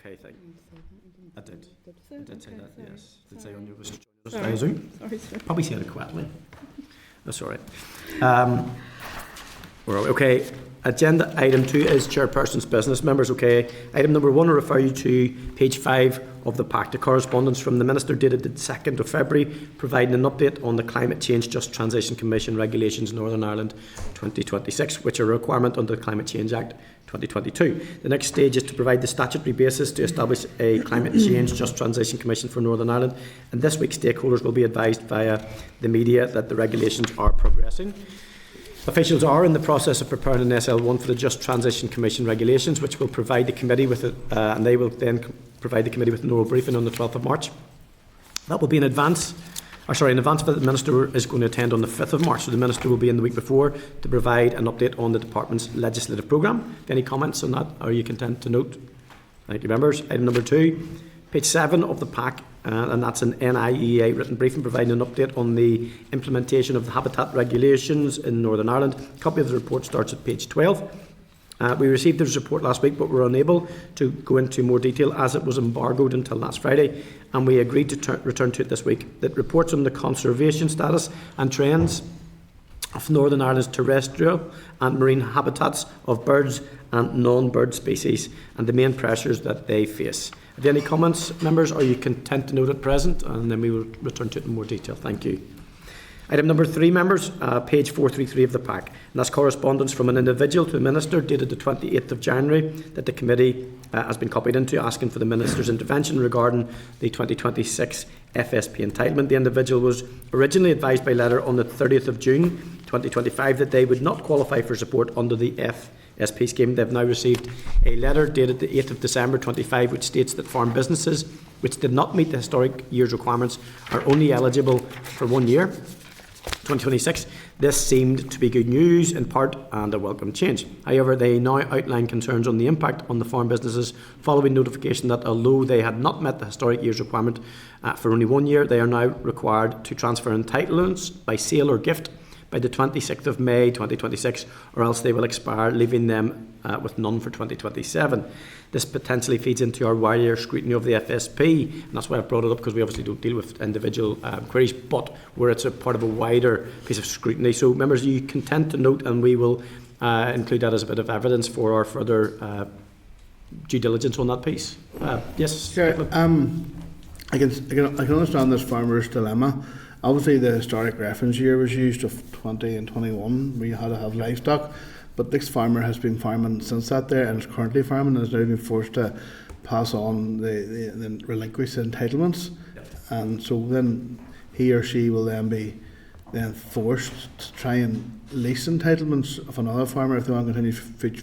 Okay, thank you. I did. I did say that, yes. Did say on your was Sorry. Zoom. Sorry. Probably said it quietly. That's all right. Okay, agenda item 2 is Chairperson's business. Members, okay. Item number 1 will refer you to page 5 of the pack, the correspondence from the Minister dated the 2nd of February, providing an update on the Climate Change Just Transition Commission Regulations Northern Ireland 2026, which are a requirement under the Climate Change Act 2022. The next stage is to provide the statutory basis to establish a Climate Change Just Transition Commission for Northern Ireland, and this week stakeholders will be advised via the media that the regulations are progressing. Officials are in the process of preparing an SL1 for the Just Transition Commission regulations, which will provide the committee with it, and they will then provide the committee with an oral briefing on the 12th of March. That will be in advance of that the Minister is going to attend on the 5th of March, so the Minister will be in the week before to provide an update on the Department's legislative programme. Any comments on that? Are you content to note? Thank you, members. Item number 2, page 7 of the pack, and that's an NIEA written briefing providing an update on the implementation of the habitat regulations in Northern Ireland. A copy of the report starts at page 12. We received this report last week, but were unable to go into more detail as it was embargoed until last Friday, and we agreed to return to it this week. That reports on the conservation status and trends of Northern Ireland's terrestrial and marine habitats of birds and non-bird species and the main pressures that they face. Have you any comments, members? Are you content to note at present? And then we will return to it in more detail. Thank you. Item number 3, members, page 433 of the pack. And that's correspondence from an individual to a Minister dated the 28th of January that the committee has been copied into, asking for the Minister's intervention regarding the 2026 FSP entitlement. The individual was originally advised by letter on the 30th of June 2025 that they would not qualify for support under the FSP scheme. They have now received a letter dated the 8th of December 25 which states that farm businesses which did not meet the historic year's requirements are only eligible for 1 year, 2026. This seemed to be good news in part and a welcome change. However, they now outline concerns on the impact on the farm businesses following notification that although they had not met the historic year's requirement for only 1 year, they are now required to transfer entitlements by sale or gift by the 26th of May 2026, or else they will expire, leaving them with none for 2027. This potentially feeds into our wider scrutiny of the FSP, and that's why I've brought it up, because we obviously don't deal with individual queries, but where it's a part of a wider piece of scrutiny. So, members, are you content to note, and we will include that as a bit of evidence for our further due diligence on that piece? Yes? Sure. I can understand this farmer's dilemma. Obviously, the historic reference year was used of 20 and 21. We had to have livestock, but this farmer has been farming since that there and is currently farming and has now been forced to pass on the relinquished entitlements. Yep. And so then he or she will then be forced to try and lease entitlements of another farmer if they want to continue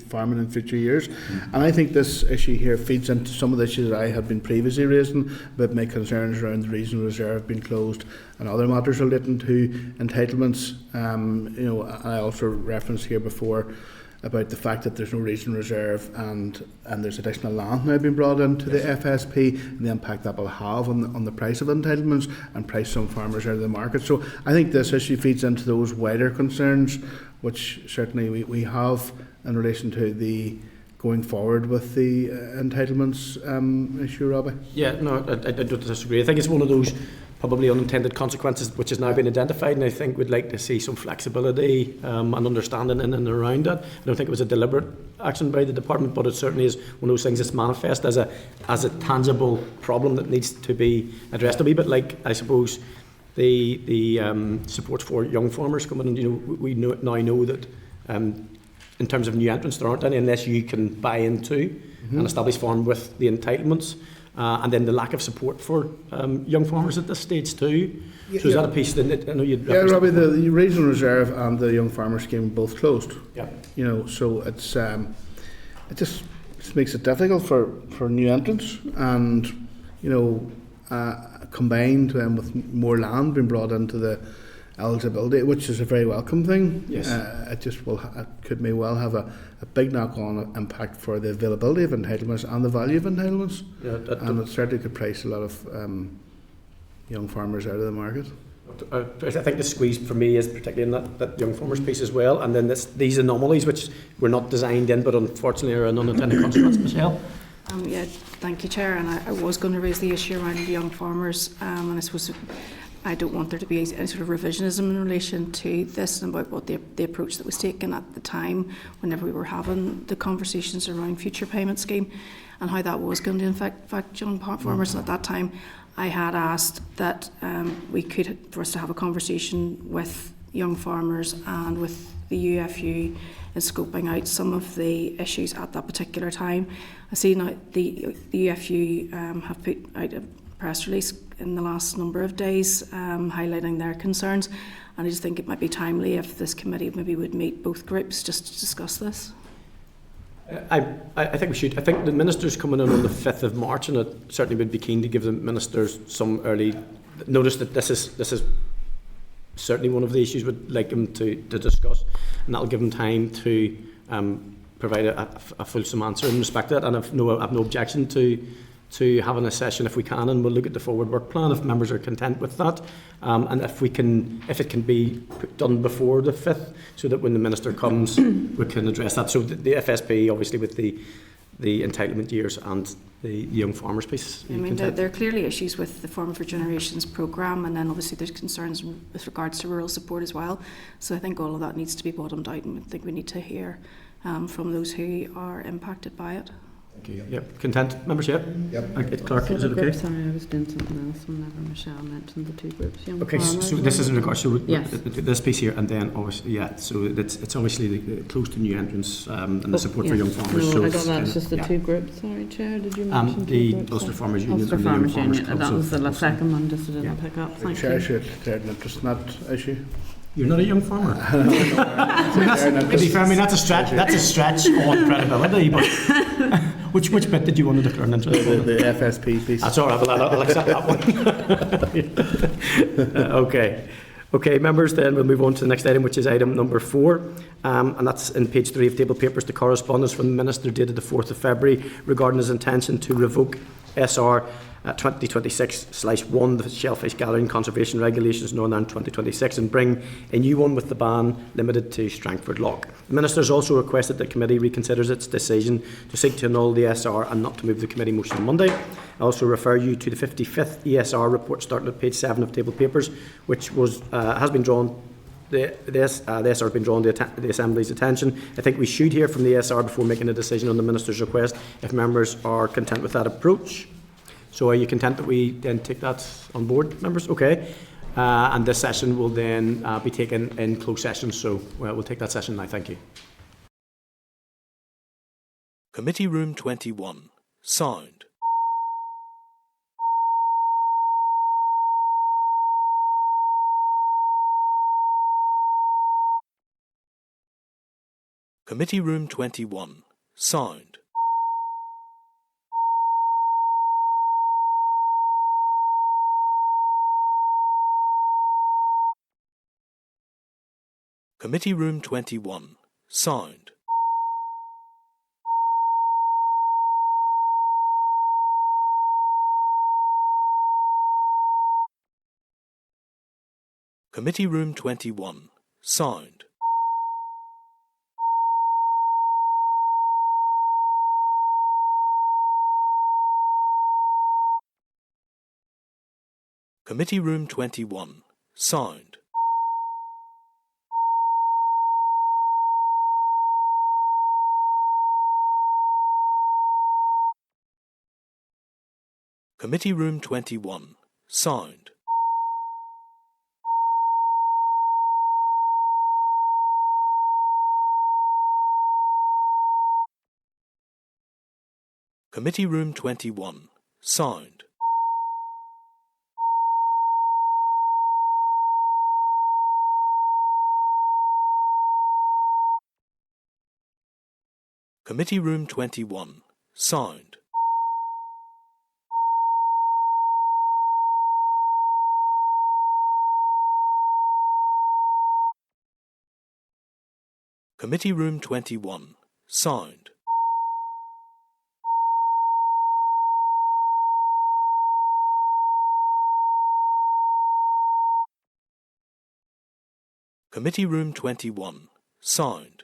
farming in future years. Mm-hmm. And I think this issue here feeds into some of the issues that I had been previously raising about my concerns around the regional reserve being closed and other matters relating to entitlements. I also referenced here before about the fact that there's no regional reserve and there's additional land now being brought into the FSP and the impact that will have on the price of entitlements and price some farmers out of the market. So I think this issue feeds into those wider concerns which certainly we have in relation to the going forward with the entitlements issue, Robbie. Yeah, no, I don't disagree. I think it's one of those probably unintended consequences which has now been identified, and I think we'd like to see some flexibility and understanding in and around that. I don't think it was a deliberate action by the department, but it certainly is one of those things that's manifest as a tangible problem that needs to be addressed. A wee bit like, I suppose, the support for young farmers coming in. We now know that in terms of new entrants, there aren't any unless you can buy into an established farm with the entitlements. And then the lack of support for young farmers at this stage too. Yeah, so is that a piece that I know you'd... Yeah, Robbie, the regional reserve and the young farmer scheme both closed. Yeah. So it's it just makes it difficult for new entrants, and combined with more land being brought into the eligibility, which is a very welcome thing. Yes. It could may well have a big knock-on impact for the availability of entitlements and the value of entitlements. Yeah, and it certainly could price a lot of young farmers out of the market. I think the squeeze for me is particularly in that young farmers piece as well, and then these anomalies which were not designed in but unfortunately are an unintended consequence, Michelle. Yeah, thank you, Chair. And I was going to raise the issue around young farmers, and I suppose I don't want there to be any sort of revisionism in relation to this and about what the approach that was taken at the time whenever we were having the conversations around future payment scheme and how that was going to affect young farmers. And at that time, I had asked that for us to have a conversation with young farmers and with the UFU in scoping out some of the issues at that particular time. I see now the UFU have put out a press release in the last number of days highlighting their concerns, and I just think it might be timely if this committee maybe would meet both groups just to discuss this. I think we should. I think the Minister's coming in on the 5th of March, and I certainly would be keen to give the Ministers some early notice that this is certainly one of the issues we'd like him to discuss, and that'll give him time to provide a fulsome answer in respect to that. And I've no objection to having a session if we can, and we'll look at the forward work plan if members are content with that, and if it can be done before the 5th, so that when the Minister comes we can address that. So the FSP, obviously, with the entitlement years and the young farmers piece. I mean, there are clearly issues with the Farming for Generations programme, and then obviously there's concerns with regards to rural support as well. So I think all of that needs to be bottomed out, and I think we need to hear from those who are impacted by it. Thank you. Yep. Content, members? Yep. Clerk, is it okay? Sorry, I was doing something else whenever Michelle mentioned the two groups. Young Okay, farmers, so this is in regards to yes. this piece here, and then obviously, so it's obviously the close to new entrants and the support for young farmers. No, so I got that. It's just the two groups. Sorry, Chair. Did you mention the two groups? Ulster Farmers Union Ulster and the Young Farmers Farmers Union. Club. That was the second one, just I didn't Yeah. pick up. The Thank Chair you. should declare an interest in that issue. You're not a young farmer. To be fair, I mean that's a stretch. That's a stretch on credibility. But which bit did you want to declare an interest in? The FSP piece. That's all right. I'll accept that one. Okay, members. Then we'll move on to the next item, which is item number 4, and that's in page 3 of table papers. The correspondence from the Minister dated the 4th of February regarding his intention to revoke SR 2026/1, the Shellfish Gathering Conservation Regulations, Northern Ireland 2026, and bring a new one with the ban limited to Strangford Loch. The Minister has also requested that the committee reconsiders its decision to seek to annul the SR and not to move the committee motion on Monday. I also refer you to the 55th ESR report starting at page 7 of table papers, which has been drawn. The SR has been drawn to the Assembly's attention. I think we should hear from the SR before making a decision on the Minister's request, if members are content with that approach. So are you content that we then take that on board, members? Okay. And this session will then be taken in closed session. So we'll take that session now. Thank you. Committee Room 21. Sound. Committee Room 21. Sound. Committee Room 21. Sound. Committee Room 21. Sound. Committee Room 21. Sound. Committee Room 21. Sound. Committee Room 21. Sound. Committee Room 21. Sound. Committee Room 21. Sound. Committee Room 21. Sound.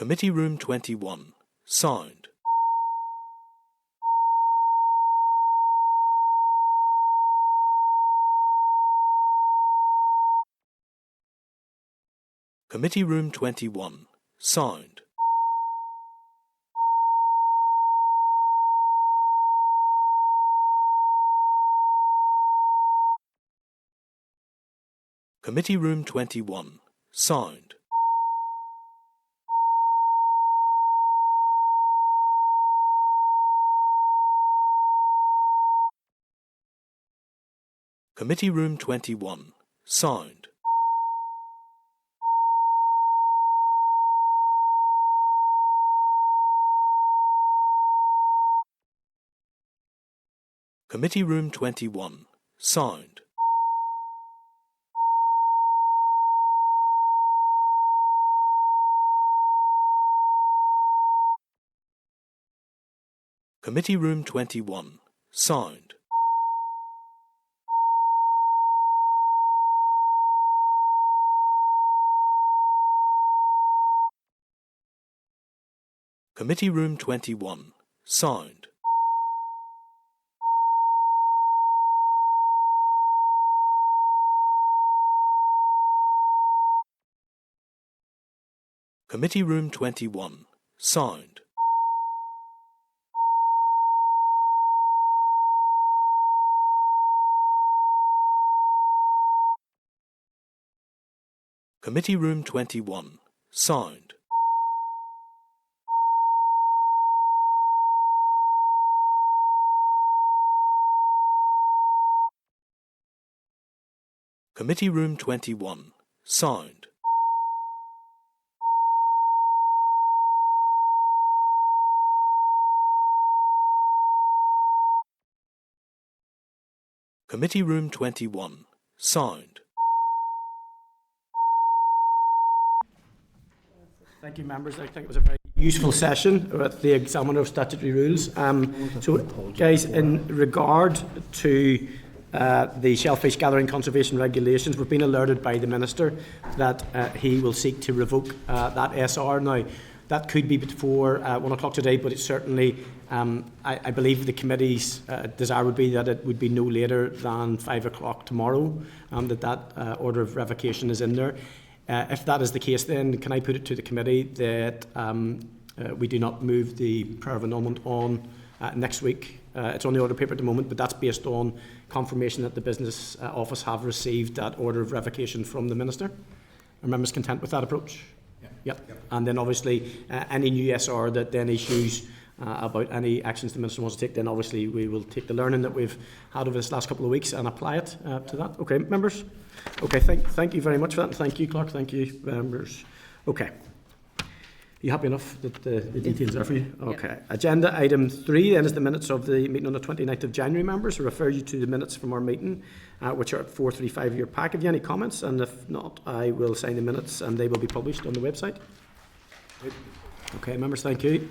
Committee Room 21. Sound. Committee Room 21. Sound. Committee Room 21. Sound. Committee Room 21. Sound. Committee Room 21. Sound. Committee Room 21. Sound. Committee Room 21. Sound. Committee Room 21. Sound. Committee Room 21. Sound. Committee Room 21. Sound. Committee Room 21. Sound. Thank you, members. I think it was a very useful session with the examiner of statutory rules. So, guys, in regard to the shellfish gathering conservation regulations, we've been alerted by the Minister that he will seek to revoke that SR. Now, that could be before 1 o'clock today, but it's certainly, I believe the committee's desire would be that it would be no later than 5 o'clock tomorrow, that order of revocation is in there. If that is the case, then can I put it to the committee that we do not move the prayer of annulment on next week? It's on the order paper at the moment, but that's based on confirmation that the Business Office have received that order of revocation from the Minister. Are members content with that approach? Yep. And then obviously any new SR that then issues about any actions the Minister wants to take, then obviously we will take the learning that we've had over this last couple of weeks and apply it to that. Okay, members? Okay, thank you very much for that. And thank you, Clerk. Thank you, members. Okay. Are you happy enough that the details are for you? Okay. Yep. Agenda item 3 then is the minutes of the meeting on the 29th of January, members. I refer you to the minutes from our meeting, which are at 435 of your pack. Have you any comments? And if not, I will sign the minutes and they will be published on the website. Okay, members, thank you.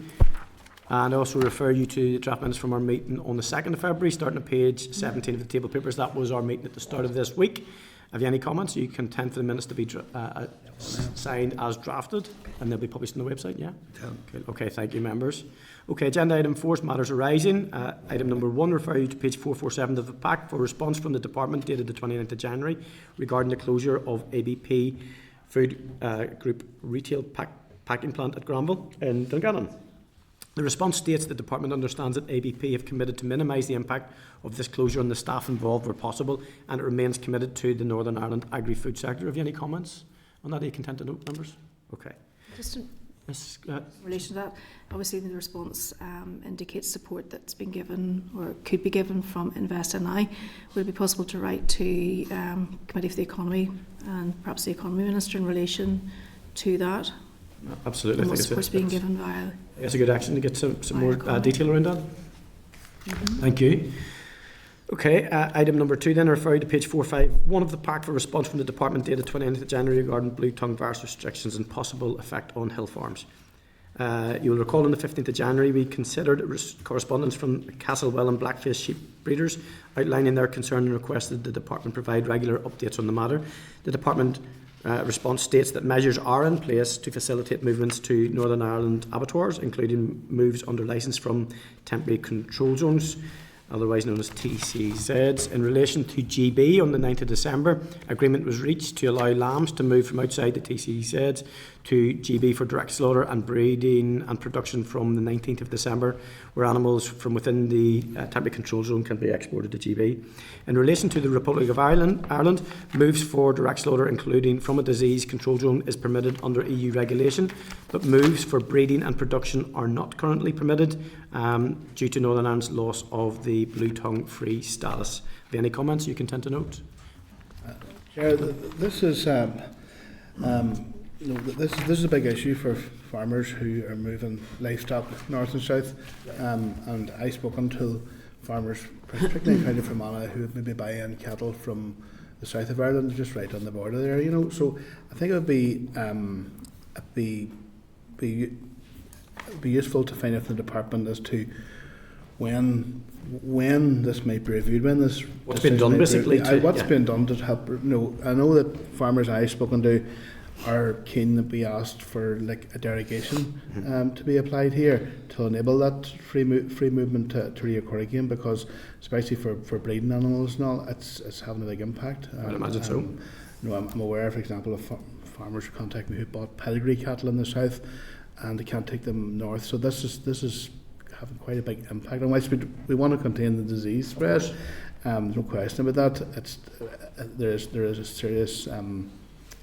And I also refer you to the draft minutes from our meeting on the 2nd of February, starting at page 17 of the table papers. That was our meeting at the start of this week. Have you any comments? Are you content for the minutes to be signed as drafted and they'll be published on the website? Yeah? Okay, thank you, members. Okay, agenda item 4 is matters arising. Item number 1, refer you to page 447 of the pack for response from the department dated the 29th of January regarding the closure of ABP Food Group retail packing plant at Granville in Dungannon. The response states the department understands that ABP have committed to minimise the impact of this closure on the staff involved where possible, and it remains committed to the Northern Ireland agri-food sector. Have you any comments on that? Are you content to note, members? Okay. Just in relation to that, obviously the response indicates support that's been given or could be given from Invest NI. Would it be possible to write to Committee for the Economy and perhaps the Economy Minister in relation to that? Absolutely. And what support's being given via... It's a good action to get some more detail around that. Thank you. Okay, item number 2 then, refer you to page 451 of the pack for response from the department dated 29th of January regarding blue tongue virus restrictions and possible effect on hill farms. You'll recall on the 15th of January we considered correspondence from Castlewell and Blackface sheep breeders outlining their concern and requested the department provide regular updates on the matter. The department response states that measures are in place to facilitate movements to Northern Ireland abattoirs, including moves under licence from temporary control zones, otherwise known as TCZs. In relation to GB, on the 9th of December, agreement was reached to allow lambs to move from outside the TCZs to GB for direct slaughter and breeding and production from the 19th of December, where animals from within the temporary control zone can be exported to GB. In relation to the Republic of Ireland, moves for direct slaughter, including from a disease control zone, is permitted under EU regulation, but moves for breeding and production are not currently permitted due to Northern Ireland's loss of the blue tongue free status. Have you any comments you can tend to note? Chair, this is this is a big issue for farmers who are moving livestock north and south, and I've spoken to farmers, particularly in County Fermanagh, who maybe buy in cattle from the south of Ireland, just right on the border there. So I think it would be useful to find out from the department as to when this might be reviewed, when this what's been done basically. What's been done to help. I know that farmers I've spoken to are keen to be asked for like a derogation to be applied here to enable that free movement to reoccur again, because especially for breeding animals and all, it's having a big impact. I'd imagine so. I'm aware, for example, of farmers who contact me who bought pedigree cattle in the south, and they can't take them north. So this is having quite a big impact. And whilst we want to contain the disease spread, there's no question about that. There is a serious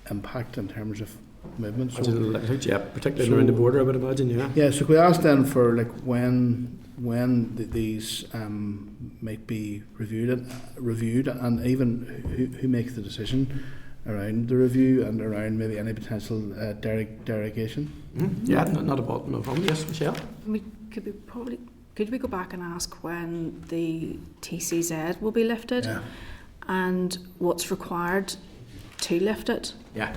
impact in terms of movement. Particularly around the border, I would imagine. Yeah. So we asked then for like when these might be reviewed, and even who makes the decision around the review and around maybe any potential derogation. Yeah, not about no problem. Yes, Michelle. Could we go back and ask when the TCZ will be lifted, and what's required to lift it? Yeah,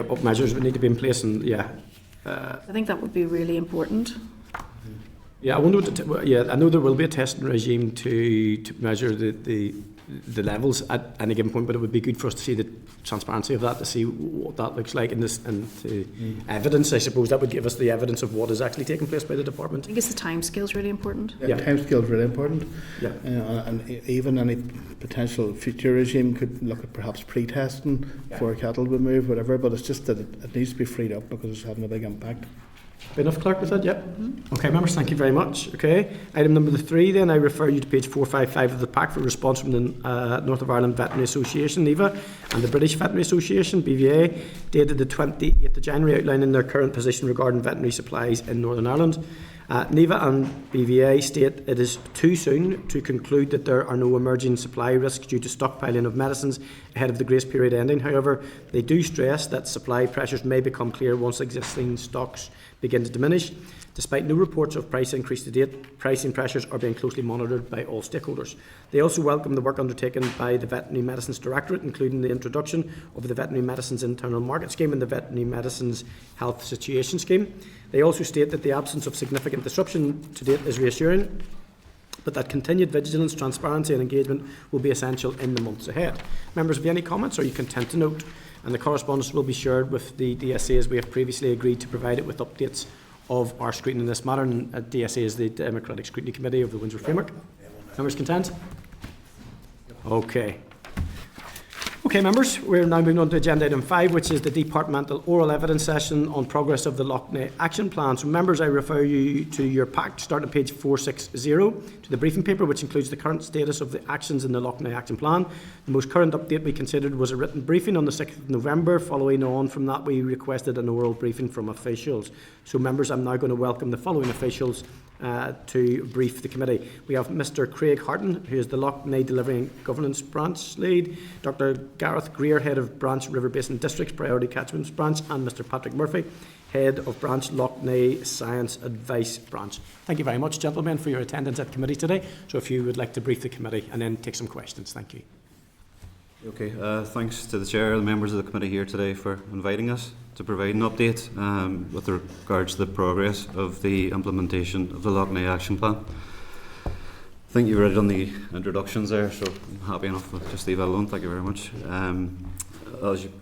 what measures would need to be in place, and I think that would be really important. I wonder. I know there will be a testing regime to measure the levels at any given point, but it would be good for us to see the transparency of that, to see what that looks like in this, and evidence. I suppose that would give us the evidence of what is actually taking place by the department. I guess the time scale is really important. Time scale is really important. Yeah. And even any potential future regime could look at perhaps pre-testing before cattle would move, whatever. But it's just that it needs to be freed up because it's having a big impact. Enough, Clerk, with that? Yep. Okay, members, thank you very much. Okay, item number 3 then, I refer you to page 455 of the pack for response from the North of Ireland Veterinary Association, NEVA, and the British Veterinary Association, BVA, dated the 28th of January, outlining their current position regarding veterinary supplies in Northern Ireland. NEVA and BVA state it is too soon to conclude that there are no emerging supply risks due to stockpiling of medicines ahead of the grace period ending. However, they do stress that supply pressures may become clear once existing stocks begin to diminish. Despite no reports of price increase to date, pricing pressures are being closely monitored by all stakeholders. They also welcome the work undertaken by the Veterinary Medicines Directorate, including the introduction of the Veterinary Medicines Internal Market Scheme and the Veterinary Medicines Health Situation Scheme. They also state that the absence of significant disruption to date is reassuring, but that continued vigilance, transparency and engagement will be essential in the months ahead. Members, have you any comments, or are you content to note? And the correspondence will be shared with the DSA, as we have previously agreed to provide it with updates of our scrutiny in this matter, and DSA is the Democratic Scrutiny Committee of the Windsor Framework. Members content? Okay. Okay, members, we're now moving on to agenda item 5, which is the departmental oral evidence session on progress of the Loch Neagh Action Plan. So, members, I refer you to your pack, start at page 460, to the briefing paper, which includes the current status of the actions in the Loch Neagh Action Plan. The most current update we considered was a written briefing on the 6th of November. Following on from that, we requested an oral briefing from officials. So, members, I'm now going to welcome the following officials to brief the committee. We have Mr. Craig Harton, who is the Loch Neagh Delivery and Governance Branch Lead, Dr. Gareth Greer, Head of Branch River Basin Districts Priority Catchments Branch, and Mr. Patrick Murphy, Head of Branch Loch Neagh Science Advice Branch. Thank you very much, gentlemen, for your attendance at committee today. So if you would like to brief the committee and then take some questions. Thank you. Okay, thanks to the Chair and the members of the committee here today for inviting us to provide an update with regards to the progress of the implementation of the Loch Neagh Action Plan. I think you've already done the introductions there, so I'm happy enough to just leave that alone. Thank you very much. As you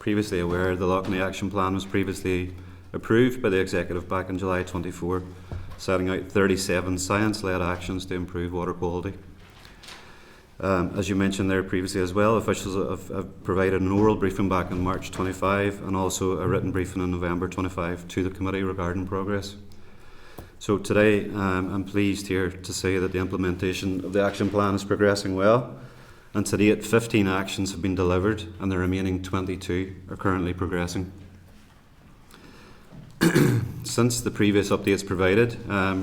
previously aware, the Loch Neagh Action Plan was previously approved by the Executive back in July 24, setting out 37 science-led actions to improve water quality. As you mentioned there previously as well, officials have provided an oral briefing back in March 25 and also a written briefing in November 25 to the committee regarding progress. So today I'm pleased here to say that the implementation of the action plan is progressing well, and to date 15 actions have been delivered and the remaining 22 are currently progressing. Since the previous updates provided,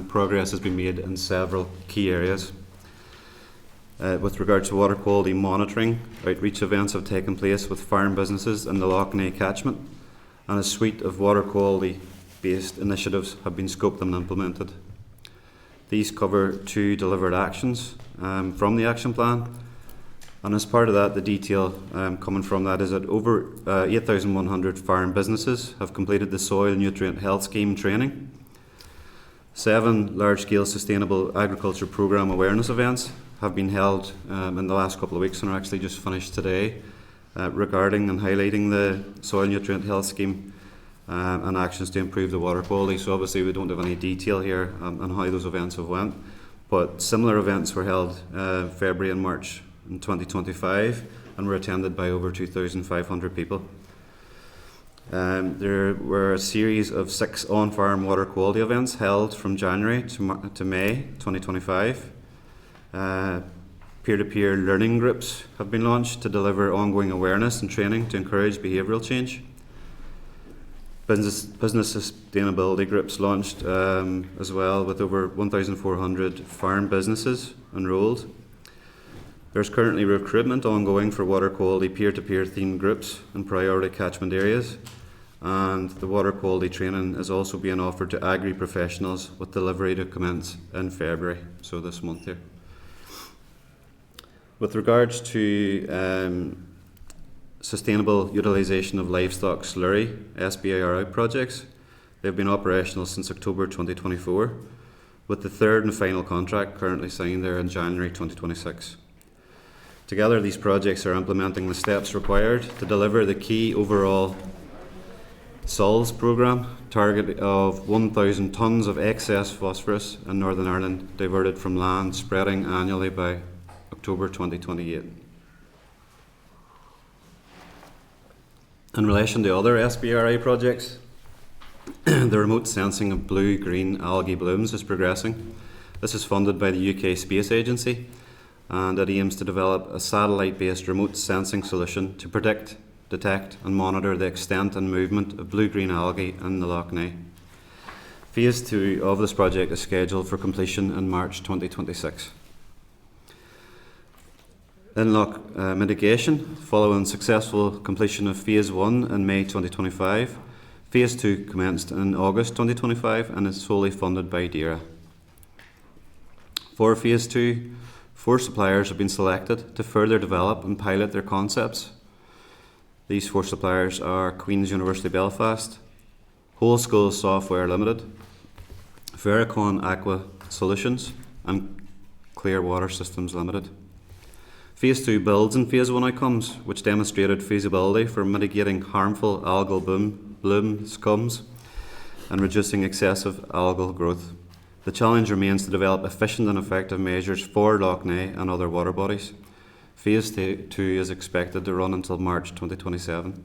progress has been made in several key areas. With regard to water quality monitoring, outreach events have taken place with farm businesses in the Loch Neagh catchment, and a suite of water quality-based initiatives have been scoped and implemented. These cover 2 delivered actions from the action plan, and as part of that, the detail coming from that is that over 8,100 farm businesses have completed the Soil Nutrient Health Scheme training. 7 large-scale sustainable agriculture programme awareness events have been held in the last couple of weeks and are actually just finished today regarding and highlighting the Soil Nutrient Health Scheme and actions to improve the water quality. So obviously we don't have any detail here on how those events have went, but similar events were held February and March in 2025 and were attended by over 2,500 people. There were a series of 6 on-farm water quality events held from January to May 2025. Peer-to-peer learning groups have been launched to deliver ongoing awareness and training to encourage behavioural change. Business sustainability groups launched as well, with over 1,400 farm businesses enrolled. There's currently recruitment ongoing for water quality peer-to-peer themed groups in priority catchment areas, and the water quality training is also being offered to agri-professionals with delivery to commence in February, so this month here. With regards to sustainable utilisation of livestock slurry SBIRI projects, they've been operational since October 2024, with the 3rd and final contract currently signed there in January 2026. Together, these projects are implementing the steps required to deliver the key overall SOLS programme target of 1,000 tonnes of excess phosphorus in Northern Ireland diverted from land, spreading annually by October 2028. In relation to other SBRI projects, the remote sensing of blue-green algae blooms is progressing. This is funded by the UK Space Agency, and it aims to develop a satellite-based remote sensing solution to predict, detect and monitor the extent and movement of blue-green algae in the Loch Neagh. Phase 2 of this project is scheduled for completion in March 2026. In Loch mitigation, following successful completion of Phase 1 in May 2025, Phase 2 commenced in August 2025 and is solely funded by DAERA. For Phase 2, 4 suppliers have been selected to further develop and pilot their concepts. These 4 suppliers are Queen's University Belfast, Whole School Software Limited, Vericon Aqua Solutions and Clear Water Systems Limited. Phase 2 builds on Phase 1 outcomes, which demonstrated feasibility for mitigating harmful algal bloom scums and reducing excessive algal growth. The challenge remains to develop efficient and effective measures for Loch Neagh and other water bodies. Phase 2 is expected to run until March 2027.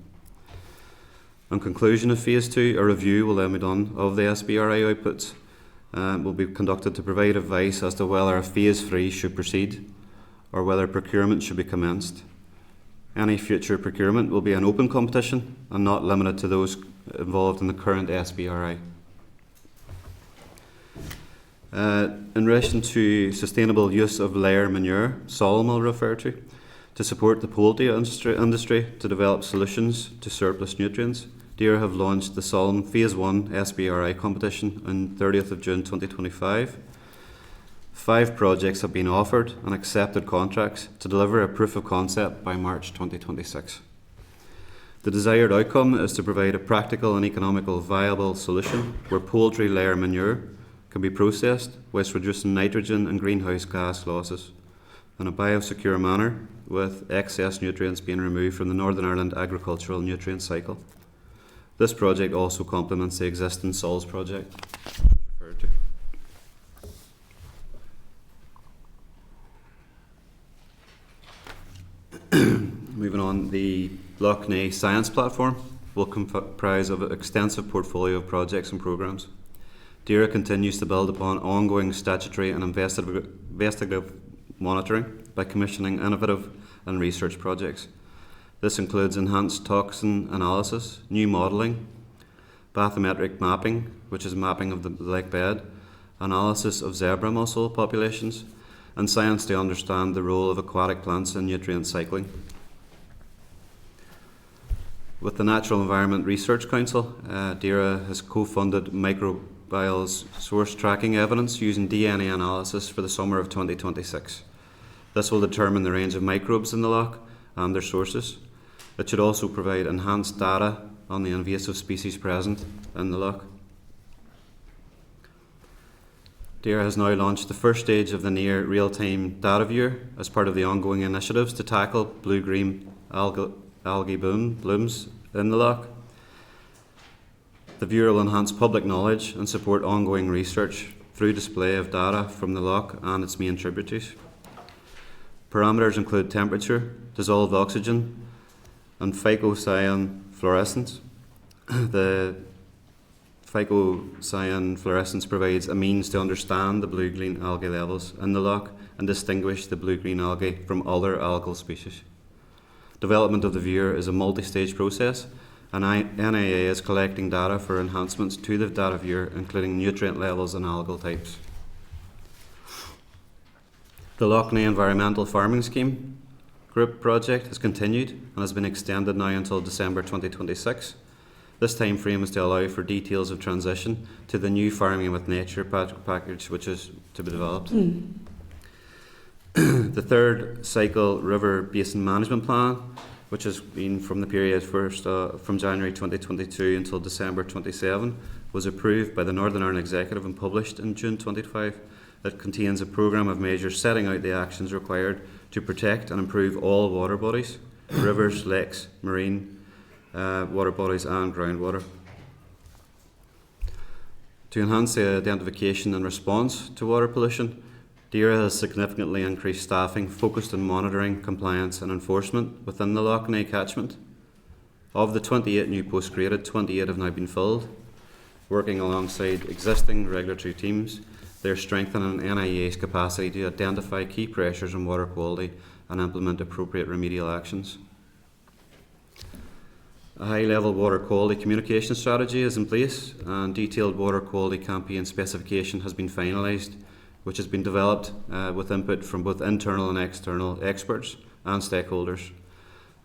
On conclusion of Phase 2, a review will then be done of the SBRI outputs and will be conducted to provide advice as to whether a Phase 3 should proceed or whether procurement should be commenced. Any future procurement will be an open competition and not limited to those involved in the current SBRI. In relation to sustainable use of layer manure, SOLM I'll refer to support the poultry industry to develop solutions to surplus nutrients, DAERA have launched the SOLM Phase 1 SBRI competition on 30th of June 2025. 5 projects have been offered and accepted contracts to deliver a proof of concept by March 2026. The desired outcome is to provide a practical and economical viable solution where poultry layer manure can be processed whilst reducing nitrogen and greenhouse gas losses in a biosecure manner with excess nutrients being removed from the Northern Ireland agricultural nutrient cycle. This project also complements the existing SOLS project, which was referred to. Moving on, the Loch Neagh Science Platform will comprise of an extensive portfolio of projects and programmes. DAERA continues to build upon ongoing statutory and investigative monitoring by commissioning innovative and research projects. This includes enhanced toxin analysis, new modelling, bathymetric mapping, which is mapping of the lake bed, analysis of zebra mussel populations, and science to understand the role of aquatic plants in nutrient cycling. With the Natural Environment Research Council, DAERA has co-funded microbial source tracking evidence using DNA analysis for the summer of 2026. This will determine the range of microbes in the loch and their sources. It should also provide enhanced data on the invasive species present in the loch. DAERA has now launched the first stage of the near real-time data viewer as part of the ongoing initiatives to tackle blue-green algae blooms in the loch. The viewer will enhance public knowledge and support ongoing research through display of data from the loch and its main tributaries. Parameters include temperature, dissolved oxygen, and phycocyan fluorescence. The phycocyan fluorescence provides a means to understand the blue-green algae levels in the loch and distinguish the blue-green algae from other algal species. Development of the viewer is a multi-stage process, and NIA is collecting data for enhancements to the data viewer, including nutrient levels and algal types. The Loch Neagh Environmental Farming Scheme Group project has continued and has been extended now until December 2026. This time frame is to allow for details of transition to the new Farming with Nature package, which is to be developed. The third cycle river basin management plan, which has been from the period from January 2022 until December 27, was approved by the Northern Ireland Executive and published in June 25. It contains a programme of measures setting out the actions required to protect and improve all water bodies, rivers, lakes, marine water bodies and groundwater. To enhance the identification and response to water pollution, DAERA has significantly increased staffing focused on monitoring, compliance and enforcement within the Loch Neagh catchment. Of the 28 new posts created, 28 have now been filled. Working alongside existing regulatory teams, they are strengthening NIA's capacity to identify key pressures on water quality and implement appropriate remedial actions. A high-level water quality communication strategy is in place, and detailed water quality campaign specification has been finalised, which has been developed with input from both internal and external experts and stakeholders.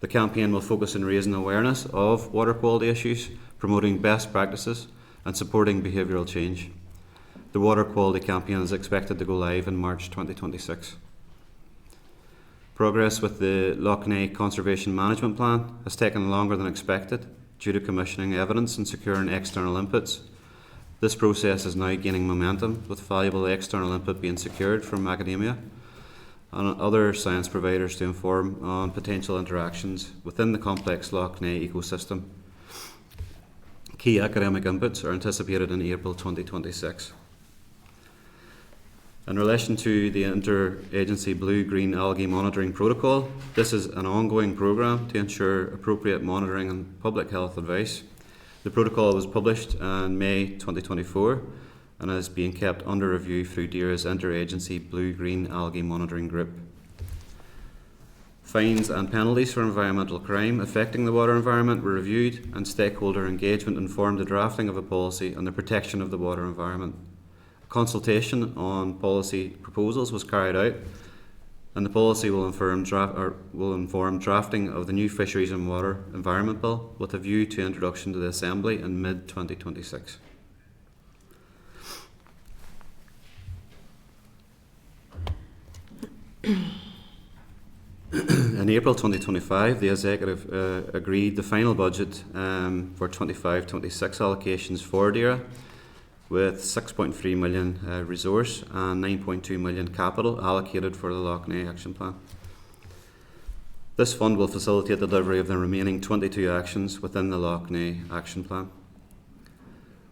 The campaign will focus on raising awareness of water quality issues, promoting best practices and supporting behavioural change. The water quality campaign is expected to go live in March 2026. Progress with the Loch Neagh Conservation Management Plan has taken longer than expected due to commissioning evidence and securing external inputs. This process is now gaining momentum, with valuable external input being secured from academia and other science providers to inform on potential interactions within the complex Loch Neagh ecosystem. Key academic inputs are anticipated in April 2026. In relation to the interagency blue-green algae monitoring protocol, this is an ongoing programme to ensure appropriate monitoring and public health advice. The protocol was published in May 2024 and is being kept under review through DAERA's interagency blue-green algae monitoring group. Fines and penalties for environmental crime affecting the water environment were reviewed, and stakeholder engagement informed the drafting of a policy on the protection of the water environment. Consultation on policy proposals was carried out, and the policy will inform drafting of the new Fisheries and Water Environment Bill with a view to introduction to the Assembly in mid-2026. In April 2025, the Executive agreed the final budget for 25-26 allocations for DAERA, with 6.3 million resource and 9.2 million capital allocated for the Loch Neagh Action Plan. This fund will facilitate the delivery of the remaining 22 actions within the Loch Neagh Action Plan.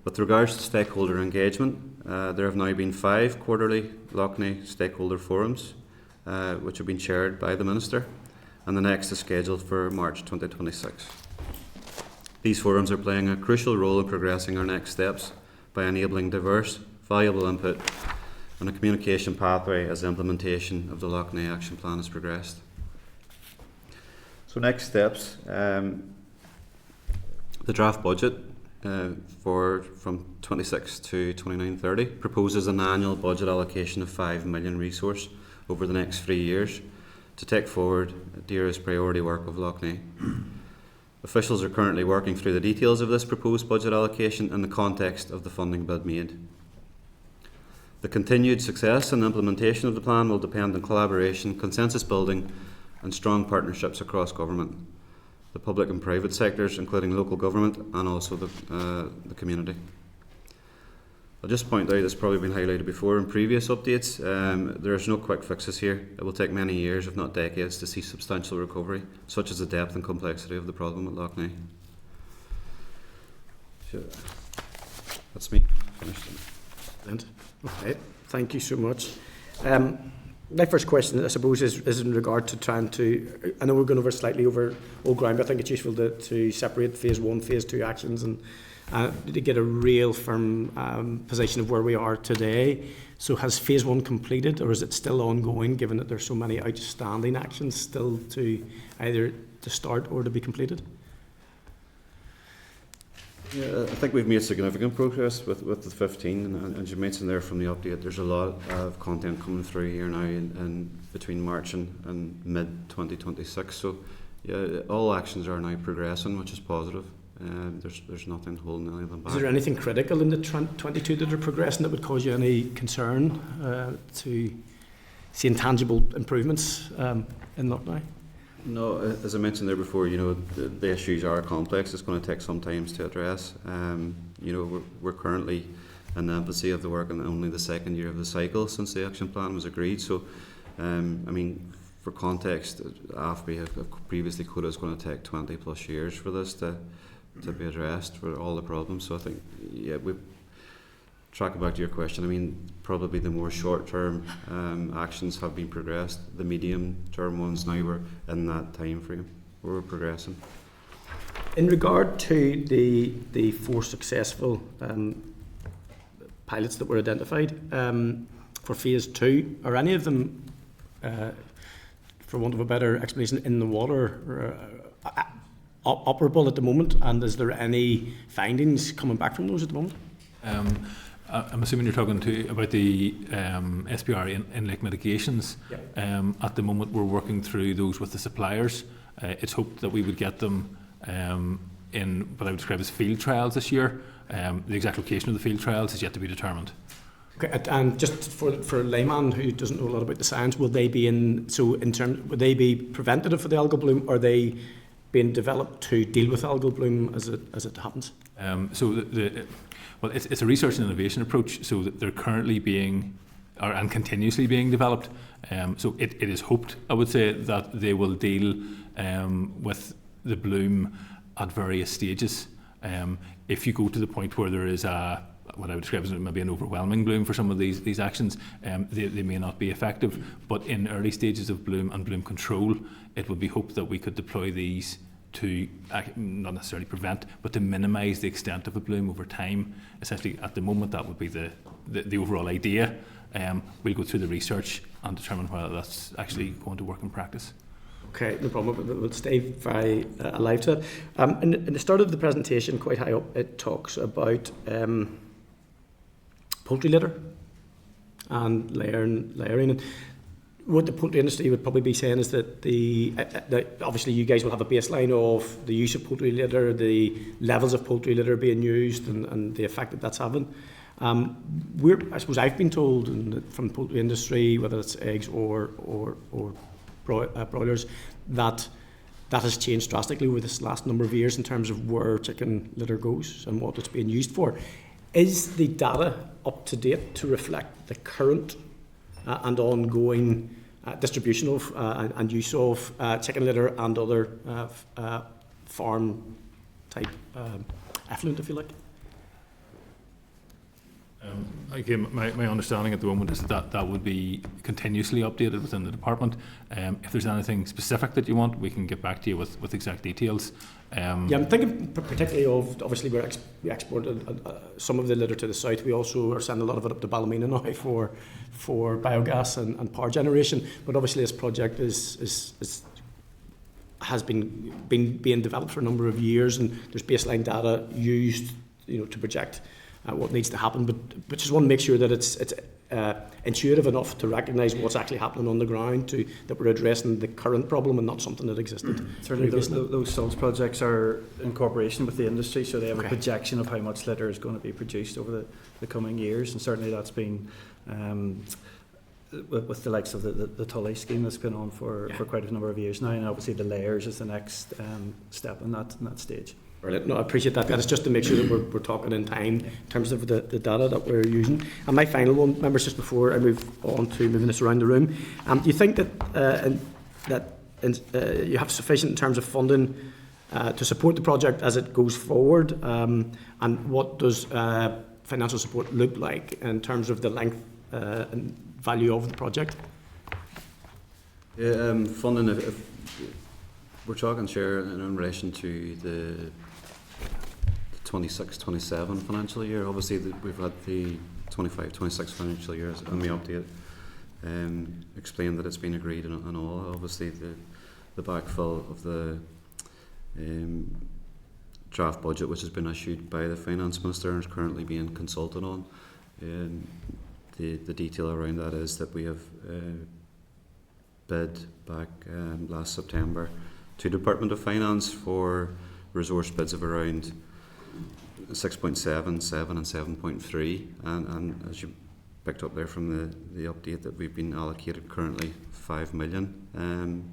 With regards to stakeholder engagement, there have now been 5 quarterly Loch Neagh stakeholder forums, which have been chaired by the Minister, and the next is scheduled for March 2026. These forums are playing a crucial role in progressing our next steps by enabling diverse, valuable input and a communication pathway as the implementation of the Loch Neagh Action Plan has progressed. So next steps, the draft budget from 26 to 29/30 proposes an annual budget allocation of 5 million resource over the next 3 years to take forward DAERA's priority work of Loch Neagh. Officials are currently working through the details of this proposed budget allocation in the context of the funding bid made. The continued success and implementation of the plan will depend on collaboration, consensus building and strong partnerships across government, the public and private sectors, including local government and also the community. I'll just point out, it's probably been highlighted before in previous updates, there is no quick fixes here. It will take many years, if not decades, to see substantial recovery, such as the depth and complexity of the problem at Loch Neagh. That's me, finished. Brilliant. Okay, thank you so much. My first question, I suppose, is in regard to trying to, I know we're going over slightly over old ground, but I think it's useful to separate phase 1, phase 2 actions and to get a real firm position of where we are today. So has phase 1 completed, or is it still ongoing, given that there's so many outstanding actions still to either to start or to be completed? Yeah, I think we've made significant progress with the 15, and as you mentioned there from the update, there's a lot of content coming through here now in between March and mid 2026. So yeah, all actions are now progressing, which is positive. There's nothing holding any of them back. Is there anything critical in the 22 that are progressing that would cause you any concern to see intangible improvements in Loch Neagh? No, as I mentioned there before, the issues are complex. It's going to take some time to address. We're currently in the infancy of the work and only the second year of the cycle since the action plan was agreed. So, for context, AFBI have previously quoted it's going to take 20 plus years for this to be addressed for all the problems. So I think, tracking back to your question, probably the more short-term actions have been progressed. The medium-term ones now we're in that time frame where we're progressing. In regard to the 4 successful pilots that were identified for phase 2, are any of them, for want of a better explanation, in the water operable at the moment? And is there any findings coming back from those at the moment? I'm assuming you're talking about the SPR in-lake mitigations. Yep. At the moment, we're working through those with the suppliers. It's hoped that we would get them in what I would describe as field trials this year. The exact location of the field trials is yet to be determined. Okay, and just for a layman who doesn't know a lot about the science, will they be would they be preventative for the algal bloom, or are they being developed to deal with algal bloom as it happens? Well, it's a research and innovation approach, so that they're currently and continuously being developed. So it is hoped, I would say, that they will deal with the bloom at various stages. If you go to the point where there is what I would describe as maybe an overwhelming bloom for some of these actions, they may not be effective. But in early stages of bloom and bloom control, it would be hoped that we could deploy these to not necessarily prevent, but to minimise the extent of a bloom over time. Essentially, at the moment, that would be the overall idea. We'll go through the research and determine whether that's actually going to work in practice. Okay, no problem. We'll stay very alive to that. In the start of the presentation, quite high up, it talks about poultry litter and layering. What the poultry industry would probably be saying is that that obviously you guys will have a baseline of the use of poultry litter, the levels of poultry litter being used, and the effect that that's having. I suppose I've been told from the poultry industry, whether it's eggs or broilers, that has changed drastically over this last number of years in terms of where chicken litter goes and what it's being used for. Is the data up to date to reflect the current and ongoing distribution of and use of chicken litter and other farm type effluent, if you like. Again, my understanding at the moment is that would be continuously updated within the department. If there's anything specific that you want, we can get back to you with exact details. Yeah, I'm thinking particularly of, obviously we export some of the litter to the south. We also are sending a lot of it up to Ballymena now for biogas and power generation. But obviously this project has been being developed for a number of years, and there's baseline data used, to project what needs to happen. But just want to make sure that it's intuitive enough to recognise what's actually happening on the ground, that we're addressing the current problem and not something that existed. Certainly those SULS projects are in cooperation with the industry, so they have Okay. a projection of how much litter is going to be produced over the coming years, and certainly that's been with the likes of the Tully scheme that's been on for quite a number of years now, and obviously the layers is the next step in that stage. Brilliant. No, I appreciate that. That is just to make sure that we're talking in time in terms of the data that we're using. And my final one, members, just before I move on to moving this around the room, do you think that you have sufficient in terms of funding to support the project as it goes forward? And what does financial support look like in terms of the length and value of the project? Yeah, funding, if we're talking, Chair, in relation to the 26-27 financial year. Obviously we've had the 25-26 financial years, and we update explain that it's been agreed and all. Obviously the backfill of the draft budget, which has been issued by the Finance Minister and is currently being consulted on. The detail around that is that we have bid back last September to Department of Finance for resource bids of around 6.7, 7 and 7.3, and as you picked up there from the update, that we've been allocated currently 5 million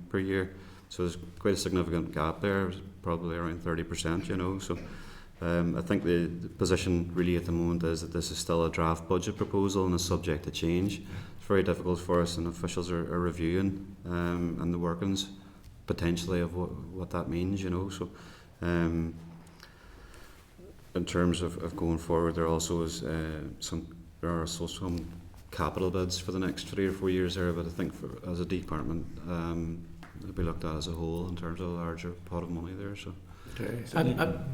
per year, so there's quite a significant gap there, probably around 30%, so I think the position really at the moment is that this is still a draft budget proposal and is subject to change. It's very difficult for us, and officials are reviewing and the workings potentially of what that means, so in terms of going forward, there also is some capital bids for the next 3 or 4 years there, but I think as a department it'll be looked at as a whole in terms of a larger pot of money there. So. Okay.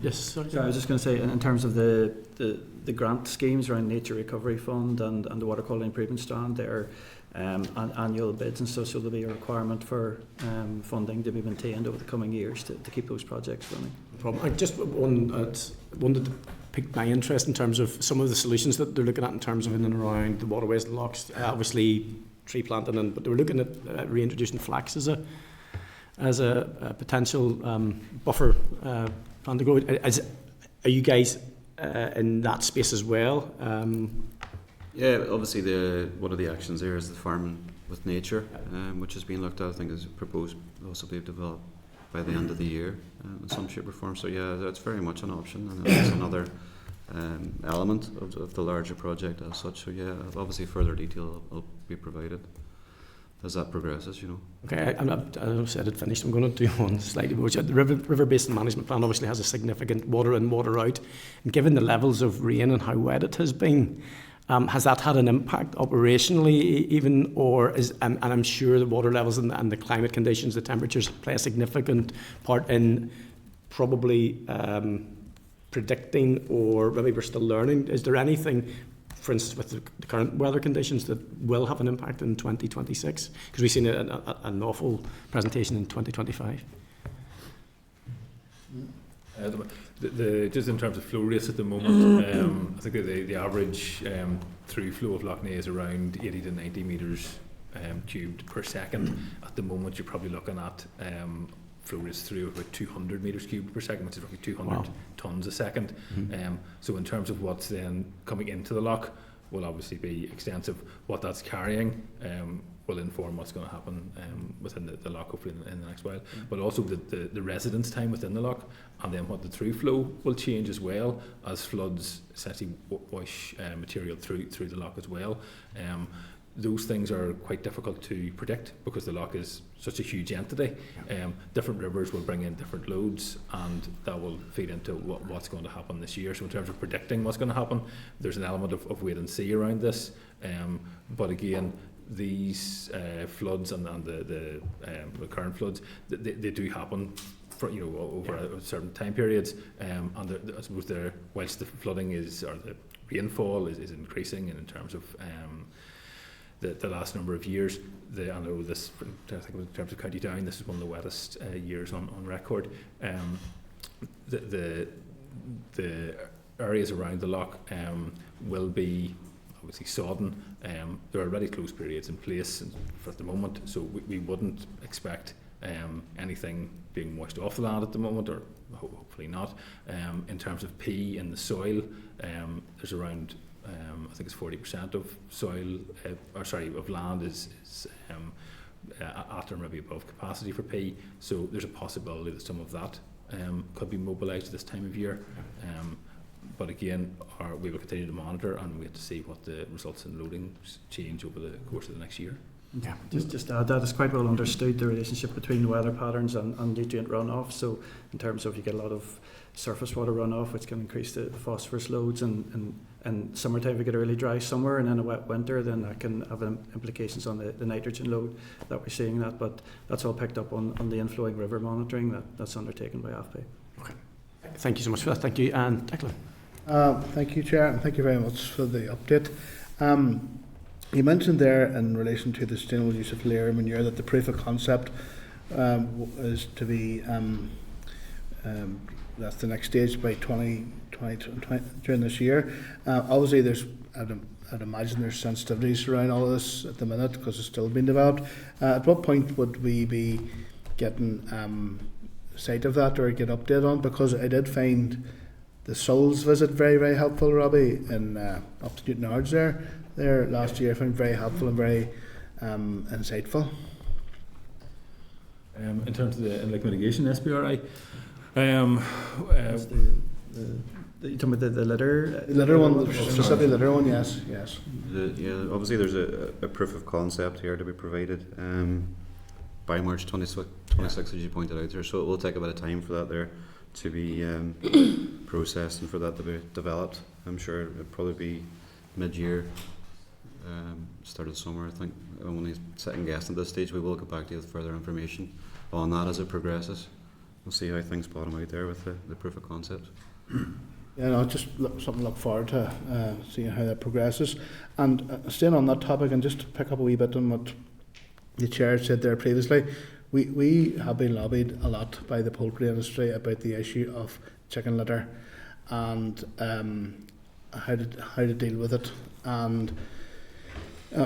Yes, sorry. Yeah, I was just going to say, in terms of the grant schemes around Nature Recovery Fund and the Water Quality Improvement Strand, they're annual bids and stuff, so there'll be a requirement for funding to be maintained over the coming years to keep those projects running. No problem. I just wanted to pique my interest in terms of some of the solutions that they're looking at in terms of in and around the waterways and lochs. Obviously, tree planting, but they were looking at reintroducing flax as a potential buffer plan to go. Are you guys in that space as well? Yeah, obviously one of the actions there is the farming with nature, which is being looked at. I think is proposed also be developed by the end of the year in some shape or form. So yeah, that's very much an option, and it's another element of the larger project as such. So yeah, obviously further detail will be provided as that progresses, Okay, I said it finished. I'm going to do one slightly more. The River Basin Management Plan obviously has a significant water in, water out. And given the levels of rain and how wet it has been, has that had an impact operationally even, and I'm sure the water levels and the climate conditions, the temperatures play a significant part in probably predicting, or maybe we're still learning. Is there anything, for instance, with the current weather conditions that will have an impact in 2026? Because we've seen an awful presentation in 2025. Just in terms of flow rates at the moment, I think the average through flow of Loch Neagh is around 80 to 90 metres cubed per second. At the moment, you're probably looking at flow rates through about 200 metres cubed per second, which is roughly 200 tonnes a second. So in terms of what's then coming into the loch will obviously be extensive. What that's carrying will inform what's going to happen within the loch hopefully in the next while. But also the residence time within the loch, and then what the through flow will change as well as floods essentially wash material through the loch as well. those things are quite difficult to predict because the loch is such a huge entity. Different rivers will bring in different loads, and that will feed into what's going to happen this year. So in terms of predicting what's going to happen, there's an element of wait and see around this. But again, these floods and the current floods, they do happen for, over certain time periods, and I suppose whilst the flooding or the rainfall is increasing, and in terms of the last number of years, I know this, I think in terms of County Down, this is one of the wettest years on record. The areas around the loch will be obviously sodden. There are already closed periods in place at the moment, so we wouldn't expect anything being washed off the land at the moment, or hopefully not. In terms of P in the soil, there's around I think it's 40% of soil, of land is at or maybe above capacity for P. So there's a possibility that some of that could be mobilised this time of year. But again, we will continue to monitor, and we have to see what the results in loadings change over the course of the next year. Yeah. Just to add that, it's quite well understood, the relationship between weather patterns and nutrient runoff. So in terms of, you get a lot of surface water runoff, which can increase the phosphorus loads, and summertime, if you get a really dry summer and then a wet winter, then that can have implications on the nitrogen load that we're seeing. But that's all picked up on the inflowing river monitoring that's undertaken by AFP. Okay. Thank you so much for that. Thank you. And Declan. Thank you, Chair, and thank you very much for the update. You mentioned there, in relation to the sustainable use of layer manure, that the proof of concept is to be that's the next stage by 2020 during this year. Obviously, I'd imagine there's sensitivities around all of this at the minute because it's still being developed. At what point would we be getting sight of that or get update on? Because I did find the Souls visit very, very helpful, Robbie, in up to Newton Ards there last year. I found very helpful and very insightful. In terms of the inlet mitigation SPRI, That's you're talking about the litter? The litter one, specifically litter one, yes. Obviously there's a proof of concept here to be provided by March 26th, as you pointed out there. So it will take a bit of time for that there to be processed and for that to be developed. I'm sure it'll probably be mid-year, start of summer. I think I'm only second guessing at this stage. We will get back to you with further information on that as it progresses. We'll see how things bottom out there with the proof of concept. Yeah, no, just something to look forward to, seeing how that progresses. And staying on that topic, and just to pick up a wee bit on what the Chair said there previously, we have been lobbied a lot by the poultry industry about the issue of chicken litter and how to deal with it. And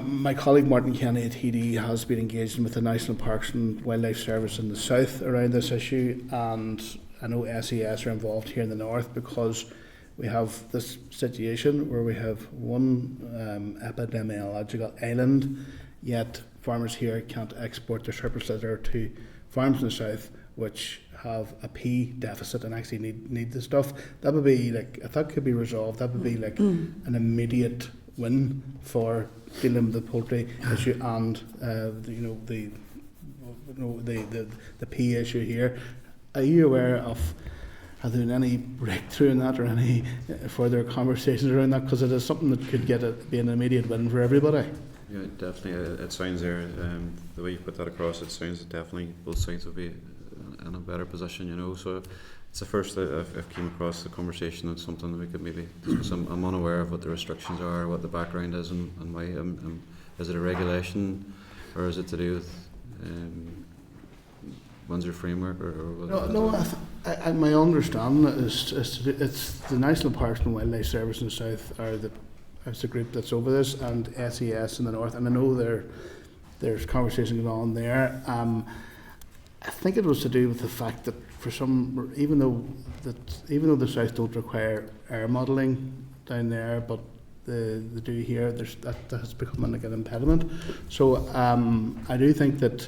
my colleague Martin Kenny at TD has been engaging with the National Parks and Wildlife Service in the south around this issue, and I know SES are involved here in the north because we have this situation where we have one epidemiological island, yet farmers here can't export their surplus litter to farms in the south which have a P deficit and actually need the stuff. That would be like, if that could be resolved, that would be like an immediate win for dealing with the poultry issue and the P issue here. Are you aware of, have there been any breakthrough in that or any further conversations around that? Because it is something that could be an immediate win for everybody. Yeah, definitely. It sounds there, the way you put that across, it sounds that definitely both sides will be in a better position, So it's the first that I've came across the conversation. It's something that we could maybe discuss. I'm unaware of what the restrictions are, what the background is, and why. Is it a regulation, or is it to do with Windsor framework, or what? No. My understanding is it's the National Parks and Wildlife Service in the south is the group that's over this, and SES in the north, and I know there's conversation going on there. I think it was to do with the fact that even though the south don't require air modelling down there, but they do here, that has become like an impediment. So I do think that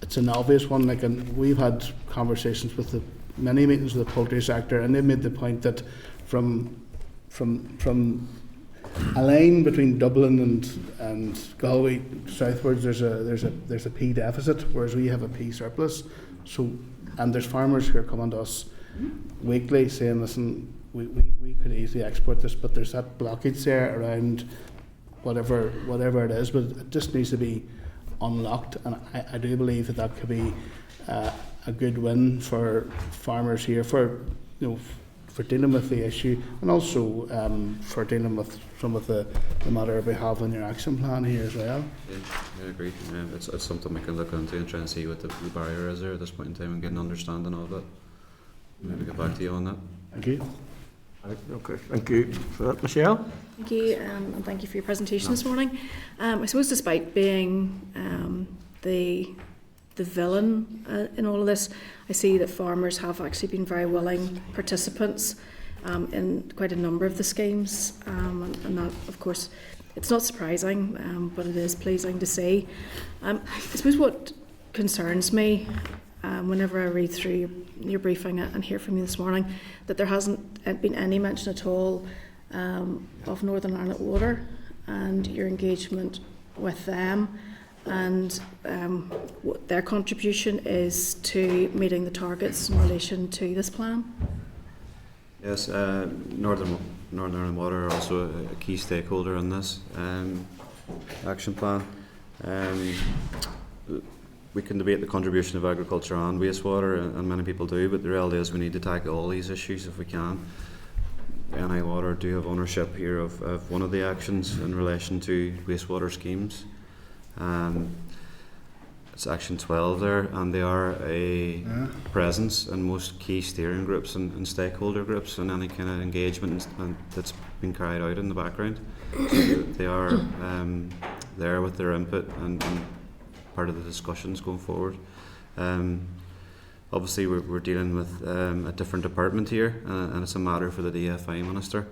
it's an obvious one. And we've had conversations with many meetings with the poultry sector, and they made the point that from a line between Dublin and Galway southwards. There's a P deficit, whereas we have a P surplus. So, and there's farmers who are coming to us weekly saying, listen, we could easily export this, but there's that blockage there around whatever it is, but it just needs to be unlocked, and I do believe that could be a good win for farmers here, for for dealing with the issue, and also for dealing with some of the matter we have in your action plan here as well. Yeah, I agree. It's something we can look into and try and see what the barrier is there at this point in time and get an understanding of it. Maybe get back to you on that. Thank you. Okay, thank you for that, Michelle. Thank you, and thank you for your presentation this morning. I suppose despite being the villain in all of this, I see that farmers have actually been very willing participants in quite a number of the schemes, and that, of course, it's not surprising, but it is pleasing to see. I suppose what concerns me whenever I read through your briefing and hear from you this morning, that there hasn't been any mention at all of Northern Ireland Water and your engagement with them, and what their contribution is to meeting the targets in relation to this plan. Yes, Northern Ireland Water are also a key stakeholder in this action plan. We can debate the contribution of agriculture and wastewater, and many people do, but the reality is we need to tackle all these issues if we can. NI Water do have ownership here of one of the actions in relation to wastewater schemes. It's Action 12 there, and they are a presence in most key steering groups and stakeholder groups and any kind of engagement that's been carried out in the background. So they are there with their input and part of the discussions going forward. Obviously we're dealing with a different department here, and it's a matter for the DFI Minister.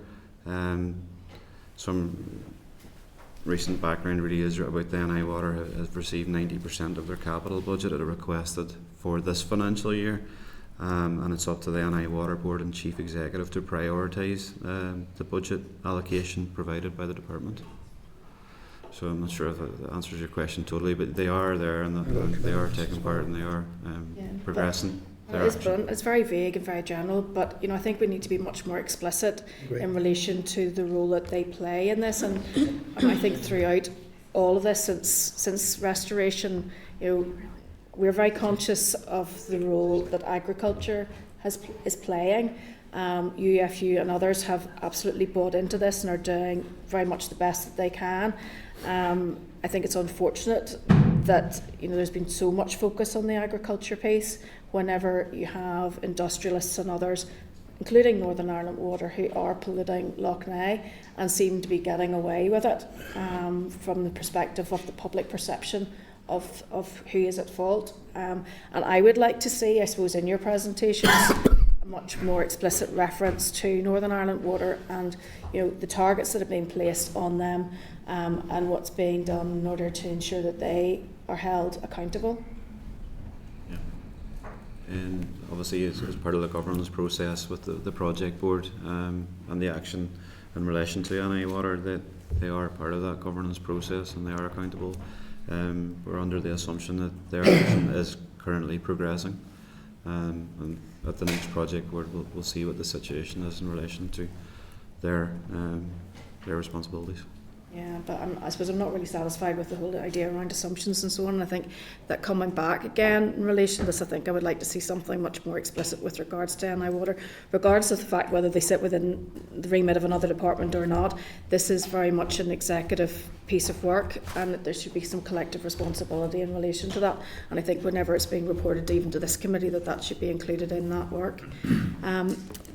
Some recent background really is about the NI Water has received 90% of their capital budget that are requested for this financial year, and it's up to the NI Water Board and Chief Executive to prioritise the budget allocation provided by the department. So I'm not sure if that answers your question totally, but they are there and they are taking part and they are progressing. It's very vague and very general, but I think we need to be much more explicit in relation to the role that they play in this. And I think throughout all of this, since restoration, we're very conscious of the role that agriculture is playing. UFU and others have absolutely bought into this and are doing very much the best that they can. I think it's unfortunate that there's been so much focus on the agriculture piece whenever you have industrialists and others, including Northern Ireland Water, who are polluting Loch Neagh and seem to be getting away with it from the perspective of the public perception of who is at fault. And I would like to see, I suppose, in your presentations, a much more explicit reference to Northern Ireland Water and the targets that have been placed on them, and what's being done in order to ensure that they are held accountable. Yeah. And obviously as part of the governance process with the project board and the action in relation to NI Water, that they are part of that governance process and they are accountable. We're under the assumption that their action is currently progressing, and at the next project board we'll see what the situation is in relation to their responsibilities. Yeah, but I suppose I'm not really satisfied with the whole idea around assumptions and so on. And I think that coming back again in relation to this, I think I would like to see something much more explicit with regards to NI Water, regardless of the fact whether they sit within the remit of another department or not. This is very much an executive piece of work, and that there should be some collective responsibility in relation to that. And I think whenever it's being reported even to this committee, that should be included in that work.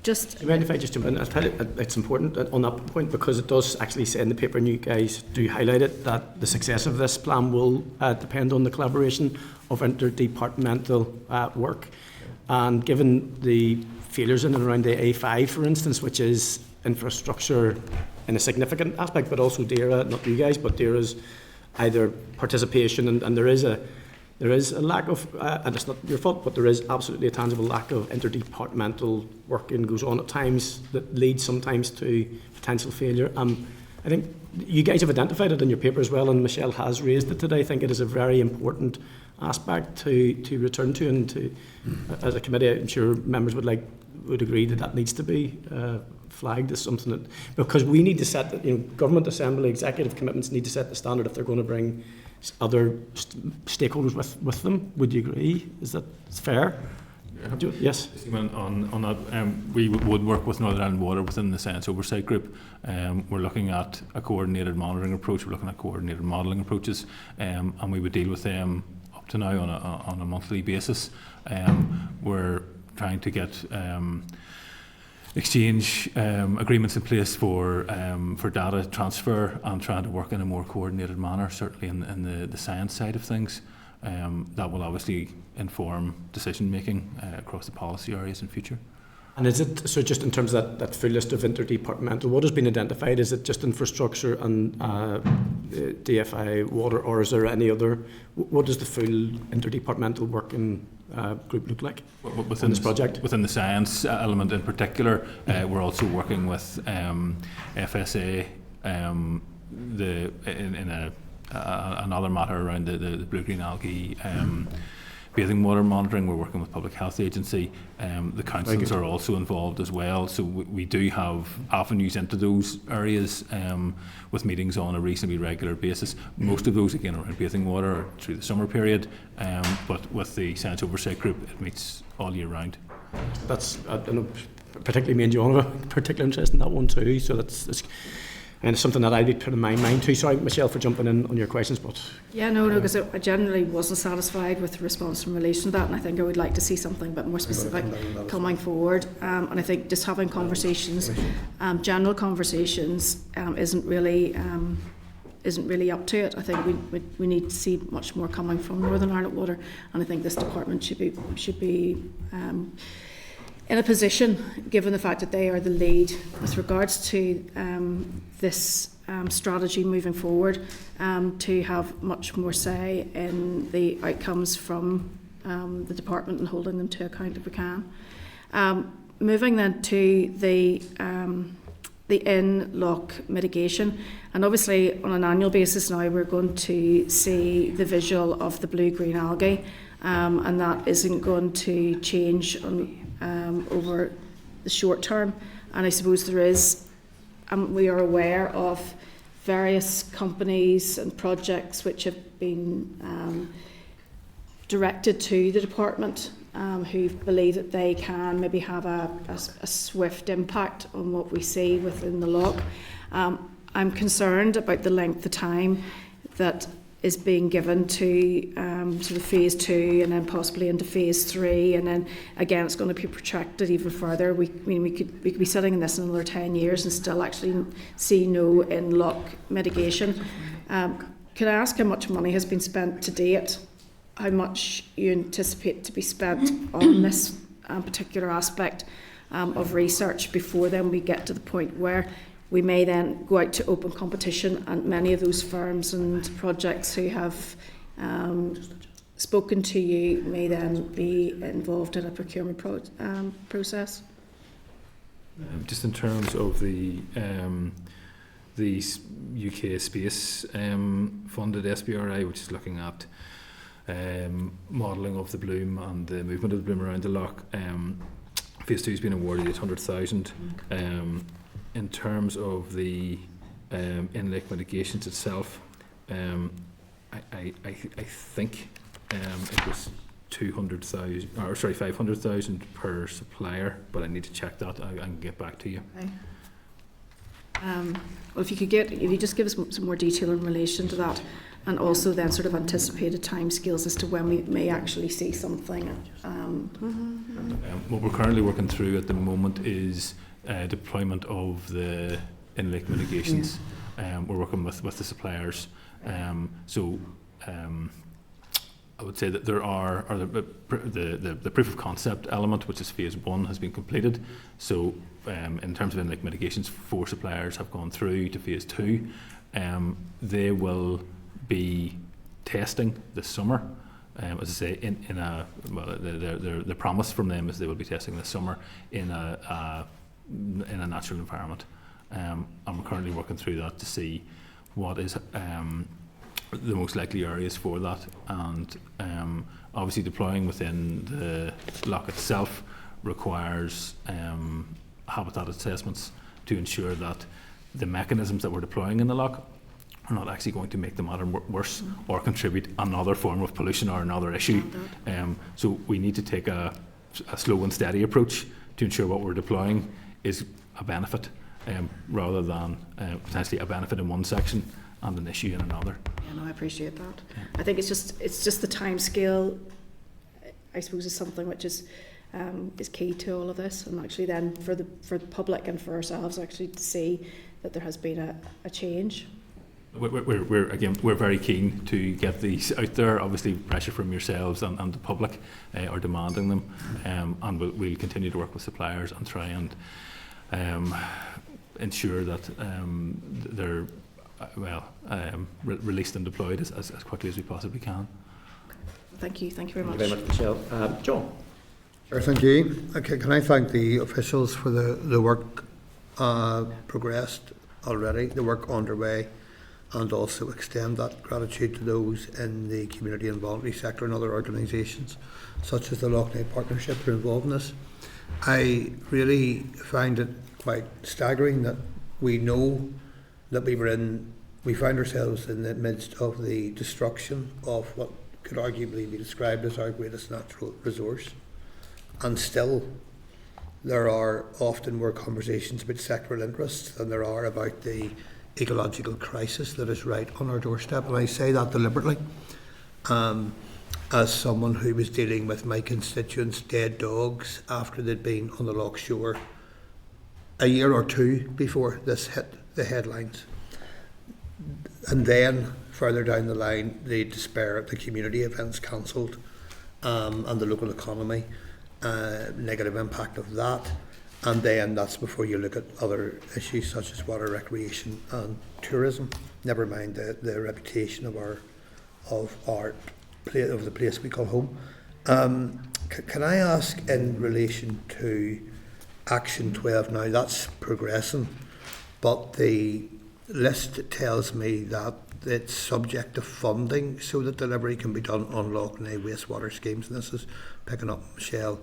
Do you mind if I just jump in? I'll tell you, it's important on that point because it does actually say in the paper, and you guys do highlight it, that the success of this plan will depend on the collaboration of interdepartmental work. And given the failures in and around the A5, for instance, which is infrastructure in a significant aspect, but also DAERA, not you guys, but DAERA's either participation, and there is a lack of, and it's not your fault, but there is absolutely a tangible lack of interdepartmental work and goes on at times that leads sometimes to potential failure. I think you guys have identified it in your paper as well, and Michelle has raised it today. I think it is a very important aspect to return to, and to, as a committee, I'm sure members would agree that needs to be flagged as something that, because we need to set, government, assembly, executive commitments need to set the standard if they're going to bring other stakeholders with them. Would you agree? Is that fair? Yes. On that, we would work with Northern Ireland Water within the Science Oversight Group. We're looking at a coordinated monitoring approach. We're looking at coordinated modelling approaches, and we would deal with them up to now on a monthly basis. We're trying to get exchange agreements in place for data transfer, and trying to work in a more coordinated manner, certainly in the science side of things. That will obviously inform decision making across the policy areas in future. And is it, so just in terms of that full list of interdepartmental, what has been identified? Is it just infrastructure and DFI water, or is there any other, what does the full interdepartmental working group look like within this project? Within the science element in particular, we're also working with FSA in another matter around the blue-green algae bathing water monitoring. We're working with Public Health Agency. The councils are also involved as well. So we do have avenues into those areas with meetings on a reasonably regular basis. Most of those, again, around bathing water through the summer period. But with the Science Oversight Group, it meets all year round. That's, I know, particularly me and John have a particular interest in that one too. So that's and it's something that I'd be putting in my mind too. Sorry, Michelle, for jumping in on your questions, but yeah, no, because I generally wasn't satisfied with the response in relation to that, and I think I would like to see something a bit more specific coming forward. And I think just having conversations, general conversations, isn't really up to it. I think we need to see much more coming from Northern Ireland Water, and I think this department should be in a position, given the fact that they are the lead with regards to this strategy moving forward, to have much more say in the outcomes from the department and holding them to account if we can. Moving then to the in-loch mitigation, and obviously on an annual basis now we're going to see the visual of the blue-green algae, and that isn't going to change over the short term. And I suppose there is, we are aware of various companies and projects which have been directed to the department, who believe that they can maybe have a swift impact on what we see within the loch. I'm concerned about the length of time that is being given to sort of phase 2 and then possibly into phase 3, and then again it's going to be protracted even further. We could be sitting in this in another 10 years and still actually see no in-loch mitigation. Can I ask how much money has been spent to date? How much you anticipate to be spent on this particular aspect of research before then we get to the point where we may then go out to open competition, and many of those firms and projects who have spoken to you may then be involved in a procurement process? Just in terms of the UK Space funded SBRI, which is looking at modelling of the bloom and the movement of the bloom around the loch, phase 2 has been awarded 800,000. In terms of the in-lake mitigations itself, I think it was 500,000 per supplier, but I need to check that. I can get back to you. Okay. Well, if you just give us some more detail in relation to that, and also then sort of anticipated timescales as to when we may actually see something. What we're currently working through at the moment is deployment of the in-lake mitigations. We're working with the suppliers. I would say that there are the proof of concept element, which is phase 1, has been completed. So in terms of in-lake mitigations, 4 suppliers have gone through to phase 2. They will be testing this summer. As I say, the promise from them is they will be testing this summer in a natural environment, and we're currently working through that to see what is the most likely areas for that, and obviously deploying within the loch itself requires habitat assessments to ensure that the mechanisms that we're deploying in the loch are not actually going to make the matter worse or contribute another form of pollution or another issue. So we need to take a slow and steady approach to ensure what we're deploying is a benefit, rather than potentially a benefit in one section and an issue in another. Yeah, no, I appreciate that. I think it's just the time scale, I suppose, is something which is key to all of this, and actually then for the public and for ourselves actually to see that there has been a change. We're very keen to get these out there. Obviously, pressure from yourselves and the public are demanding them, and we'll continue to work with suppliers and try and ensure that they're released and deployed as quickly as we possibly can. Thank you very much. Thank you very much, Michelle. John. Sure, thank you. Okay, can I thank the officials for the work progressed already, the work underway, and also extend that gratitude to those in the community and voluntary sector and other organisations such as the Loch Neagh Partnership who are involved in this. I really find it quite staggering that we know that we find ourselves in the midst of the destruction of what could arguably be described as our greatest natural resource, and still there are often more conversations about sectoral interests than there are about the ecological crisis that is right on our doorstep. And I say that deliberately as someone who was dealing with my constituents' dead dogs after they'd been on the loch shore a year or two before this hit the headlines. And then further down the line, the despair of the community events cancelled, and the local economy, negative impact of that. And then that's before you look at other issues such as water recreation and tourism. Never mind the reputation of the place we call home. Can I ask in relation to Action 12 now? That's progressing, but the list tells me that it's subject to funding so that delivery can be done on Loch Neagh wastewater schemes. And this is picking up Michelle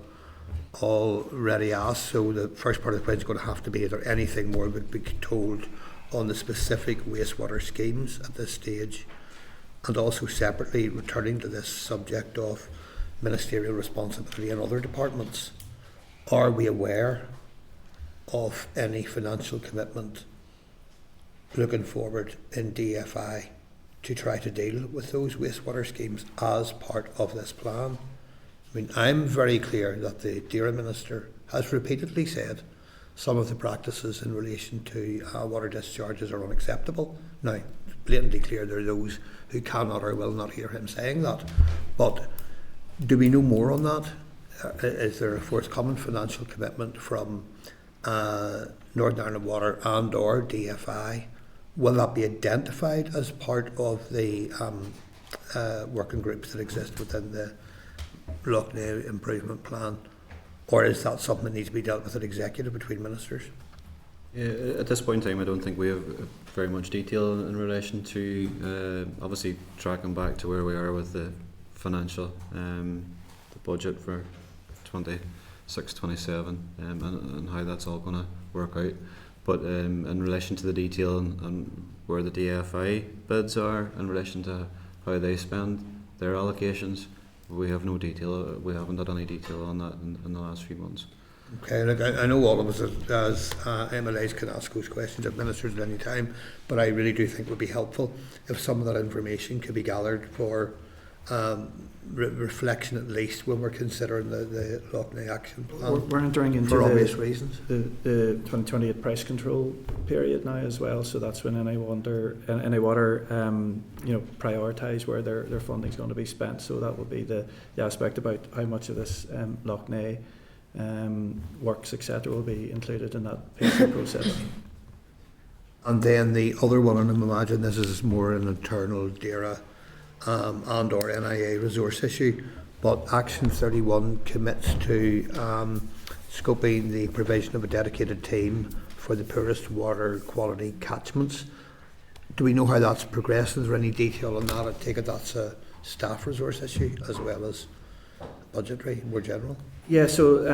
already asked, so the first part of the question is going to have to be, is there anything more would be told on the specific wastewater schemes at this stage? And also separately, returning to this subject of ministerial responsibility in other departments, are we aware of any financial commitment looking forward in DFI to try to deal with those wastewater schemes as part of this plan? I mean, I'm very clear that the DAERA Minister has repeatedly said some of the practices in relation to water discharges are unacceptable. Now, blatantly clear there are those who cannot or will not hear him saying that. But do we know more on that? Is there a forthcoming financial commitment from Northern Ireland Water and or DFI? Will that be identified as part of the working groups that exist within the Loch Neagh improvement plan, or is that something that needs to be dealt with at executive between ministers? Yeah, at this point in time, I don't think we have very much detail in relation to obviously tracking back to where we are with the financial, the budget for 26-27, and how that's all going to work out. But in relation to the detail and where the DFI bids are in relation to how they spend their allocations, we have no detail. We haven't had any detail on that in the last few months. Okay, look, I know all of us as MLAs can ask those questions of ministers at any time, but I really do think it would be helpful if some of that information could be gathered for reflection, at least when we're considering the Loch Neagh action plan. We're entering into for obvious reasons. the 2028 price control period now as well, so that's when any water prioritise where their funding is going to be spent. So that will be the aspect about how much of this Loch Neagh works, etc., will be included in that pacing process. And then the other one, and I imagine this is more an internal DAERA and or NIA resource issue, but Action 31 commits to scoping the provision of a dedicated team for the poorest water quality catchments. Do we know how that's progressing? Is there any detail on that? I take it that's a staff resource issue as well as budgetary, more general. Yeah, so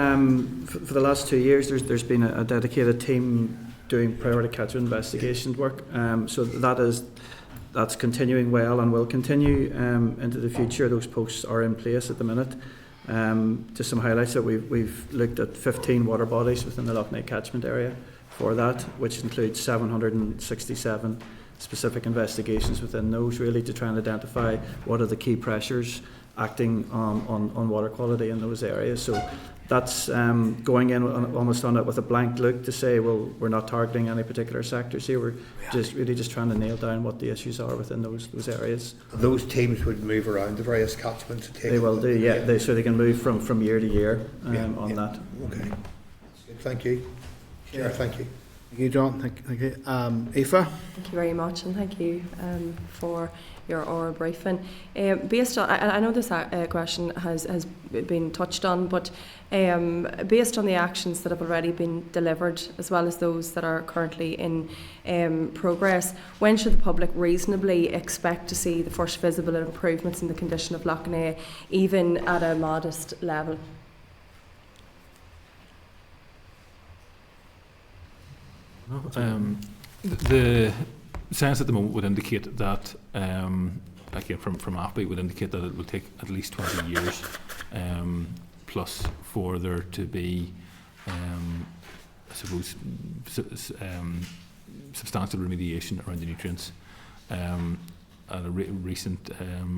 for the last 2 years, there's been a dedicated team doing priority catchment investigation work. So that's continuing well and will continue into the future. Those posts are in place at the minute. Just some highlights that we've looked at 15 water bodies within the Loch Neagh catchment area for that, which includes 767 specific investigations within those, really to try and identify what are the key pressures acting on water quality in those areas. So that's going in almost on it with a blank look to say, well, we're not targeting any particular sectors here. We're just trying to nail down what the issues are within those areas. Those teams would move around the various catchments. And take they will do, yeah. So they can move from year to year on that. Okay. Thank you. Chair, thank you. Thank you, John. Thank you. Aoife? Thank you very much, and thank you for your oral briefing. Based on, I know this question has been touched on, but based on the actions that have already been delivered, as well as those that are currently in progress, when should the public reasonably expect to see the first visible improvements in the condition of Loch Neagh, even at a modest level? The science at the moment would indicate that, again from AFBI, would indicate that it will take at least 20 years plus for there to be, I suppose, substantial remediation around the nutrients. At a recent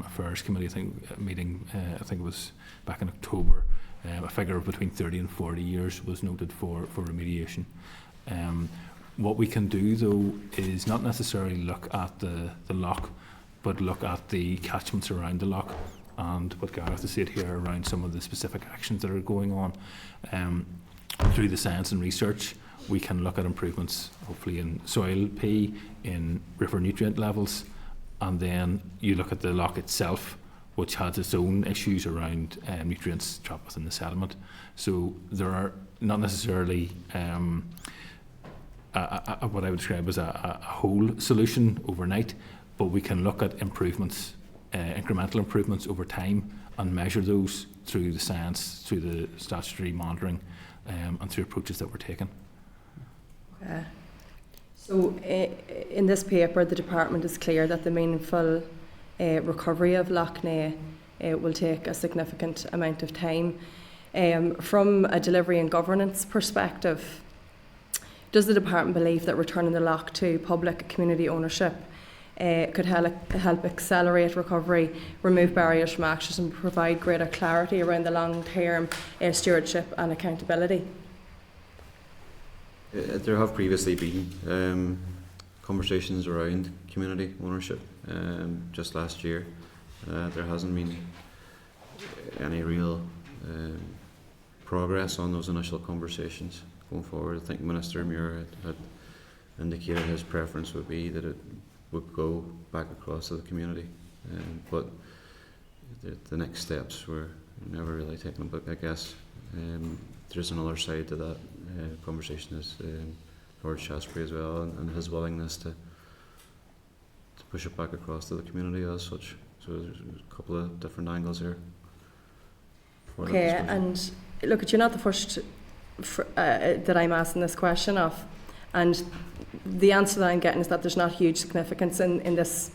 Affairs Committee meeting, I think it was back in October, a figure of between 30 and 40 years was noted for remediation. What we can do, though, is not necessarily look at the loch, but look at the catchments around the loch, and what Gareth has said here around some of the specific actions that are going on. Through the science and research, we can look at improvements, hopefully in soil P, in river nutrient levels, and then you look at the loch itself, which has its own issues around nutrients trapped within the sediment. So there are not necessarily what I would describe as a whole solution overnight, but we can look at improvements, incremental improvements over time, and measure those through the science, through the statutory monitoring, and through approaches that we're taking. So in this paper, the department is clear that the meaningful recovery of Loch Neagh will take a significant amount of time. From a delivery and governance perspective, does the department believe that returning the loch to public community ownership could help accelerate recovery, remove barriers from access, and provide greater clarity around the long-term stewardship and accountability? There have previously been conversations around community ownership. Just last year, there hasn't been any real progress on those initial conversations. Going forward, I think Minister Muir had indicated his preference would be that it would go back across to the community, but the next steps were never really taken. But I guess there's another side to that conversation, is Lord Shaftesbury as well, and his willingness to push it back across to the community as such. So there's a couple of different angles here. Okay, and look, you're not the first that I'm asking this question of, and the answer that I'm getting is that there's not huge significance in this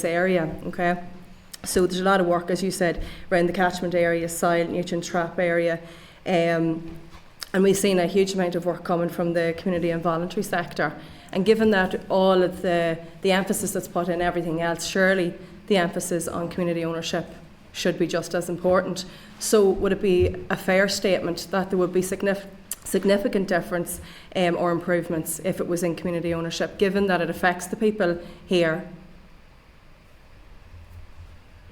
area. Okay, so there's a lot of work, as you said, around the catchment area, soil, nutrient trap area, and we've seen a huge amount of work coming from the community and voluntary sector. And given that all of the emphasis that's put in everything else, surely the emphasis on community ownership should be just as important. So would it be a fair statement that there would be significant difference or improvements if it was in community ownership, given that it affects the people here?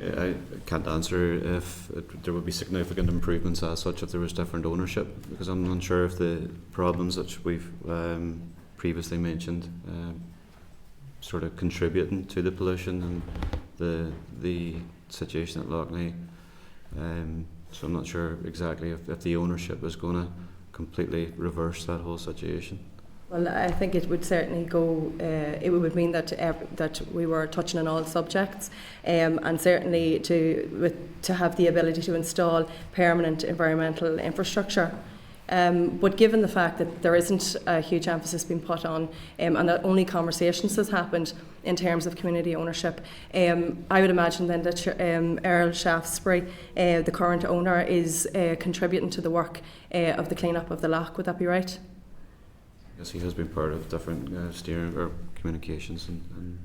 I can't answer if there would be significant improvements as such if there was different ownership, because I'm unsure if the problems that we've previously mentioned sort of contributing to the pollution and the situation at Loch Neagh. So I'm not sure exactly if the ownership is going to completely reverse that whole situation. Well, I think it would certainly go. It would mean that that we were touching on all subjects, and certainly to have the ability to install permanent environmental infrastructure. But given the fact that there isn't a huge emphasis being put on, and that only conversations has happened in terms of community ownership, I would imagine then that Earl Shaftesbury, the current owner, is contributing to the work of the clean-up of the loch. Would that be right? Yes, he has been part of different steering or communications and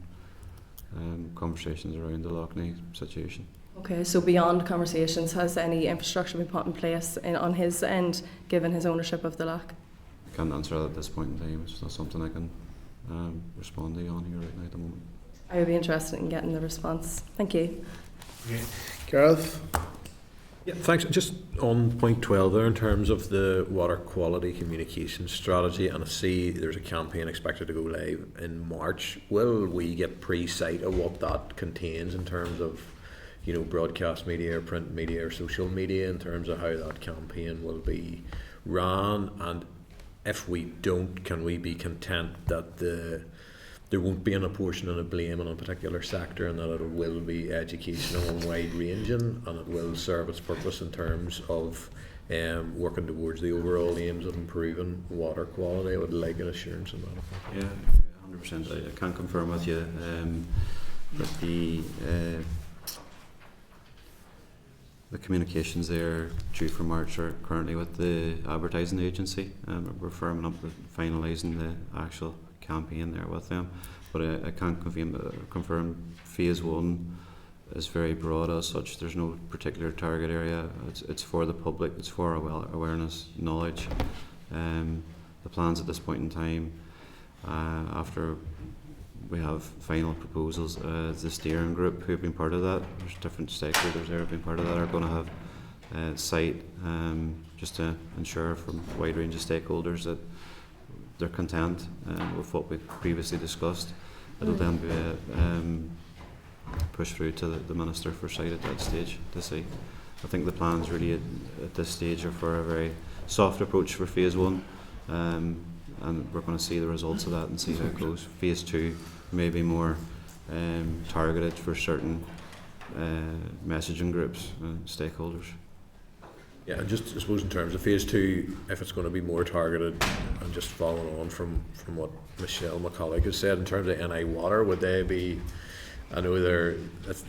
conversations around the Loch Neagh situation. Okay, so beyond conversations, has any infrastructure been put in place on his end, given his ownership of the loch? I can't answer that at this point in time. It's not something I can respond to you on here right now at the moment. I would be interested in getting the response. Thank you. Gareth? Yeah, thanks. Just on point 12 there, in terms of the water quality communication strategy, and I see there's a campaign expected to go live in March. Will we get pre-sight of what that contains in terms of, you know, broadcast media or print media or social media, in terms of how that campaign will be ran? And if we don't, can we be content that there won't be an apportionment of blame on a particular sector, and that it will be educational and wide-ranging, and it will serve its purpose in terms of working towards the overall aims of improving water quality? I would like an assurance on that. Yeah, 100%. I can confirm with you that the communications there due for March are currently with the advertising agency. We're firming up with finalising the actual campaign there with them, but I can't confirm phase 1 is very broad as such. There's no particular target area. It's for the public, it's for awareness, knowledge. The plans at this point in time, after we have final proposals, the steering group who have been part of that, there's different stakeholders there who have been part of that, are going to have sight just to ensure from a wide range of stakeholders that they're content with what we've previously discussed. It'll then be pushed through to the Minister for sight at that stage to see. I think the plans really at this stage are for a very soft approach for phase 1, and we're going to see the results of that and see how it goes. Phase 2 may be more targeted for certain messaging groups and stakeholders. Yeah, and just I suppose in terms of phase 2, if it's going to be more targeted, and just following on from what Michelle, my colleague, has said in terms of NI Water, would they be? I know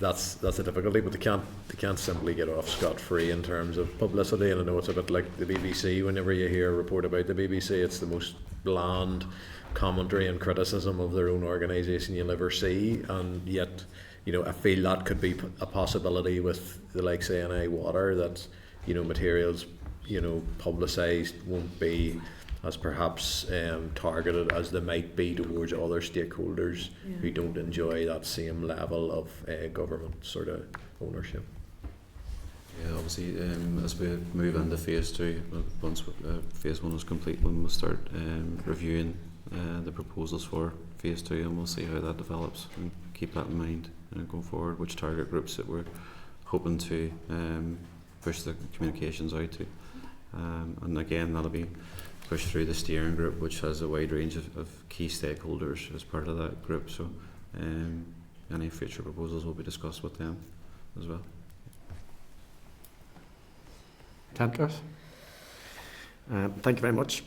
that's a difficulty, but they can't simply get off scot-free in terms of publicity. And I know it's a bit like the BBC. Whenever you hear a report about the BBC, it's the most bland commentary and criticism of their own organisation you'll ever see. And yet, you know, I feel that could be a possibility with the likes of NI Water, that, you know, materials, you know, publicised won't be as perhaps targeted as they might be towards other stakeholders who don't enjoy that same level of government sort of ownership. Yeah, obviously, as we move into phase 2, once phase 1 is complete, when we'll start reviewing the proposals for phase 2, and we'll see how that develops, and keep that in mind going forward, which target groups that we're hoping to push the communications out to. And again, that'll be pushed through the steering group, which has a wide range of key stakeholders as part of that group. So any future proposals will be discussed with them as well. Thank you very much.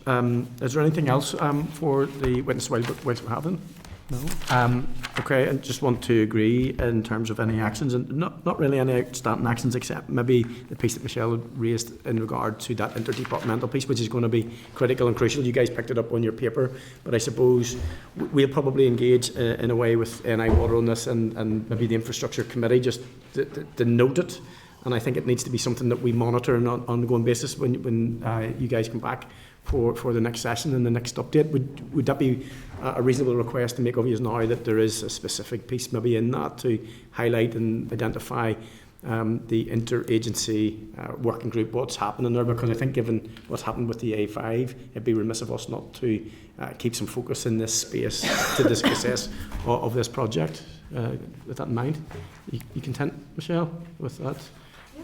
Is there anything else for the witness while we're having? No. Okay, I just want to agree in terms of any actions, and not really any outstanding actions, except maybe the piece that Michelle had raised in regard to that interdepartmental piece, which is going to be critical and crucial. You guys picked it up on your paper, but I suppose we'll probably engage in a way with NI Water on this, and maybe the infrastructure committee just to note it. And I think it needs to be something that we monitor on an ongoing basis when you guys come back for the next session and the next update. Would that be a reasonable request to make obvious now that there is a specific piece maybe in that to highlight and identify the interagency working group, what's happening there? Because I think given what's happened with the A5, it'd be remiss of us not to keep some focus in this space to the success of this project. With that in mind, you content, Michelle, with that?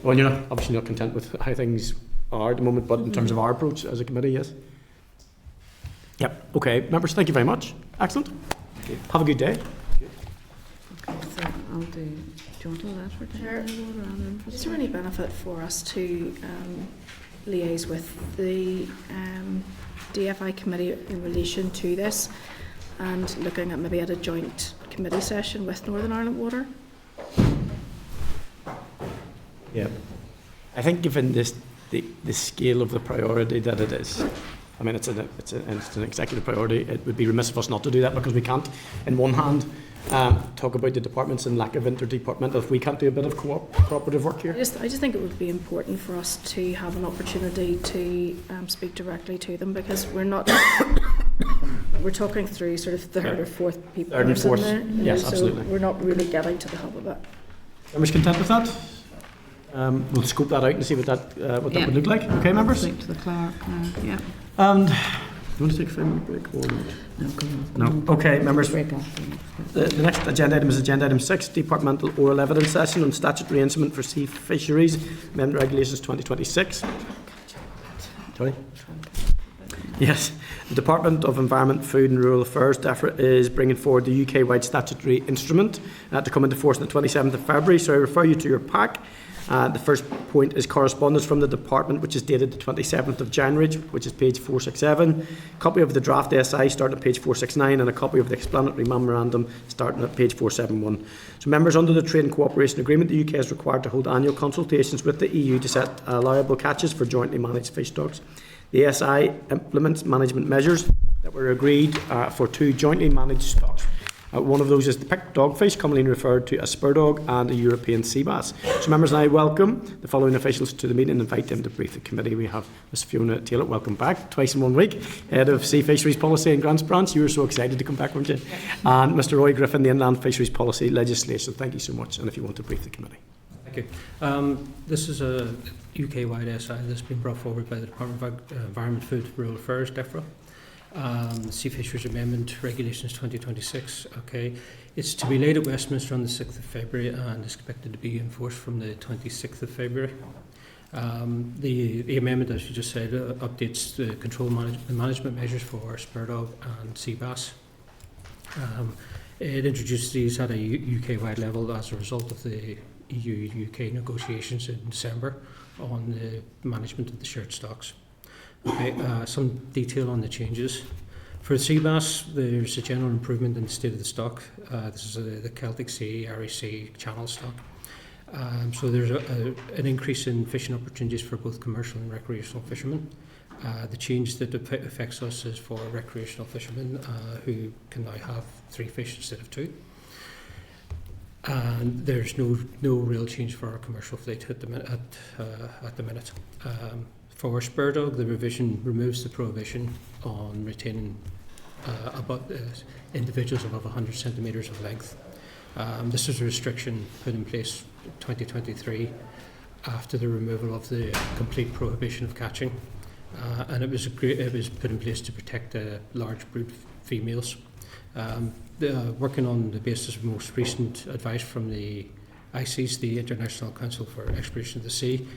Well, you're obviously not content with how things are at the moment, but in terms of our approach as a committee, yes. Yep. Okay, members, thank you very much. Excellent. Have a good day. Okay, so I'll do you want a letter to Sure. water and Is there any benefit for us to liaise with the DFI committee in relation to this and looking at maybe at a joint committee session with Northern Ireland Water? Yeah. I think given this, the scale of the priority that it is, I mean, it's an executive priority. It would be remiss of us not to do that because we can't, in one hand, talk about the departments and lack of interdepartmental if we can't do a bit of cooperative work here. I just think it would be important for us to have an opportunity to speak directly to them because we're not. We're talking through sort of third or fourth people. Third and in fourth, there, you know, yes, so absolutely. we're not really getting to the hub of it. Members content with that? We'll scope that out and see what that Yeah. would look like. Okay, members? Speak to the clerk now. Yeah. And you want to take a 5-minute break or not? No, go on. No. Okay, members. Break after next. The next agenda item is agenda item 6, departmental oral evidence session on statutory instrument for sea fisheries, amendment regulations 2026. Sorry? Yes. The Department of Environment, Food and Rural Affairs DEFRA is bringing forward the UK-wide statutory instrument to come into force on the 27th of February. So I refer you to your pack. The first point is correspondence from the department, which is dated the 27th of January, which is page 467. A copy of the draft SI starting at page 469 and a copy of the explanatory memorandum starting at page 471. So members, under the Trade and Cooperation Agreement, the UK is required to hold annual consultations with the EU to set allowable catches for jointly managed fish stocks. The SI implements management measures that were agreed for 2 jointly managed stocks. One of those is the picked dogfish, commonly referred to as spur dog, and a European sea bass. So members, I welcome the following officials to the meeting and invite them to brief the committee. We have Ms Fiona Taylor, welcome back, twice in 1 week, Head of Sea Fisheries Policy in Grants Branch. You were so excited to come back, weren't you? And Mr Roy Griffin, the Inland Fisheries Policy Legislation. Thank you so much, and if you want to brief the committee. Thank you. This is a UK-wide SI that's been brought forward by the Department of Environment, Food and Rural Affairs, DEFRA. Sea Fisheries Amendment Regulations 2026. Okay, it's to be laid at Westminster on the 6th of February and is expected to be enforced from the 26th of February. The amendment, as you just said, updates the management measures for spur dog and sea bass. It introduced these at a UK-wide level as a result of the EU-UK negotiations in December on the management of the shared stocks. Okay, some detail on the changes. For the sea bass, there's a general improvement in the state of the stock. This is the Celtic Sea, Irish Sea, Channel stock. So there's an increase in fishing opportunities for both commercial and recreational fishermen. The change that affects us is for recreational fishermen who can now have 3 fish instead of 2. And there's no real change for our commercial fleet at the minute. For spur dog, the revision removes the prohibition on retaining individuals above 100 centimetres of length. This is a restriction put in place in 2023 after the removal of the complete prohibition of catching, and it was put in place to protect large brood females. Working on the basis of most recent advice from the ICES, the International Council for Exploration of the Sea,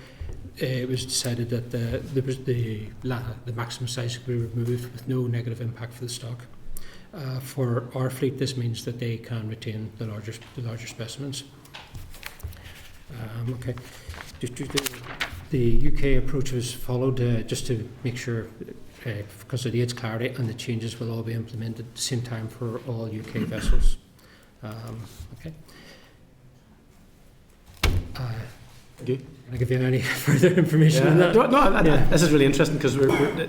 it was decided that the maximum size could be removed with no negative impact for the stock. For our fleet, this means that they can retain the larger specimens. Okay, the UK approach was followed just to make sure, because it aids clarity, and the changes will all be implemented at the same time for all UK vessels. Okay. Can I give you any further information on that? This is really interesting because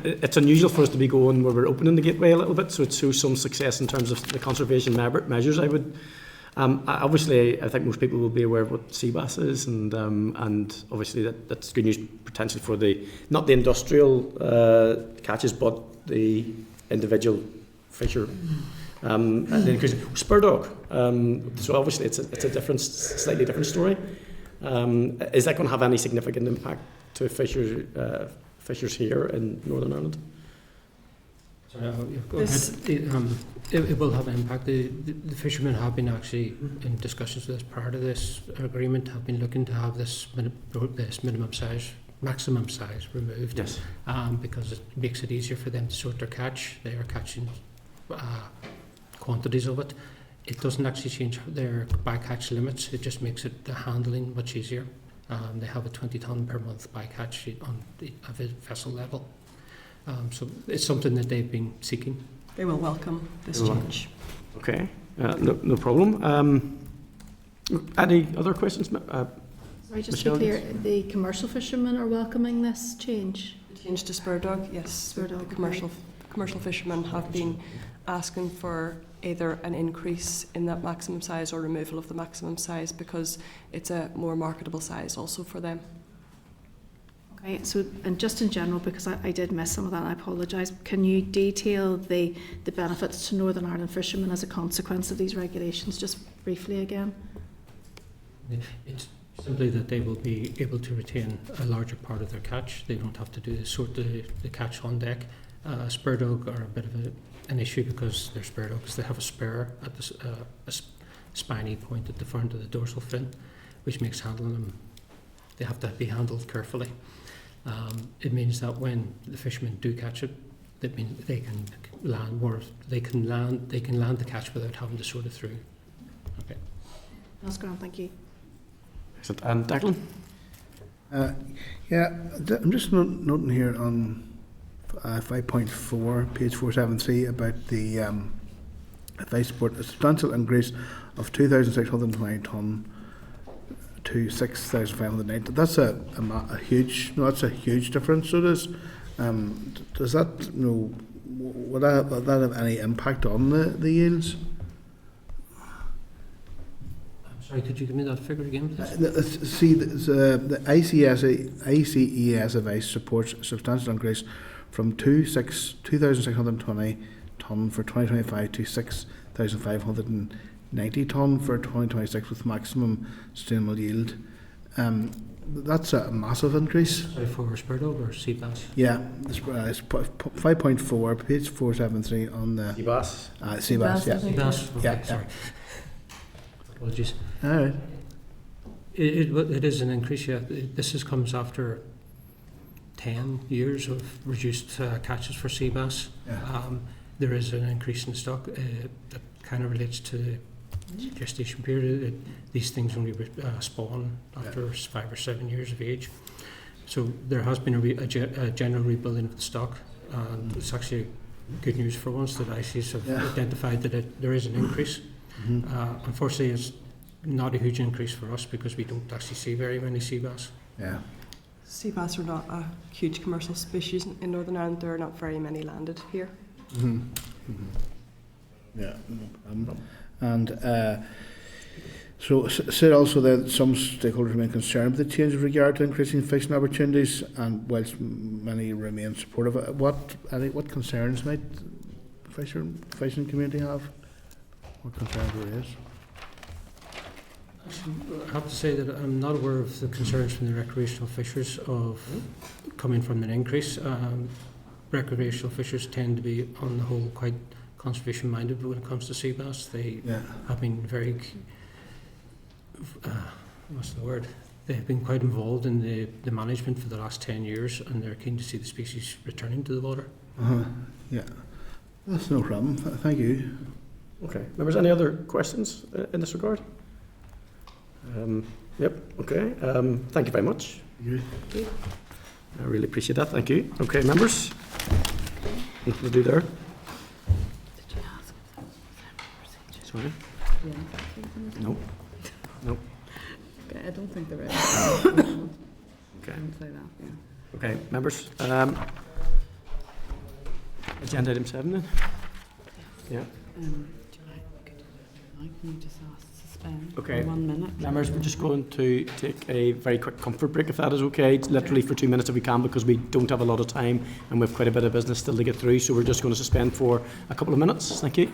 it's unusual for us to be going where we're opening the gateway a little bit, so it shows some success in terms of the conservation measures. I would, obviously, I think most people will be aware of what sea bass is, and obviously that's good news potentially for not the industrial catches, but the individual fisher. And then spur dog. So obviously it's a slightly different story. Is that going to have any significant impact to fishers here in Northern Ireland? It will have an impact. The fishermen have been actually in discussions with us prior to this agreement, have been looking to have this minimum size maximum size removed. Yes. Because it makes it easier for them to sort their catch. They are catching quantities of it. It doesn't actually change their bycatch limits. It just makes it the handling much easier. They have a 20 tonne per month bycatch on the vessel level. So it's something that they've been seeking. They will welcome this They will. change. Okay, no problem. Any other questions? Sorry, just Michelle, to be clear, the commercial fishermen are welcoming this change? Change to spur dog, yes. Spur dog, The commercial fishermen have been asking for either an increase in that maximum size or removal of the maximum size because it's a more marketable size also for them. Okay, so, and just in general, because I did miss some of that, I apologise, can you detail the benefits to Northern Ireland fishermen as a consequence of these regulations, just briefly again? It's simply that they will be able to retain a larger part of their catch. They don't have to sort the catch on deck. Spur dog are a bit of an issue because they're spur dogs. They have a spur at a spiny point at the front of the dorsal fin, which makes handling them, they have to be handled carefully. It means that when the fishermen do catch it, that means they can land more. They can land the catch without having to sort it through. Okay. That's grand, thank you. And Declan? Yeah, I'm just noting here on 5.4, page 473, about the advice support, a substantial increase of 2,620 tonne to 6,590. That's a huge. No, that's a huge difference. So does that would that have any impact on the yields? Sorry, could you give me that figure again, please? The ICES advice supports a substantial increase from 2,620 tonne for 2025 to 6,590 tonne for 2026 with maximum sustainable yield. That's a massive increase. Sorry, for spur dog or sea bass? Yeah, it's 5.4, page 473 on the Sea bass. Sea bass, yeah. Sea bass, okay, Yeah, sorry. Apologies. All right. It is an increase, yeah. This comes after 10 years of reduced catches for sea bass. Yeah. There is an increase in stock that kind of relates to the gestation period. These things only spawn after 5 or 7 years of age. So there has been a general rebuilding of the stock, and it's actually good news for once that ICES have identified that there is an increase. Mm-hmm. Unfortunately, it's not a huge increase for us because we don't actually see very many sea bass. Yeah. Sea bass are not a huge commercial species in Northern Ireland. There are not very many landed here. Mm-hmm. Mm-hmm. Yeah. And so said also that some stakeholders remain concerned with the change with regard to increasing fishing opportunities, and whilst many remain supportive, what concerns might the fishing community have? What concerns there is? I have to say that I'm not aware of the concerns from the recreational fishers of coming from an increase. Recreational fishers tend to be, on the whole, quite conservation minded when it comes to sea bass. They have been very, what's the word? They have been quite involved in the management for the last 10 years, and they're keen to see the species returning to the water. Yeah, that's no problem. Thank you. Okay. Members, any other questions in this regard? Yep. Okay. Thank you very much. Yeah. I really appreciate that. Thank you. Okay, members. Nothing to do there. Sorry. No. No. Okay, I don't think there is. Okay. I don't say that, yeah. Okay, members. Agenda item 7 then. Yeah. Can you just ask to suspend Okay. for 1 minute? Members, we're just going to take a very quick comfort break, if that is okay. It's literally for 2 minutes if we can, because we don't have a lot of time and we have quite a bit of business still to get through. So we're just going to suspend for a couple of minutes. Thank you.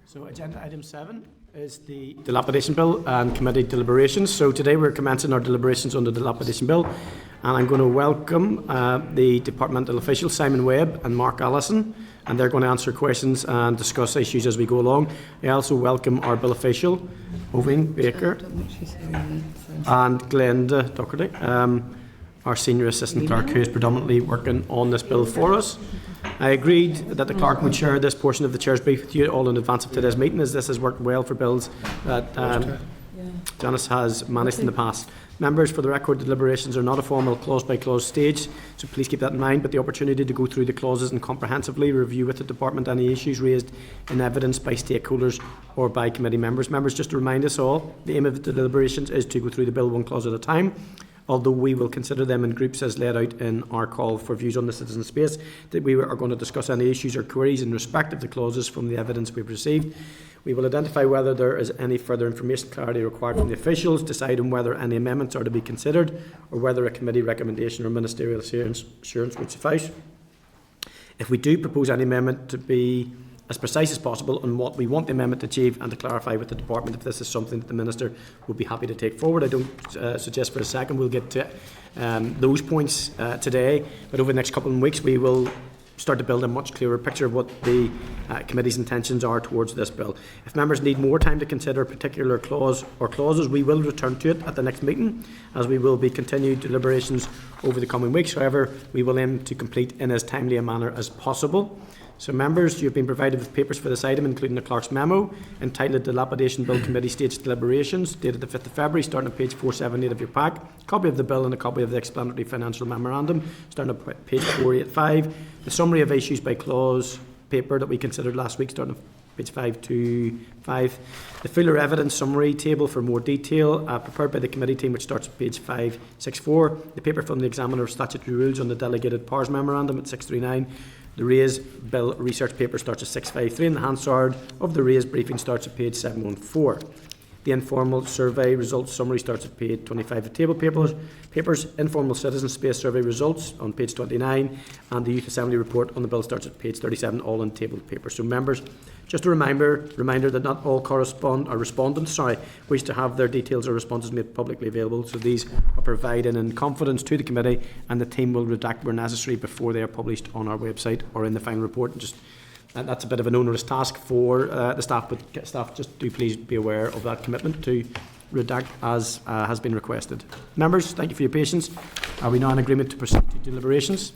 So agenda item 7 is the Dilapidation Bill and committee deliberations. So today we're commencing our deliberations on the Dilapidation Bill, and I'm going to welcome the departmental officials, Simon Webb and Mark Allison, and they're going to answer questions and discuss issues as we go along. I also welcome our bill official, Oveen Baker, and Glenda Doherty. our senior assistant clerk, who is predominantly working on this bill for us. I agreed that the clerk would share this portion of the chair's brief with you all in advance of today's meeting, as this has worked well for bills that Janice has managed in the past. Members, for the record, deliberations are not a formal clause-by-clause stage, so please keep that in mind, but the opportunity to go through the clauses and comprehensively review with the Department any issues raised in evidence by stakeholders or by committee members. Members, just to remind us all, the aim of the deliberations is to go through the bill one clause at a time, although we will consider them in groups as laid out in our call for views on the citizen space, that we are going to discuss any issues or queries in respect of the clauses from the evidence we've received. We will identify whether there is any further information clarity required from the officials, decide on whether any amendments are to be considered, or whether a committee recommendation or ministerial assurance would suffice. If we do propose any amendment, to be as precise as possible on what we want the amendment to achieve, and to clarify with the department if this is something that the Minister would be happy to take forward. I don't suggest for a second we'll get to those points today, but over the next couple of weeks we will start to build a much clearer picture of what the committee's intentions are towards this bill. If members need more time to consider a particular clause or clauses, we will return to it at the next meeting, as we will be continued deliberations over the coming weeks. However, we will aim to complete in as timely a manner as possible. So members, you have been provided with papers for this item, including the clerk's memo entitled Dilapidation Bill Committee Stage Deliberations, dated the 5th of February, starting on page 478 of your pack. A copy of the bill and a copy of the explanatory financial memorandum, starting on page 485. The summary of issues by clause paper that we considered last week, starting on page 525. The fuller evidence summary table for more detail, prepared by the committee team, which starts at page 564. The paper from the Examiner of Statutory Rules on the Delegated Powers Memorandum at 639. The RAISE bill research paper starts at 653, and the Hansard of the RAISE briefing starts at page 714. The informal survey results summary starts at page 25 of table papers. Informal citizen space survey results on page 29, and the Youth Assembly report on the bill starts at page 37, all in tabled papers. So members, just a reminder that not all respondents wish to have their details or responses made publicly available, so these are provided in confidence to the committee, and the team will redact where necessary before they are published on our website or in the final report. And that's a bit of an onerous task for the staff, but staff, just do please be aware of that commitment to redact as has been requested. Members, thank you for your patience. Are we now in agreement to proceed to deliberations?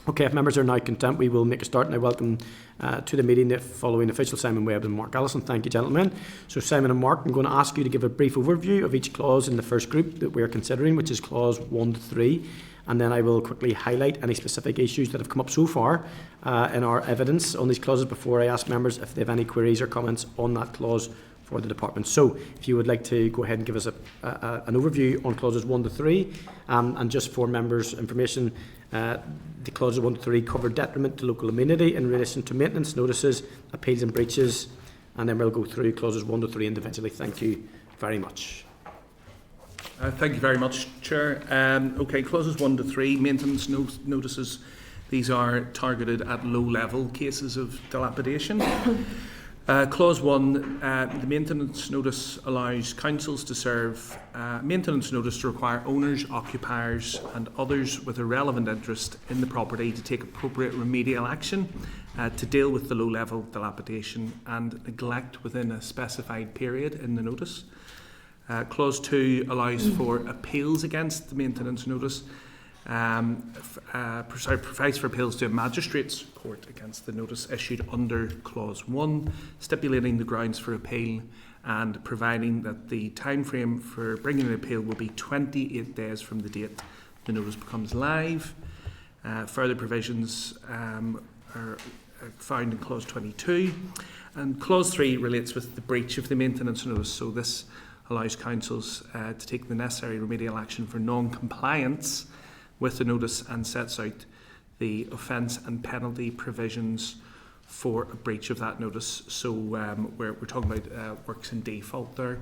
Okay, if members are now content, we will make a start, and I welcome to the meeting the following officials, Simon Webb and Mark Allison. Thank you, gentlemen. So Simon and Mark, I'm going to ask you to give a brief overview of each clause in the first group that we are considering, which is clause 1 to 3. And then I will quickly highlight any specific issues that have come up so far in our evidence on these clauses before I ask members if they have any queries or comments on that clause for the department. So if you would like to go ahead and give us an overview on clauses 1 to 3, and just for members' information, the clauses 1 to 3 cover detriment to local amenity in relation to maintenance notices, appeals and breaches, and then we'll go through clauses 1 to 3 individually. Thank you very much. Thank you very much, Chair. Okay, clauses 1 to 3, maintenance notices. These are targeted at low-level cases of dilapidation. Clause 1, the maintenance notice allows councils to serve maintenance notice to require owners, occupiers and others with a relevant interest in the property to take appropriate remedial action to deal with the low-level dilapidation and neglect within a specified period in the notice. Clause 2 allows for appeals against the maintenance notice, provides for appeals to a magistrate's court against the notice issued under Clause 1, stipulating the grounds for appeal and providing that the time frame for bringing an appeal will be 28 days from the date the notice becomes live. Further provisions are found in Clause 22. And Clause 3 relates with the breach of the maintenance notice, so this allows councils to take the necessary remedial action for non-compliance with the notice and sets out the offence and penalty provisions for a breach of that notice. So we're talking about works in default there.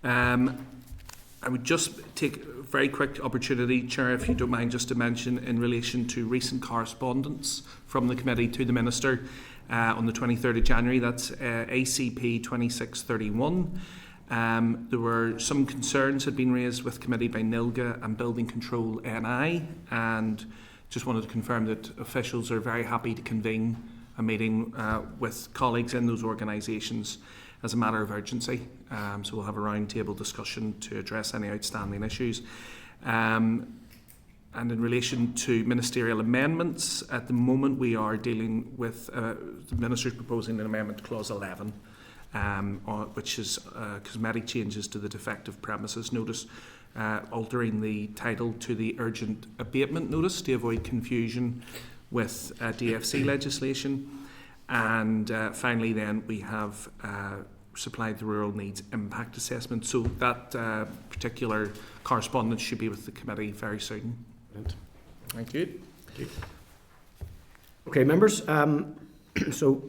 I would just take a very quick opportunity, Chair, if you don't mind, just to mention in relation to recent correspondence from the committee to the Minister on the 23rd of January, that's ACP 2631. There were some concerns had been raised with committee by NILGA and Building Control NI, and just wanted to confirm that officials are very happy to convene a meeting with colleagues in those organisations as a matter of urgency. So we'll have a round table discussion to address any outstanding issues. And in relation to ministerial amendments, at the moment we are dealing with the Minister's proposing an amendment to Clause 11, which is cosmetic changes to the defective premises notice, altering the title to the urgent abatement notice to avoid confusion with DFC legislation. And finally then we have supplied the rural needs impact assessment. So that particular correspondence should be with the committee very soon. Brilliant. Thank you. Thank you. Okay, members, so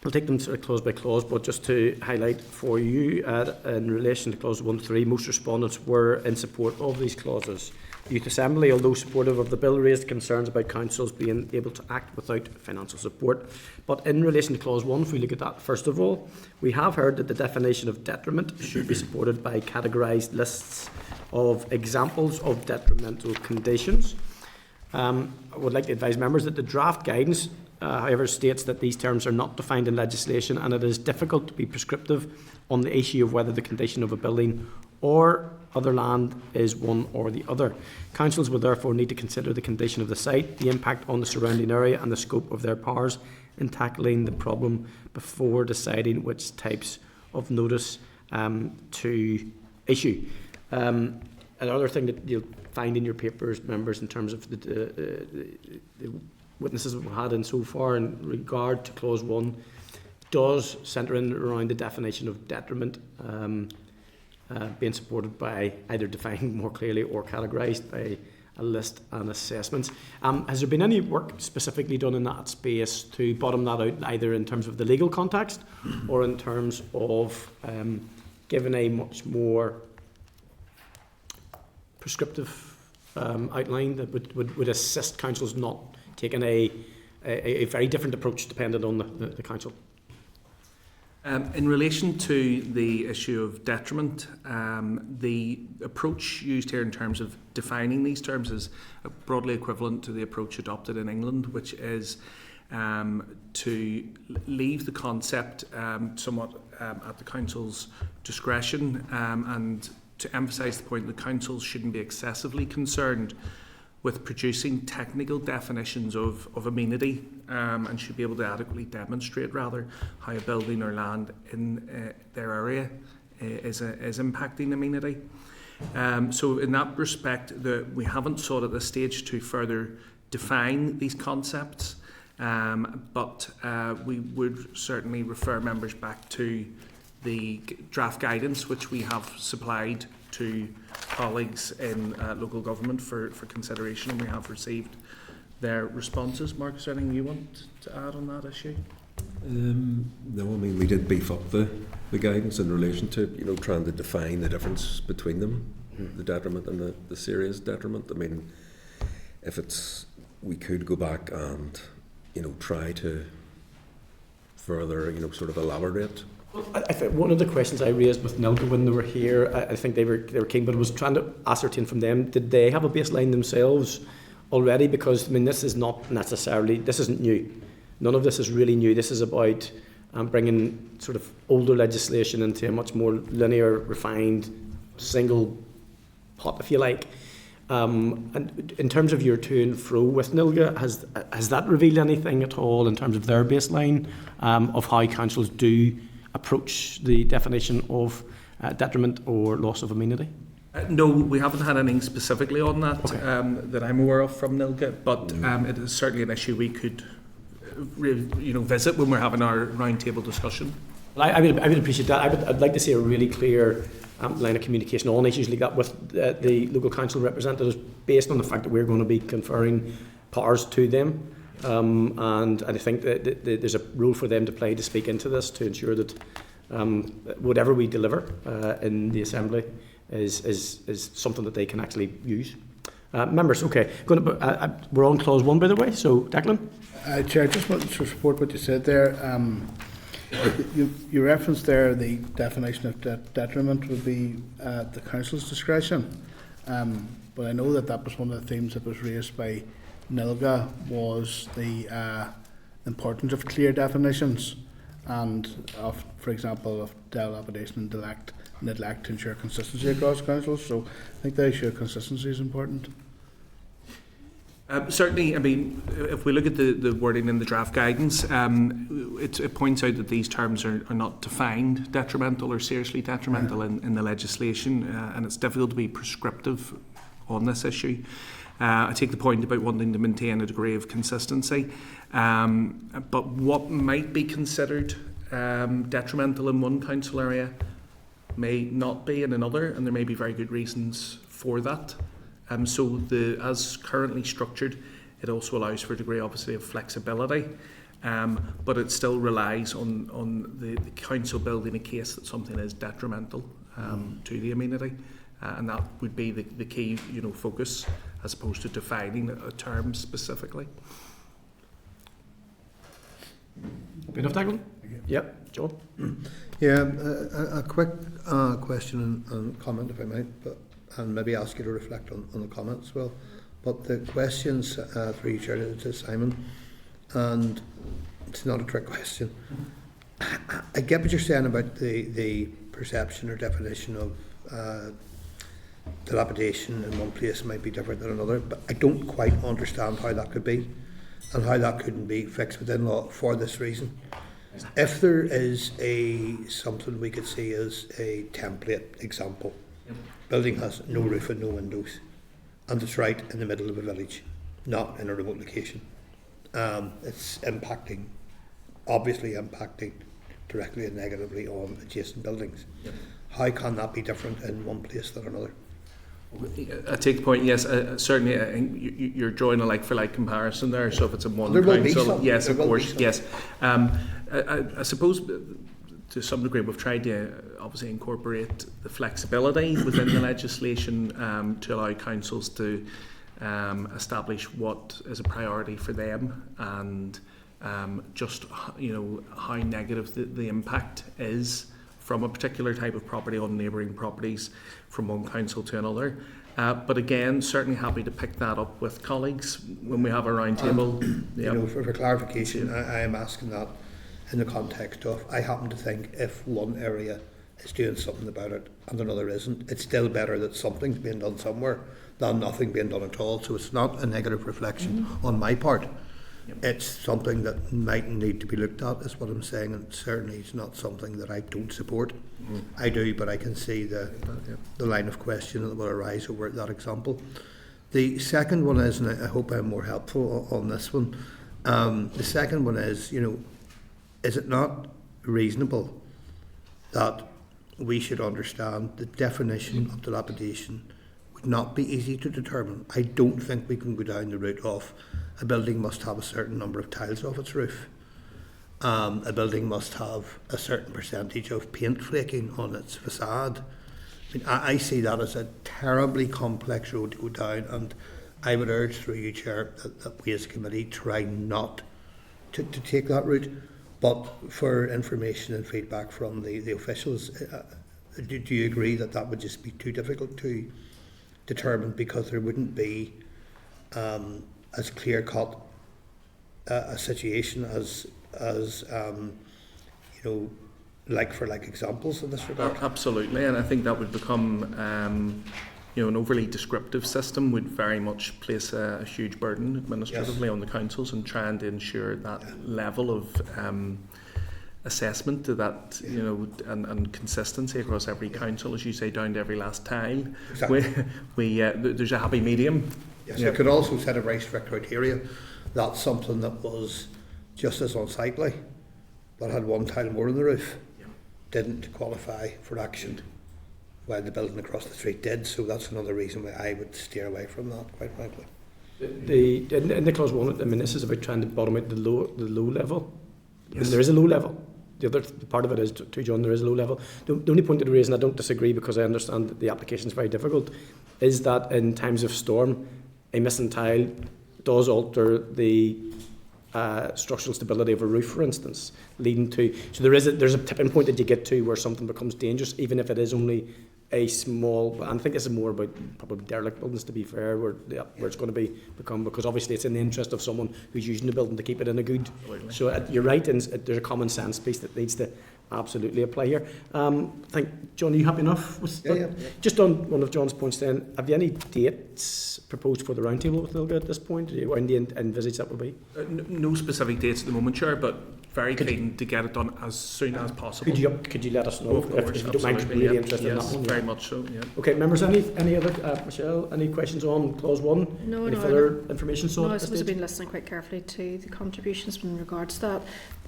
I'll take them sort of clause by clause, but just to highlight for you, in relation to clause 1.3, most respondents were in support of these clauses. The Youth Assembly, although supportive of the bill, raised concerns about councils being able to act without financial support. But in relation to clause 1, if we look at that first of all, we have heard that the definition of detriment should be supported by categorised lists of examples of detrimental conditions. I would like to advise members that the draft guidance, however, states that these terms are not defined in legislation, and it is difficult to be prescriptive on the issue of whether the condition of a building or other land is one or the other. Councils will therefore need to consider the condition of the site, the impact on the surrounding area, and the scope of their powers in tackling the problem before deciding which types of notice to issue. Another thing that you'll find in your papers, members, in terms of the witnesses we've had in so far in regard to clause 1, does centre in around the definition of detriment, being supported by either defined more clearly or categorised by a list and assessments. Has there been any work specifically done in that space to bottom that out, either in terms of the legal context or in terms of giving a much more prescriptive outline that would assist councils not taking a very different approach dependent on the council? In relation to the issue of detriment, the approach used here in terms of defining these terms is broadly equivalent to the approach adopted in England, which is to leave the concept somewhat at the council's discretion, and to emphasise the point that councils shouldn't be excessively concerned with producing technical definitions of amenity, and should be able to adequately demonstrate rather how a building or land in their area is impacting amenity. So in that respect, we haven't sought at this stage to further define these concepts, but we would certainly refer members back to the draft guidance which we have supplied to colleagues in local government for consideration, and we have received their responses. Mark, is there anything you want to add on that issue? No, I mean, we did beef up the guidance in relation to, trying to define the difference between them, the detriment and the serious detriment. I mean, we could go back and, try to further, sort of elaborate. Well, I think one of the questions I raised with Nilga when they were here, I think they were keen, but I was trying to ascertain from them, did they have a baseline themselves already? Because, I mean, this isn't new. None of this is really new. This is about bringing sort of older legislation into a much more linear, refined, single pot, if you like. And in terms of your to and fro with Nilga, has that revealed anything at all in terms of their baseline of how councils do approach the definition of detriment or loss of amenity? No, we haven't had anything specifically on that, okay. That I'm aware of from Nilga, but it is certainly an issue we could visit when we're having our roundtable discussion. Well, I would appreciate that. I'd like to see a really clear line of communication on issues like that with the local council representatives, based on the fact that we're going to be conferring powers to them. And I think that there's a role for them to play to speak into this, to ensure that whatever we deliver in the Assembly is something that they can actually use. Members, okay. We're on clause 1, by the way, so Declan? Chair, just want to support what you said there. You referenced there the definition of detriment would be at the council's discretion. But I know that was one of the themes that was raised by Nilga, was the importance of clear definitions and of, for example, of dilapidation and neglect to ensure consistency across councils. So I think the issue of consistency is important. Certainly, I mean, if we look at the wording in the draft guidance, it points out that these terms are not defined detrimental or seriously detrimental in the legislation, and it's difficult to be prescriptive on this issue. I take the point about wanting to maintain a degree of consistency, but what might be considered detrimental in one council area may not be in another, and there may be very good reasons for that. So as currently structured, it also allows for a degree, obviously, of flexibility, but it still relies on the council building a case that something is detrimental to the amenity, and that would be the key, focus, as opposed to defining a term specifically. Enough, Declan? Yep, Joe. Yeah, a quick question and comment, if I might, and maybe ask you to reflect on the comments as well. But the questions through you, Chair, to Simon, and it's not a trick question. I get what you're saying about the perception or definition of dilapidation in one place might be different than another, but I don't quite understand how that could be and how that couldn't be fixed within law for this reason. If there is something we could see as a template example, building has no roof and no windows, and it's right in the middle of a village, not in a remote location. It's obviously impacting directly and negatively on adjacent buildings. How can that be different in one place than another? I take the point, yes, certainly I think you're drawing a like-for-like comparison there, so if it's in one there will council, be some. yes, There of will course, be some. yes. I suppose to some degree we've tried to obviously incorporate the flexibility within the legislation to allow councils to establish what is a priority for them, and just how negative the impact is from a particular type of property on neighbouring properties from one council to another. But again, certainly happy to pick that up with colleagues when we have a round table. For clarification, I am asking that in the context of, I happen to think if one area is doing something about it and another isn't, it's still better that something's being done somewhere than nothing being done at all. So it's not a negative reflection on my part. It's something that might need to be looked at, is what I'm saying, and certainly it's not something that I don't support. I do, but I can see the line of question that will arise over that example. The second one is, and I hope I'm more helpful on this one, the second one is, is it not reasonable that we should understand the definition of dilapidation would not be easy to determine? I don't think we can go down the route of a building must have a certain number of tiles off its roof. A building must have a certain percentage of paint flaking on its facade. I see that as a terribly complex road to go down, and I would urge through you, Chair, that we as a committee try not to take that route. But for information and feedback from the officials, do you agree that that would just be too difficult to determine, because there wouldn't be as clear-cut a situation as like-for-like examples in this regard? Absolutely, and I think that would become an overly descriptive system would very much place a huge burden administratively on the councils, and trying to ensure that level of assessment to that, and consistency across every council, as you say, down to every last tile. Exactly. There's a happy medium. Yes, it could also set a very strict criteria. That's something that was just as unsightly, but had one tile more on the roof, didn't qualify for action, while the building across the street did. So that's another reason why I would steer away from that, quite frankly. In the clause 1, this is about trying to bottom out the low level. Yes. There is a low level. The other part of it is, to John, there is a low level. The only point of the reason I don't disagree, because I understand that the application is very difficult, is that in times of storm, a missing tile does alter the structural stability of a roof, for instance, leading to... So there's a tipping point that you get to where something becomes dangerous, even if it is only a small... And I think this is more about probably derelict buildings, to be fair, where it's going to become... Because obviously it's in the interest of someone who's using the building to keep it in a good... So you're right, and there's a common sense piece that needs to absolutely apply here. I think, John, are you happy enough with that? Yeah. Just on one of John's points then, have you any dates proposed for the roundtable with Nilga at this point? When do you envisage that will be? No specific dates at the moment, Chair, but very keen to get it done as soon as possible. Could you let us know Of course, if you don't mind? absolutely, Really yeah. interested in Yes, that one. very much so, yeah. Okay, members, any other, Michelle, any questions on clause 1? No, any no, further information sought No, I at this suppose I've stage? been listening quite carefully to the contributions in regards to that.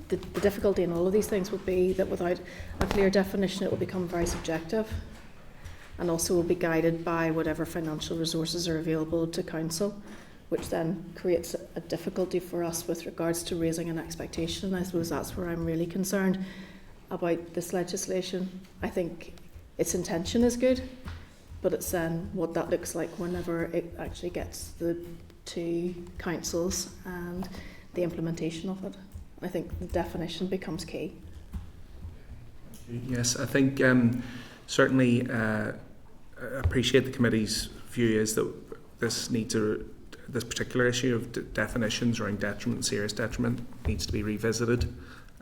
The difficulty in all of these things would be that without a clear definition, it will become very subjective, and also will be guided by whatever financial resources are available to council, which then creates a difficulty for us with regards to raising an expectation. I suppose that's where I'm really concerned about this legislation. I think its intention is good, but it's then what that looks like whenever it actually gets to councils and the implementation of it. I think the definition becomes key. Yes, I think certainly appreciate the committee's view is that this particular issue of definitions around detriment and serious detriment needs to be revisited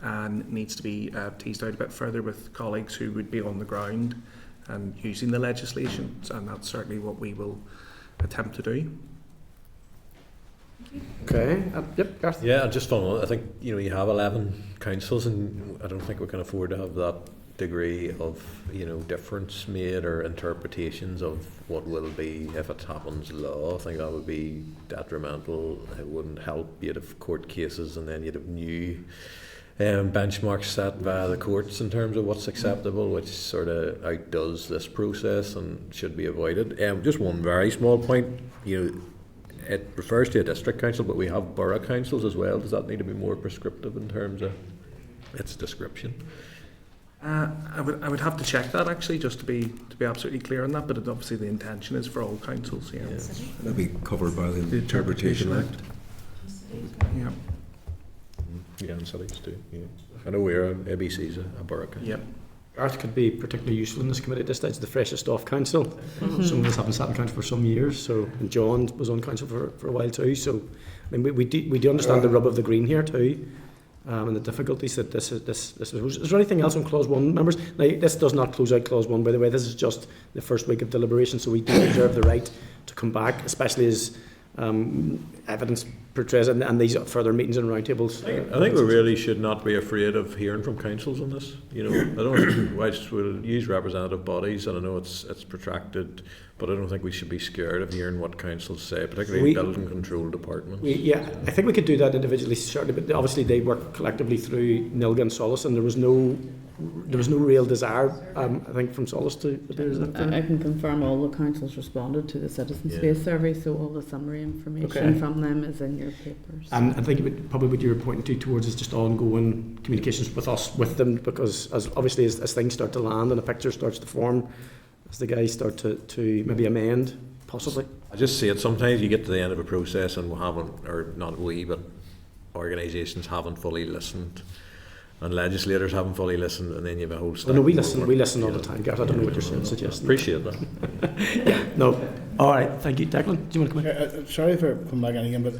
and needs to be teased out a bit further with colleagues who would be on the ground and using the legislation, and that's certainly what we will attempt to do. Okay, yep, Garth. Yeah, just following on, I think you have 11 councils, and I don't think we can afford to have that degree of difference made or interpretations of what will be if it happens law. I think that would be detrimental. It wouldn't help. You'd have court cases, and then you'd have new benchmarks set via the courts in terms of what's acceptable, which sort of outdoes this process and should be avoided. Just one very small point. It refers to a district council, but we have borough councils as well. Does that need to be more prescriptive in terms of its description? I would have to check that actually, just to be absolutely clear on that. But obviously the intention is for all councils. Yeah, That'll be covered by the Interpretation Act. Yeah. Yeah, and cities too. Yeah. I know we're ABC's a borough council. Yep. Garth could be particularly useful in this committee at this stage, the freshest off council. Some of us haven't sat in council for some years, so and John was on council for a while too. So, I mean, we do understand the rub of the green here too, and the difficulties that this. Is there anything else on clause 1, members? Now, this does not close out clause 1, by the way. This is just the first week of deliberation, so we do reserve the right to come back, especially as evidence portrays and these further meetings and roundtables. I think we really should not be afraid of hearing from councils on this. I don't. Whilst we'll use representative bodies, and I know it's protracted, but I don't think we should be scared of hearing what councils say, particularly building control departments. I think we could do that individually, certainly, but obviously they work collectively through Nilga and Solace, and there was no real desire, I think, from Solace to. I can confirm all the councils responded to the citizen space survey, so all the summary information from them is in your papers. And I think probably what you're pointing towards is just ongoing communications with us, with them, because as things start to land and a picture starts to form, as the guys start to maybe amend, possibly. I just see it sometimes you get to the end of a process and we haven't, or not we, but organisations haven't fully listened. And legislators haven't fully listened, and then you have a whole. No, we listen all the time, Gareth. I don't know what you're suggesting. Appreciate that. Yeah, no. All right, thank you, Declan. Do you want to come in? Sorry for coming back in again, but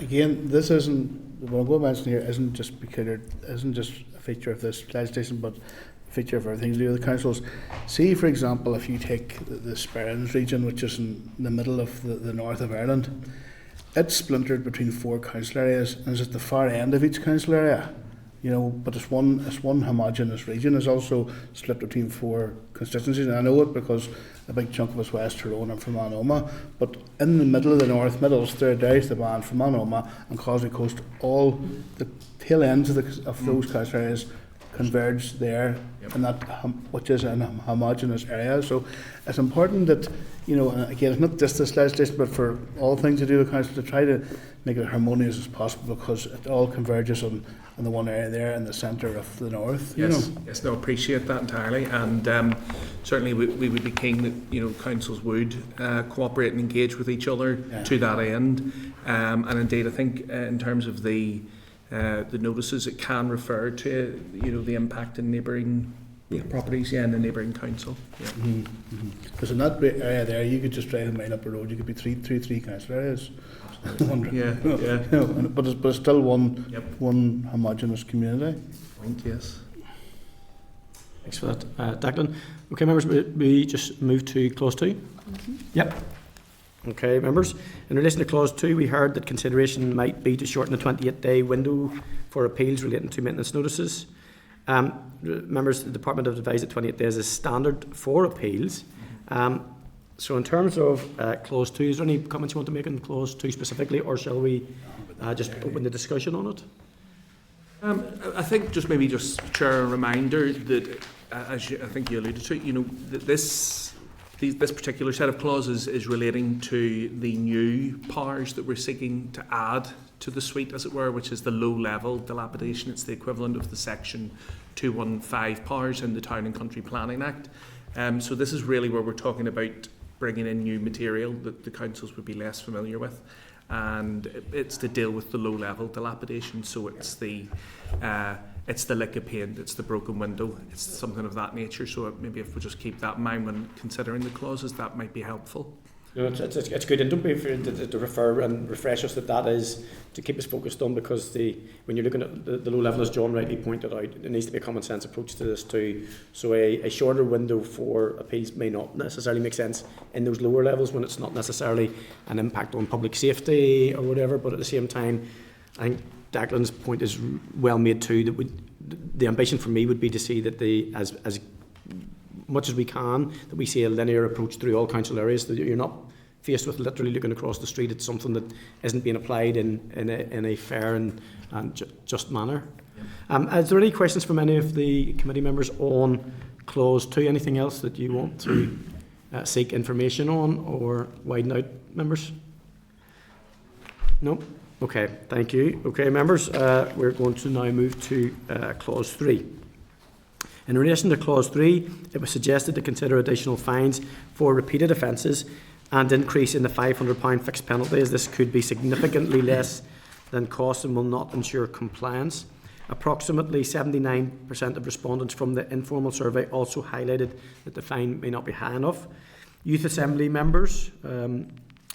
again, this isn't what I'm going to mention here. Isn't just a feature of this legislation, but a feature of everything to do with the councils. See, for example, if you take the Sperrins region, which is in the middle of the north of Ireland, it's splintered between 4 council areas, and it's at the far end of each council area. But it's one homogeneous region. It's also split between 4 constituencies, and I know it because a big chunk of it's West Tyrone and from Manoma. But in the middle of the North, middle Ulster, there's the band from Manoma and Causeway Coast. All the tail ends of those council areas converge there, and that which is a homogeneous area. So it's important that and again, it's not just this legislation, but for all things to do with council, to try to make it harmonious as possible, because it all converges on the one area there in the centre of the north. Yes, no, appreciate that entirely, and certainly we would be keen that councils would cooperate and engage with each other to that end, and indeed I think in terms of the notices, it can refer to the impact in neighbouring properties, in the neighbouring council. Because in that area there, you could just drive a mile up a road, you could be three council areas. But it's still one homogeneous community. Yes. Thanks for that, Declan. Okay, members, we just move to clause 2? Yep. Okay, members. In relation to clause 2, we heard that consideration might be to shorten the 28-day window for appeals relating to maintenance notices. Members, the Department have advised that 28 days is standard for appeals. So in terms of clause 2, is there any comments you want to make on clause 2 specifically, or shall we just open the discussion on it? I think just Chair, a reminder that, as I think you alluded to, that this particular set of clauses is relating to the new powers that we're seeking to add to the suite, as it were, which is the low-level dilapidation. It's the equivalent of the Section 215 powers in the Town and Country Planning Act. So this is really where we're talking about bringing in new material that the councils would be less familiar with. And it's to deal with the low-level dilapidation. So it's the lick of paint, it's the broken window, it's something of that nature. So maybe if we just keep that in mind when considering the clauses, that might be helpful. No, it's good, and don't be afraid to refer and refresh us that is to keep us focused on, because when you're looking at the low level, as John rightly pointed out, there needs to be a common sense approach to this too. So a shorter window for appeals may not necessarily make sense in those lower levels when it's not necessarily an impact on public safety or whatever, but at the same time, I think Declan's point is well made too, that the ambition for me would be to see that as much as we can, that we see a linear approach through all council areas, that you're not faced with literally looking across the street at something that isn't being applied in a fair and just manner. Is there any questions from any of the committee members on clause 2? Anything else that you want to seek information on or widen out, members? No? Okay, thank you. Okay, members, we're going to now move to clause 3. In relation to clause 3, it was suggested to consider additional fines for repeated offences and increase in the £500 fixed penalty, as this could be significantly less than costs and will not ensure compliance. Approximately 79% of respondents from the informal survey also highlighted that the fine may not be high enough. Youth Assembly members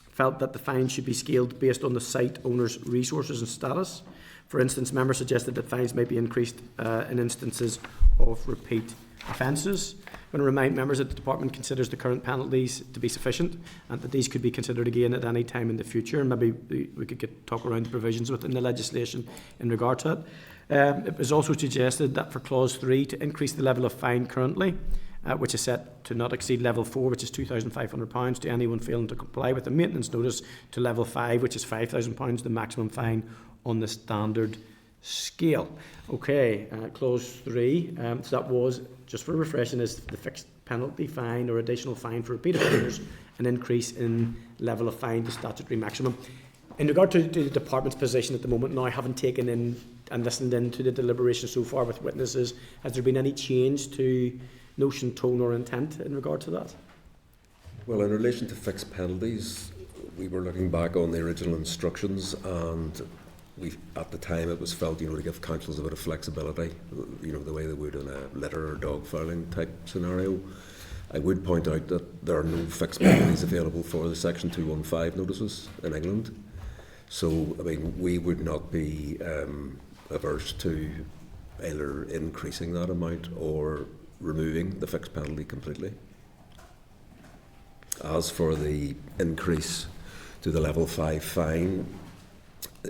felt that the fine should be scaled based on the site owner's resources and status. For instance, members suggested that fines may be increased in instances of repeat offences. I'm going to remind members that the Department considers the current penalties to be sufficient and that these could be considered again at any time in the future, and maybe we could talk around the provisions within the legislation in regard to that. It was also suggested that for clause 3 to increase the level of fine currently, which is set to not exceed level 4, which is £2,500 to anyone failing to comply with the maintenance notice, to level 5, which is £5,000, the maximum fine on the standard scale. Okay, clause 3, so that was, just for refreshing, is the fixed penalty fine or additional fine for repeat offenders, an increase in level of fine to statutory maximum. In regard to the Department's position at the moment now, having taken in and listened in to the deliberations so far with witnesses, has there been any change to notion, tone or intent in regard to that? Well, in relation to fixed penalties, we were looking back on the original instructions, and at the time it was felt, to give councils a bit of flexibility, the way they would in a litter or dog fouling type scenario. I would point out that there are no fixed penalties available for the Section 215 notices in England. So, we would not be averse to either increasing that amount or removing the fixed penalty completely. As for the increase to the level 5 fine,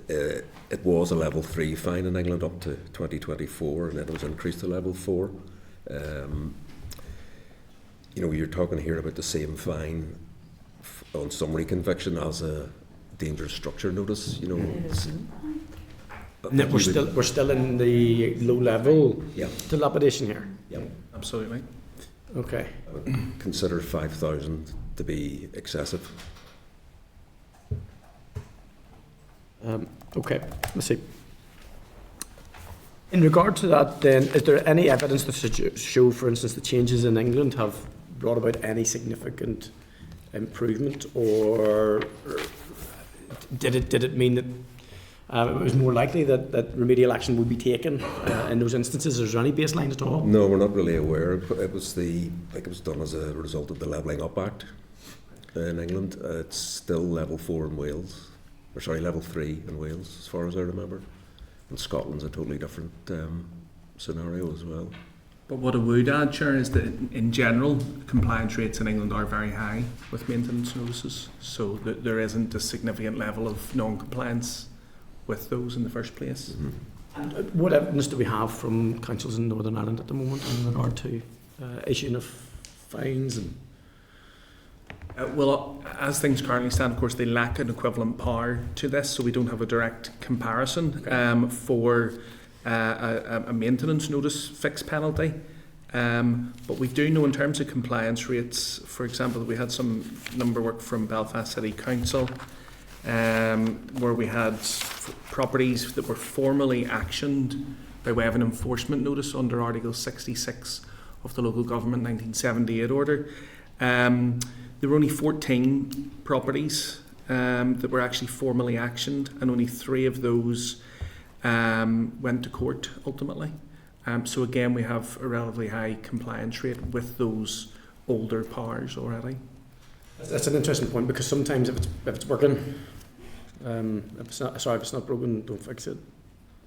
it was a level 3 fine in England up to 2024, and then it was increased to level 4. You're talking here about the same fine on summary conviction as a dangerous structure notice. We're still in the low level dilapidation here. Yeah, absolutely. Okay. I would consider 5,000 to be excessive. Okay, let's see. In regard to that, then, is there any evidence to show, for instance, the changes in England have brought about any significant improvement, or did it mean that it was more likely that remedial action would be taken in those instances? Is there any baseline at all? No, we're not really aware. It was done as a result of the Levelling Up Act in England. It's still level 4 in Wales. Level 3 in Wales, as far as I remember. And Scotland's a totally different scenario as well. But what I would add, Chair, is that in general, compliance rates in England are very high with maintenance notices, so that there isn't a significant level of non-compliance with those in the first place. And what evidence do we have from councils in Northern Ireland at the moment in regard to issuing of fines? And Well, as things currently stand, of course, they lack an equivalent power to this, so we don't have a direct comparison for a maintenance notice fixed penalty. But we do know in terms of compliance rates, for example, that we had some number work from Belfast City Council where we had properties that were formally actioned by way of an enforcement notice under Article 66 of the Local Government 1978 order. There were only 14 properties that were actually formally actioned, and only 3 of those went to court ultimately. So again, we have a relatively high compliance rate with those older powers already. that's an interesting point, because sometimes if it's working, if it's not broken, don't fix it.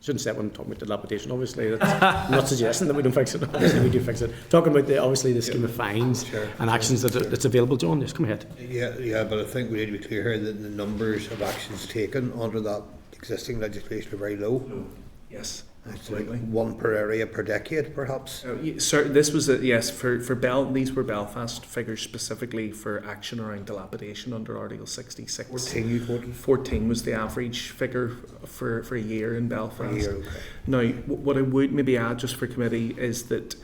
Shouldn't say it when I'm talking about dilapidation, obviously. I'm not suggesting that we don't fix it. Obviously, we do fix it. Talking about the scheme of fines and actions that's available. John, yes, come ahead. Yeah, but I think we need to be clear here that the numbers of actions taken under that existing legislation are very low. Yes, It's like absolutely. 1 per area per decade, perhaps. This was yes for these were Belfast figures specifically for action around dilapidation under Article 66. 14 you quoted? 14 was the average figure for a year in Belfast. A year, okay. Now, what I would maybe add just for committee is that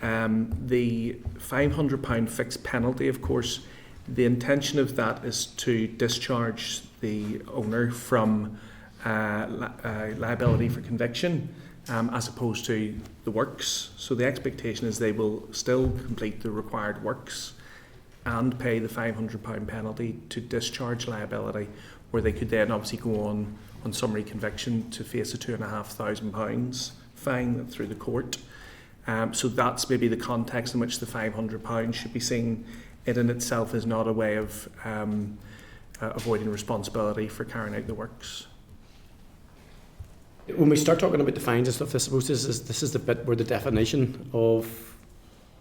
the £500 fixed penalty, of course, the intention of that is to discharge the owner from liability for conviction. As opposed to the works. So the expectation is they will still complete the required works and pay the £500 penalty to discharge liability, where they could then obviously go on summary conviction to face a £2,500 fine through the court. So that's maybe the context in which the £500 should be seen. It in itself is not a way of avoiding responsibility for carrying out the works. When we start talking about the fines and stuff, I suppose this is the bit where the definition of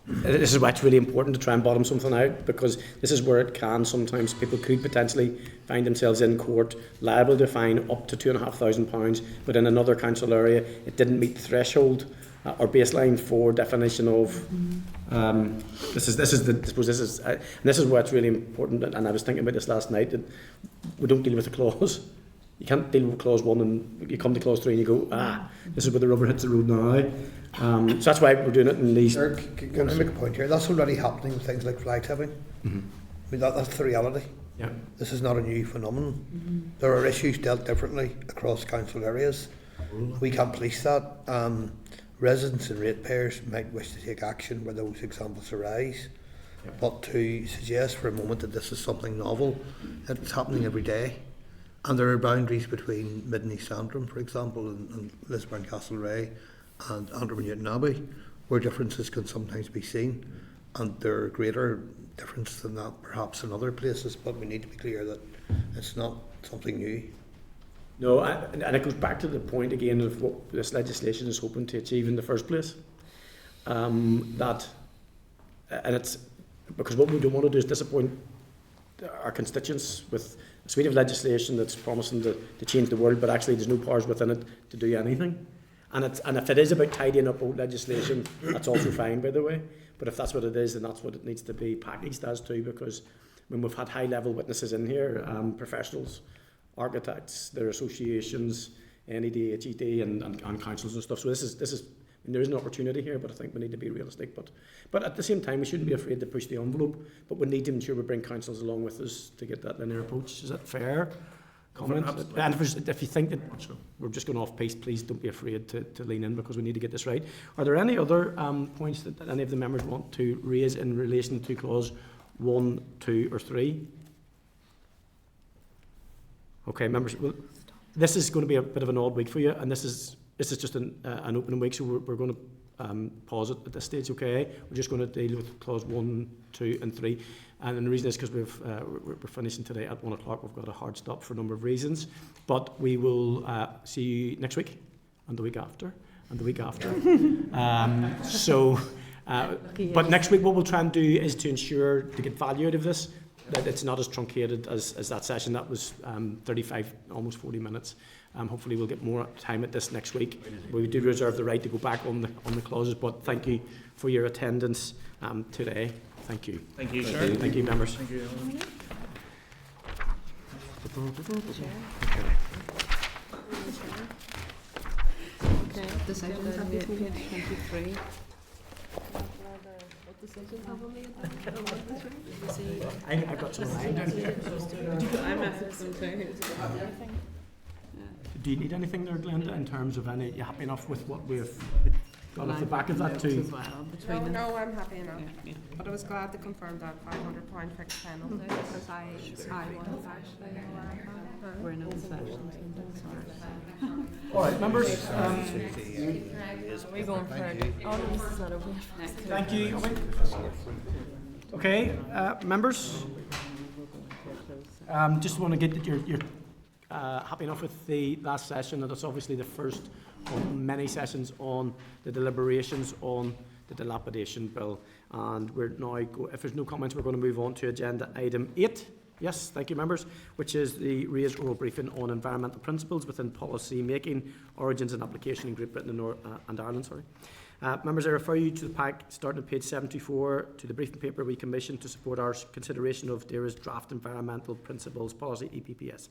this is why it's really important to try and bottom something out, because this is where it can sometimes people could potentially find themselves in court liable to fine up to £2,500, but in another council area it didn't meet the threshold or baseline for definition of. This is why it's really important. And I was thinking about this last night, that we don't deal with the clause. You can't deal with clause 1 and you come to clause 3 and you go, this is where the rubber hits the road now. So that's why we're doing it in these. Sir, can I make a point here? That's already happening with things like fly tipping. Mm-hmm. I mean, that's the reality. Yeah. This is not a new phenomenon. There are issues dealt differently across council areas. We can't police that. Residents and ratepayers might wish to take action where those examples arise. Yeah. But to suggest for a moment that this is something novel, it's happening every day. And there are boundaries between Mid and East Antrim, for example, and Lisburn, Castlereagh, and Antrim and Newton Abbey, where differences can sometimes be seen. And there are greater differences than that, perhaps, in other places, but we need to be clear that it's not something new. No, and it goes back to the point again of what this legislation is hoping to achieve in the first place. And it's because what we don't want to do is disappoint our constituents with a suite of legislation that's promising to change the world, but actually there's no powers within it to do anything. And if it is about tidying up old legislation, that's also fine, by the way. But if that's what it is, then that's what it needs to be packaged as too, because when we've had high-level witnesses in here, professionals, architects, their associations, NED, HED, and councils and stuff. So this is there is an opportunity here, but I think we need to be realistic. But at the same time, we shouldn't be afraid to push the envelope. But we need to ensure we bring councils along with us to get that linear approach. Is that fair? Comment? And if you think that we're just going off piste, please don't be afraid to lean in, because we need to get this right. Are there any other points that any of the members want to raise in relation to clause 1, 2 or 3? Okay, members, well, this is going to be a bit of an odd week for you, and this is just an opening week, so we're going to pause it at this stage, okay? We're just going to deal with clause 1, 2 and 3. And the reason is because we're finishing today at 1 o'clock. We've got a hard stop for a number of reasons. But we will see you next week and the week after. and the week after. But next week what we'll try and do is to ensure to get value out of this, that it's not as truncated as that session. That was 35, almost 40 minutes. Hopefully we'll get more time at this next week. We do reserve the right to go back on the clauses, but thank you for your attendance today. Thank you. Thank you, sir. Thank you, members. Thank you. Okay, decisions have been made, page 23. I've got some line down here. I messaged them too. Do you need anything there, Glenda, in terms of any? You happy enough with what we've got off the back of that too? No, I'm happy enough. But I was glad to confirm that £500 fixed penalty because I was actually We're in open session. All right, members. We're going for it. Oh, no, this is not over. Thank you. Okay, members. Just want to get that you're happy enough with the last session, and it's obviously the first of many sessions on the deliberations on the dilapidation bill. And we're now, if there's no comments, we're going to move on to agenda item 8. Yes, thank you, members, which is the raised oral briefing on environmental principles within policy making, origins and application in Great Britain and Ireland. Members, I refer you to the pack starting at page 74 to the briefing paper we commissioned to support our consideration of DAERA's draft environmental principles policy EPPS.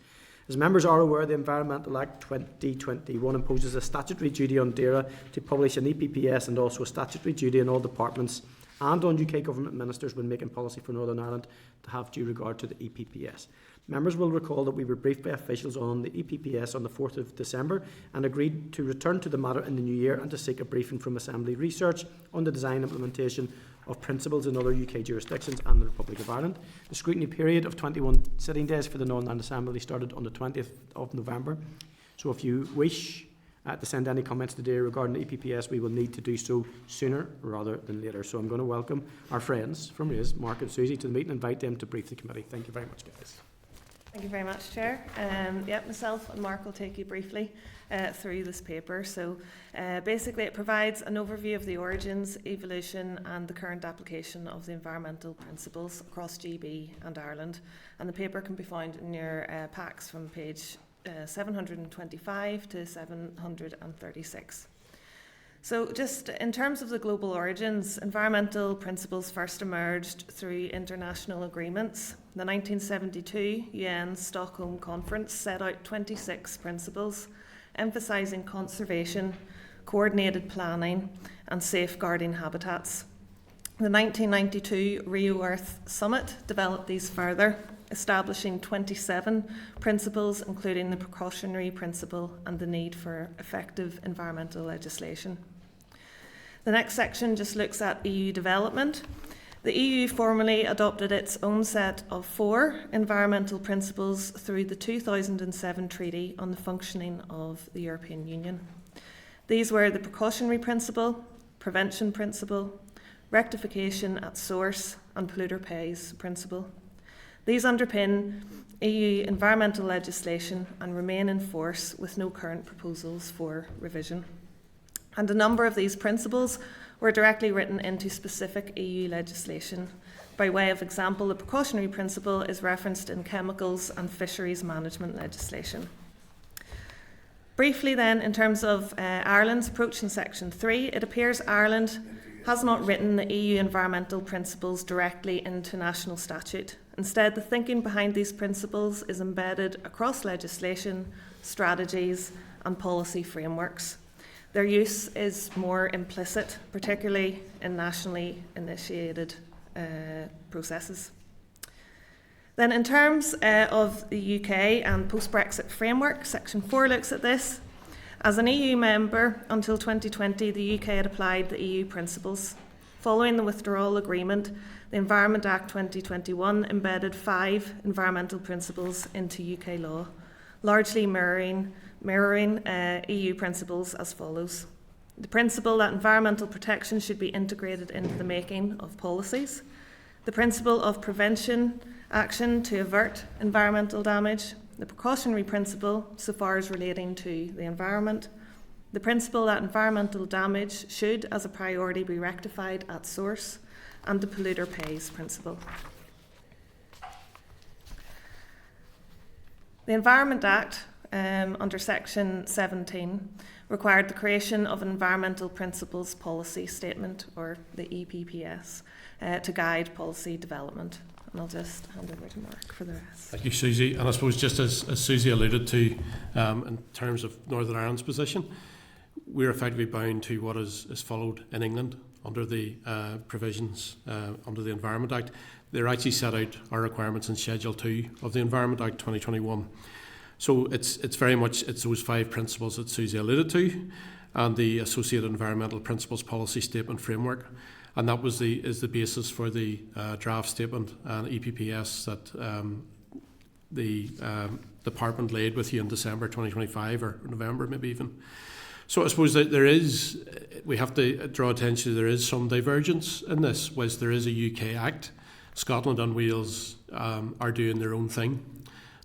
As members are aware, the Environmental Act 2021 imposes a statutory duty on DAERA to publish an EPPS and also a statutory duty on all departments and on UK Government ministers when making policy for Northern Ireland to have due regard to the EPPS. Members will recall that we were briefed by officials on the EPPS on the 4th of December and agreed to return to the matter in the new year and to seek a briefing from Assembly Research on the design and implementation of principles in other UK jurisdictions and the Republic of Ireland. The scrutiny period of 21 sitting days for the Northern Ireland Assembly started on the 20th of November. So if you wish to send any comments today regarding the EPPS, we will need to do so sooner rather than later. So I'm going to welcome our friends from RAISE, Mark and Susie, to the meeting and invite them to brief the committee. Thank you very much, guys. Thank you very much, Chair. Myself and Mark will take you briefly through this paper. So basically it provides an overview of the origins, evolution and the current application of the environmental principles across GB and Ireland. And the paper can be found in your packs from page 725 to 736. So just in terms of the global origins, environmental principles first emerged through international agreements. The 1972 UN Stockholm Conference set out 26 principles, emphasising conservation, coordinated planning and safeguarding habitats. The 1992 Rio Earth Summit developed these further, establishing 27 principles, including the precautionary principle and the need for effective environmental legislation. The next section just looks at EU development. The EU formally adopted its own set of 4 environmental principles through the 2007 Treaty on the Functioning of the European Union. These were the precautionary principle, prevention principle, rectification at source, and polluter pays principle. These underpin EU environmental legislation and remain in force with no current proposals for revision. And a number of these principles were directly written into specific EU legislation. By way of example, the precautionary principle is referenced in chemicals and fisheries management legislation. Briefly then, in terms of Ireland's approach in Section 3, it appears Ireland has not written the EU environmental principles directly into national statute. Instead, the thinking behind these principles is embedded across legislation, strategies and policy frameworks. Their use is more implicit, particularly in nationally initiated processes. Then in terms of the UK and post-Brexit framework, Section 4 looks at this. As an EU member, until 2020, the UK had applied the EU principles. Following the withdrawal agreement, the Environment Act 2021 embedded 5 environmental principles into UK law, largely mirroring EU principles as follows. The principle that environmental protection should be integrated into the making of policies. The principle of prevention action to avert environmental damage. The precautionary principle, so far as relating to the environment. The principle that environmental damage should, as a priority, be rectified at source, and the polluter pays principle. The Environment Act, under Section 17, required the creation of an Environmental Principles Policy Statement, or the EPPS, to guide policy development. And I'll just hand over to Mark for the rest. Thank you, Susie. And I suppose just as Susie alluded to, in terms of Northern Ireland's position, we're effectively bound to what is followed in England under the provisions under the Environment Act. They're actually set out our requirements in Schedule 2 of the Environment Act 2021. So it's very much those 5 principles that Susie alluded to, and the associated environmental principles policy statement framework, and that is the basis for the draft statement and EPPS that the department laid with you in December 2025 or November maybe even. So I suppose that we have to draw attention to there is some divergence in this, whilst there is a UK Act. Scotland and Wales are doing their own thing.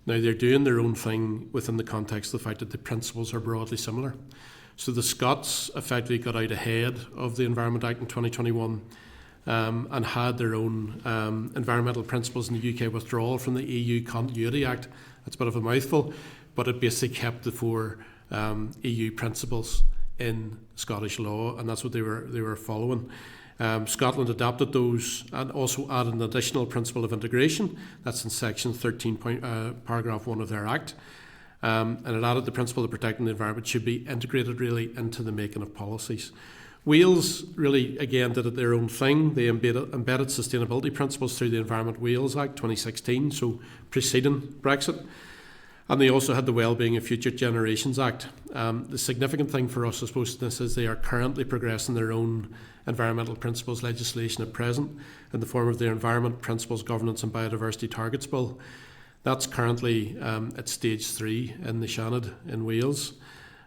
Now, they're doing their own thing within the context of the fact that the principles are broadly similar. So the Scots effectively got out ahead of the Environment Act in 2021 and had their own environmental principles in the UK withdrawal from the EU Continuity Act. That's a bit of a mouthful, but it basically kept the 4 EU principles in Scottish law, and that's what they were following. Scotland adapted those and also added an additional principle of integration. That's in section 13, paragraph 1 of their Act. And it added the principle of protecting the environment should be integrated really into the making of policies. Wales really, again, did it their own thing. They embedded sustainability principles through the Environment Wales Act 2016, so preceding Brexit. And they also had the Wellbeing of Future Generations Act. The significant thing for us, I suppose, in this is they are currently progressing their own environmental principles legislation at present in the form of their Environment Principles Governance and Biodiversity Targets Bill. That's currently at stage 3 in the Shannon in Wales,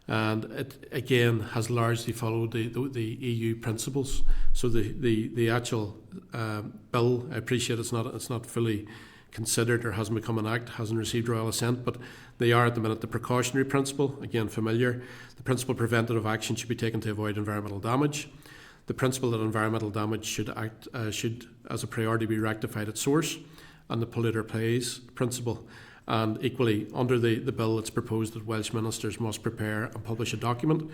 and it again has largely followed the EU principles. So the actual bill, I appreciate it's not fully considered or hasn't become an act, hasn't received royal assent, but they are at the minute the precautionary principle, again familiar. The principle preventative action should be taken to avoid environmental damage. The principle that environmental damage should as a priority be rectified at source, and the polluter pays principle. And equally, under the bill, it's proposed that Welsh ministers must prepare and publish a document,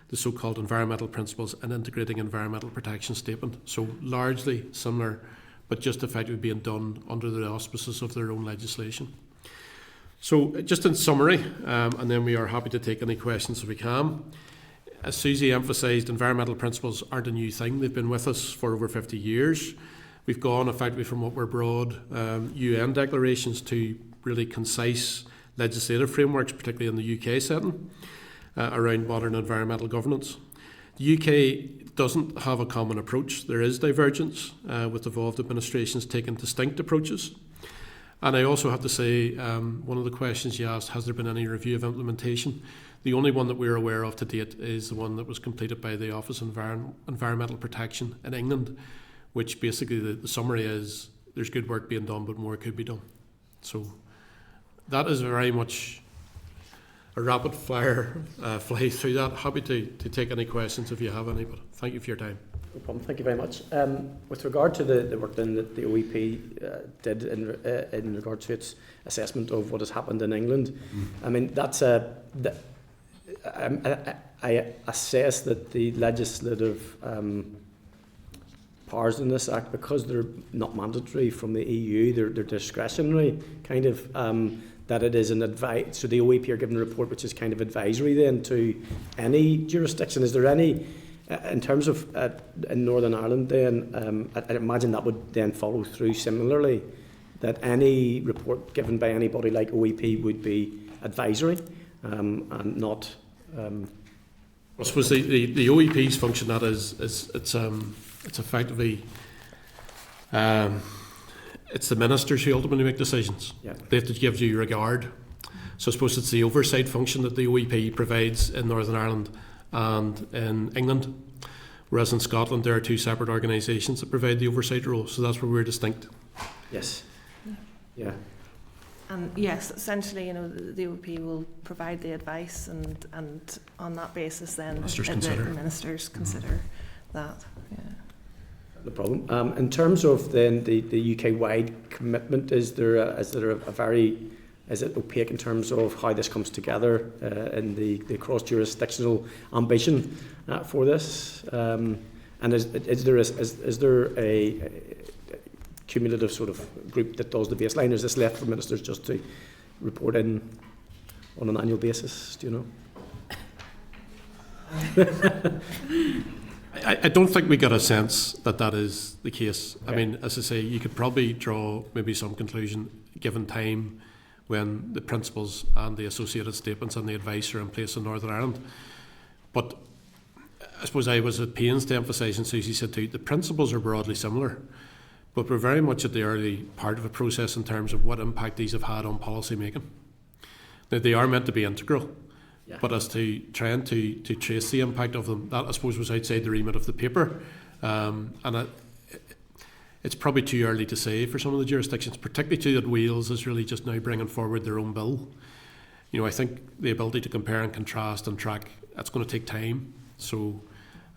the so-called environmental principles and integrating environmental protection statement. So largely similar, but just effectively being done under the auspices of their own legislation. So just in summary, and then we are happy to take any questions if we can. As Susie emphasised, environmental principles aren't a new thing. They've been with us for over 50 years. We've gone effectively from what were broad UN declarations to really concise legislative frameworks, particularly in the UK setting, around modern environmental governance. The UK doesn't have a common approach. There is divergence, with devolved administrations taking distinct approaches. And I also have to say, one of the questions you asked, has there been any review of implementation? The only one that we're aware of to date is the one that was completed by the Office of Environmental Protection in England, which basically the summary is there's good work being done, but more could be done. So that is very much a rapid fire fly through that. Happy to take any questions if you have any, but thank you for your time. No problem. Thank you very much. With regard to the work then that the OEP did in regard to its assessment of what has happened in England, I mean, I assess that the legislative powers in this act, because they're not mandatory from the EU, they're discretionary, kind of, that it is an advice. So the OEP are given a report which is kind of advisory then to any jurisdiction. Is there any, in terms of in Northern Ireland then, I imagine that would then follow through similarly, that any report given by anybody like OEP would be advisory and not... I suppose the OEP's function that is it's effectively it's the ministers who ultimately make decisions. Yeah. They have to give due regard. So I suppose it's the oversight function that the OEP provides in Northern Ireland and in England, whereas in Scotland there are 2 separate organisations that provide the oversight role. So that's where we're distinct. Yes. Yeah. And yes, essentially, the OP will provide the advice, and on that basis, then the ministers consider that. Yeah. No problem. In terms of then the UK-wide commitment, is it opaque in terms of how this comes together in the cross-jurisdictional ambition for this? And is there a cumulative sort of group that does the baseline? Is this left for ministers just to report in on an annual basis? Do you know? I don't think we get a sense that is the case. Okay. I mean, as I say, you could probably draw maybe some conclusion given time when the principles and the associated statements and the advice are in place in Northern Ireland. But I suppose I was at pains to emphasise, and Susie said too, the principles are broadly similar, but we're very much at the early part of a process in terms of what impact these have had on policy making. Now, they are meant to be integral. Yeah. But as to trying to trace the impact of them, that I suppose was outside the remit of the paper. It's probably too early to say for some of the jurisdictions, particularly too that Wales is really just now bringing forward their own bill. I think the ability to compare and contrast and track, that's going to take time. So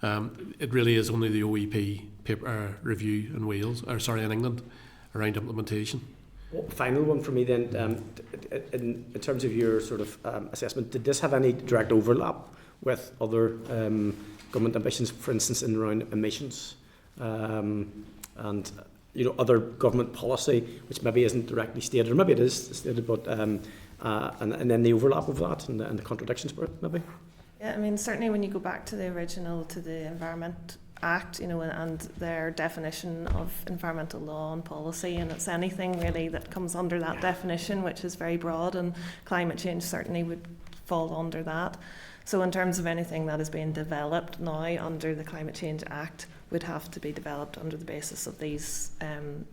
it really is only the OEP paper review in in England around implementation. Final one for me then, in terms of your sort of assessment, did this have any direct overlap with other government ambitions, for instance, in around emissions and other government policy, which maybe isn't directly stated, or maybe it is stated, but and then the overlap of that and the contradictions for it, maybe? Yeah, I mean, certainly when you go back to the original, to the Environment Act, and their definition of environmental law and policy, and it's anything really that comes under that definition, which is very broad, and climate change certainly would fall under that. So in terms of anything that is being developed now under the Climate Change Act would have to be developed under the basis of these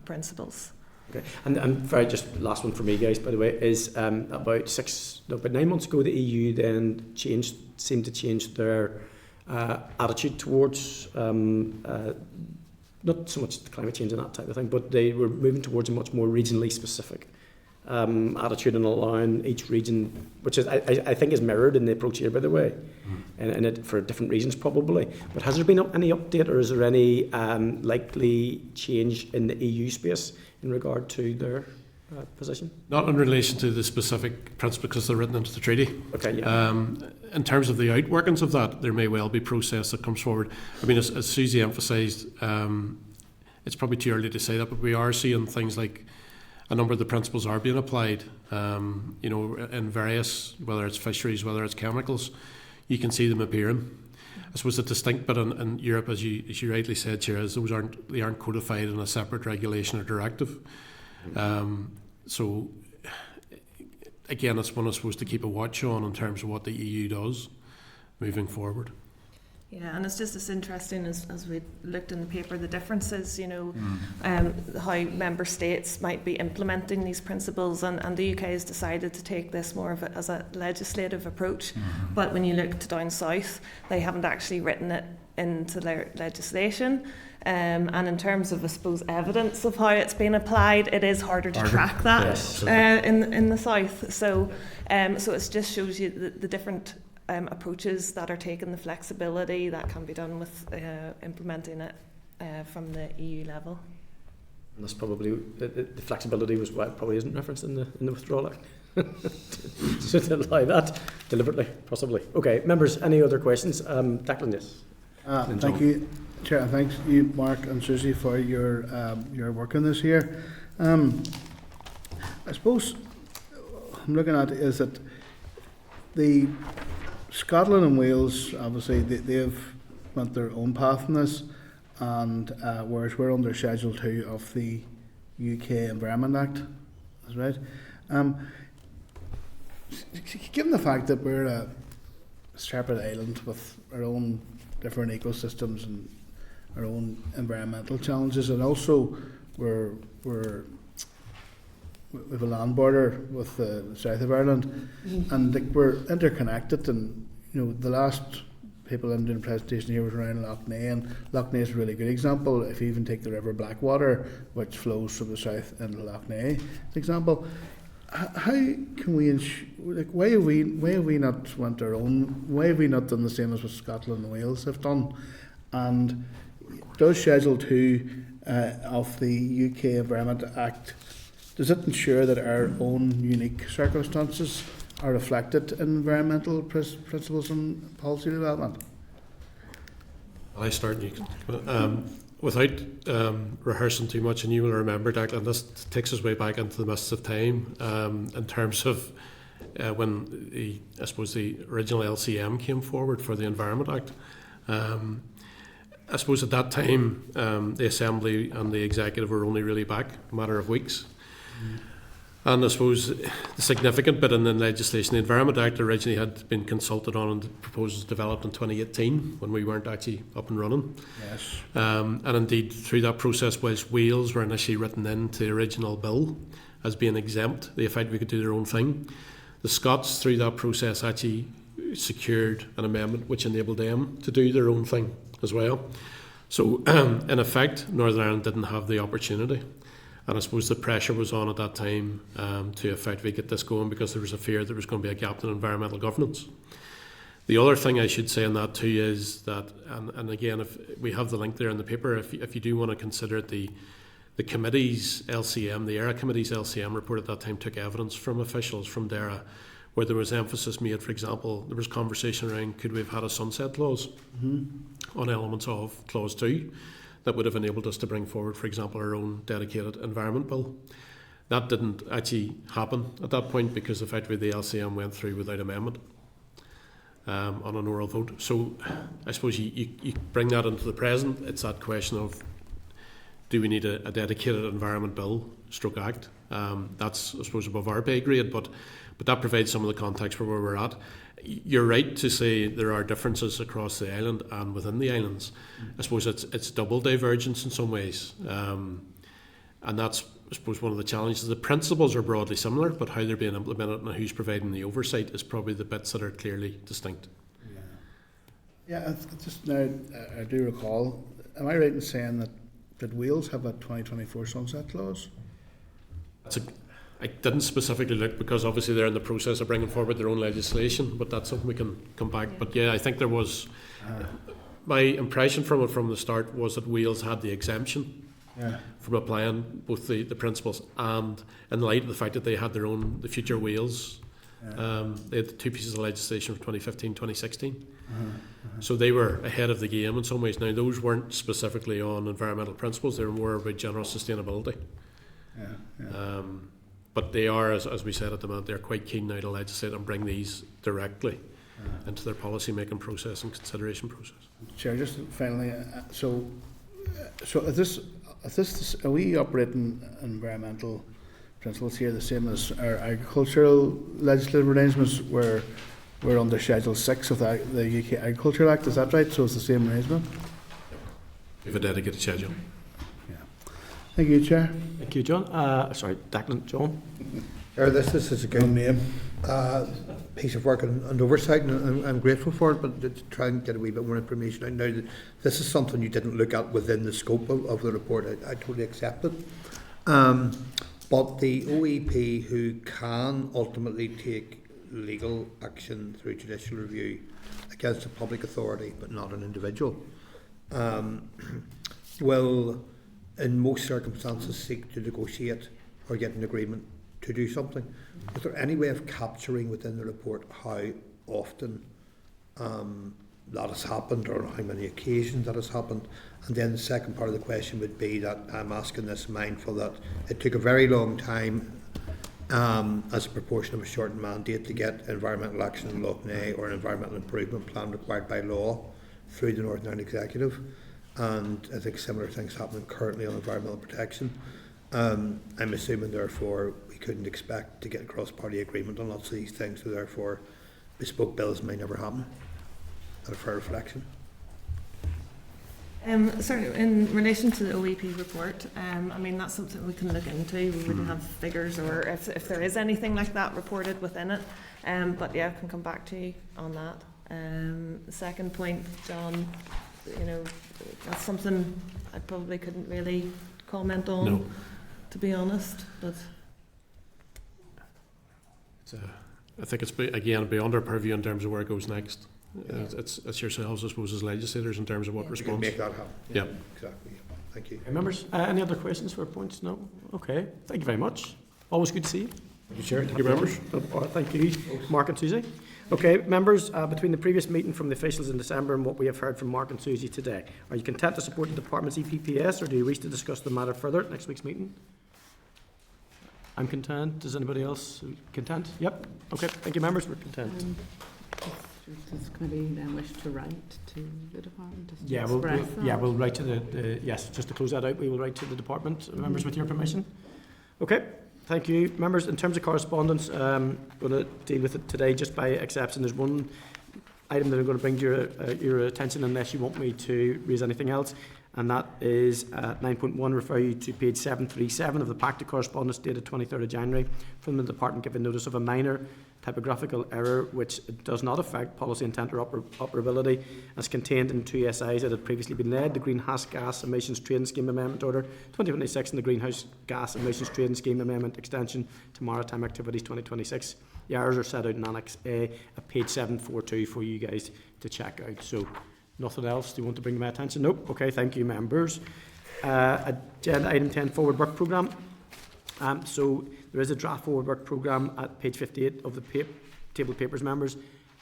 principles. Okay, and very just last one for me, guys, by the way, is about 9 months ago the EU then seemed to change their attitude towards not so much the climate change and that type of thing, but they were moving towards a much more regionally specific attitude and allowing each region, which is I think is mirrored in the approach here, by the way, and it for different reasons probably. But has there been any update, or is there any likely change in the EU space in regard to their position? Not in relation to the specific principle, because they're written into the treaty. Okay, yeah. In terms of the outworkings of that, there may well be process that comes forward. I mean, as Susie emphasised, it's probably too early to say that, but we are seeing things like a number of the principles are being applied, in various, whether it's fisheries, whether it's chemicals, you can see them appearing. I suppose the distinct bit in Europe, as you rightly said, Chair, is they aren't codified in a separate regulation or directive. So again, it's one I suppose to keep a watch on in terms of what the EU does moving forward. Yeah, and it's just as interesting as we looked in the paper, the differences, how member states might be implementing these principles, and the UK has decided to take this more of as a legislative approach. But when you look to down south, they haven't actually written it into their legislation. And in terms of, I suppose, evidence of how it's been applied, it is harder to track that in the south. So it just shows you the different approaches that are taken, the flexibility that can be done with implementing it from the EU level. And that's probably the flexibility was why it probably isn't referenced in the withdrawal act. To allow that deliberately, possibly. Okay, members, any other questions? Declan, yes. Thank you, Chair, and thanks you, Mark and Susie, for your work on this here. I suppose I'm looking at is that the Scotland and Wales, obviously, they've went their own path in this, and whereas we're under Schedule 2 of the UK Environment Act, that's right. Given the fact that we're a separate island with our own different ecosystems and our own environmental challenges, and also we have a land border with the south of Ireland, and we're interconnected. And the last people in doing a presentation here was around Loch Neagh, and Loch Neagh is a really good example. If you even take the River Blackwater, which flows from the south into Loch Neagh, as an example, how can we like why have we not went our own? Why have we not done the same as what Scotland and Wales have done? And does Schedule 2 of the UK Environment Act, does it ensure that our own unique circumstances are reflected in environmental principles and policy development? I start, you can. Without rehearsing too much, and you will remember, Declan, this takes us way back into the mists of time in terms of when I suppose the original LCM came forward for the Environment Act. I suppose at that time the Assembly and the Executive were only really back a matter of weeks. And I suppose the significant bit in the legislation, the Environment Act originally had been consulted on and proposals developed in 2018 when we weren't actually up and running. Yes. And indeed, through that process, whilst Wales were initially written into the original bill as being exempt, they effectively could do their own thing. The Scots, through that process, actually secured an amendment which enabled them to do their own thing as well. So, in effect, Northern Ireland didn't have the opportunity. And I suppose the pressure was on at that time to effectively get this going because there was a fear there was going to be a gap in environmental governance. The other thing I should say on that too is that, and again, if we have the link there in the paper, if you do want to consider the committee's LCM, the ERA committee's LCM report at that time took evidence from officials from DERA, where there was emphasis made, for example, there was conversation around could we have had a sunset clause on elements of Clause 2. That would have enabled us to bring forward, for example, our own dedicated environment bill. That didn't actually happen at that point because effectively the LCM went through without amendment on an oral vote. So I suppose you bring that into the present. It's that question of do we need a dedicated environment bill stroke act? That's, I suppose, above our pay grade, but that provides some of the context for where we're at. You're right to say there are differences across the island and within the islands. I suppose it's double divergence in some ways. And that's, I suppose, one of the challenges. The principles are broadly similar, but how they're being implemented and who's providing the oversight is probably the bits that are clearly distinct. Yeah, just now I do recall, am I right in saying that Wales have a 2024 sunset clause? I didn't specifically look because obviously they're in the process of bringing forward their own legislation, but that's something we can come back. But yeah, I think there was, my impression from it from the start was that Wales had the exemption from applying both the principles and in light of the fact that they had their own, the future Wales, they had the two pieces of legislation for 2015, 2016. So they were ahead of the game in some ways. Now those weren't specifically on environmental principles, they were more about general sustainability. But they are, as we said at the moment, they're quite keen now to legislate and bring these directly into their policy making process and consideration process. Chair, just finally, so are we operating environmental principles here the same as our agricultural legislative arrangements where we're under Schedule 6 of the UK Agricultural Act, is that right? So it's the same arrangement? We have a dedicated schedule. Thank you, Chair. Thank you, John. Sorry, Declan, John. This is a good piece of work and oversight, and I'm grateful for it, but to try and get a wee bit more information. I know that this is something you didn't look at within the scope of the report. I totally accept it. But the OEP, who can ultimately take legal action through judicial review against a public authority, but not an individual, will in most circumstances seek to negotiate or get an agreement to do something. Is there any way of capturing within the report how often that has happened or how many occasions that has happened? And then the second part of the question would be that I'm asking this mindful that it took a very long time as a proportion of a shortened mandate to get environmental action in Loch Neagh or an environmental improvement plan required by law through the Northern Ireland Executive. And I think similar things happening currently on environmental protection. I'm assuming, therefore, we couldn't expect to get a cross-party agreement on lots of these things, so therefore bespoke bills may never happen. Is that a fair reflection? Sorry, in relation to the OEP report, I mean, that's something we can look into. We wouldn't have figures or if there is anything like that reported within it. But yeah, I can come back to you on that. The second point, John, you know, that's something I probably couldn't really comment on, to be honest. But So I think again beyond our purview in terms of where it goes next. It's yourselves, I suppose, as legislators in terms of what You response. can make that happen. Yeah. Exactly. Thank you. Members, any other questions for points? No? Okay. Thank you very much. Always good to see you. Thank you, Chair. Thank you, members. Thank you, Mark and Susie. Okay, members, between the previous meeting from the officials in December and what we have heard from Mark and Susie today, are you content to support the department's EPPS, or do you wish to discuss the matter further at next week's meeting? I'm content. Is anybody else content? Yep. Okay. Thank you, members. We're content. Does committee then wish to write to the department? Just to Yeah, express that? we'll write to the yes, just to close that out, we will write to the department members with your permission. Okay, thank you, members. In terms of correspondence, going to deal with it today just by exception. There's one item that I'm going to bring to your attention, unless you want me to raise anything else, and that is 9.1. Refer you to page 737 of the pack to correspondence dated 23rd of January from the department giving notice of a minor typographical error which does not affect policy intent or operability, as contained in 2 SIs that had previously been led: the Greenhouse Gas Emissions Trading Scheme Amendment Order 2026 and the Greenhouse Gas Emissions Trading Scheme Amendment Extension to Maritime Activities 2026. The errors are set out in Annex A at page 742 for you guys to check out. So nothing else? Do you want to bring to my attention? Nope. Okay, thank you, members. Agenda item 10, forward work programme. So there is a draft forward work programme at page 58 of the table of papers, members.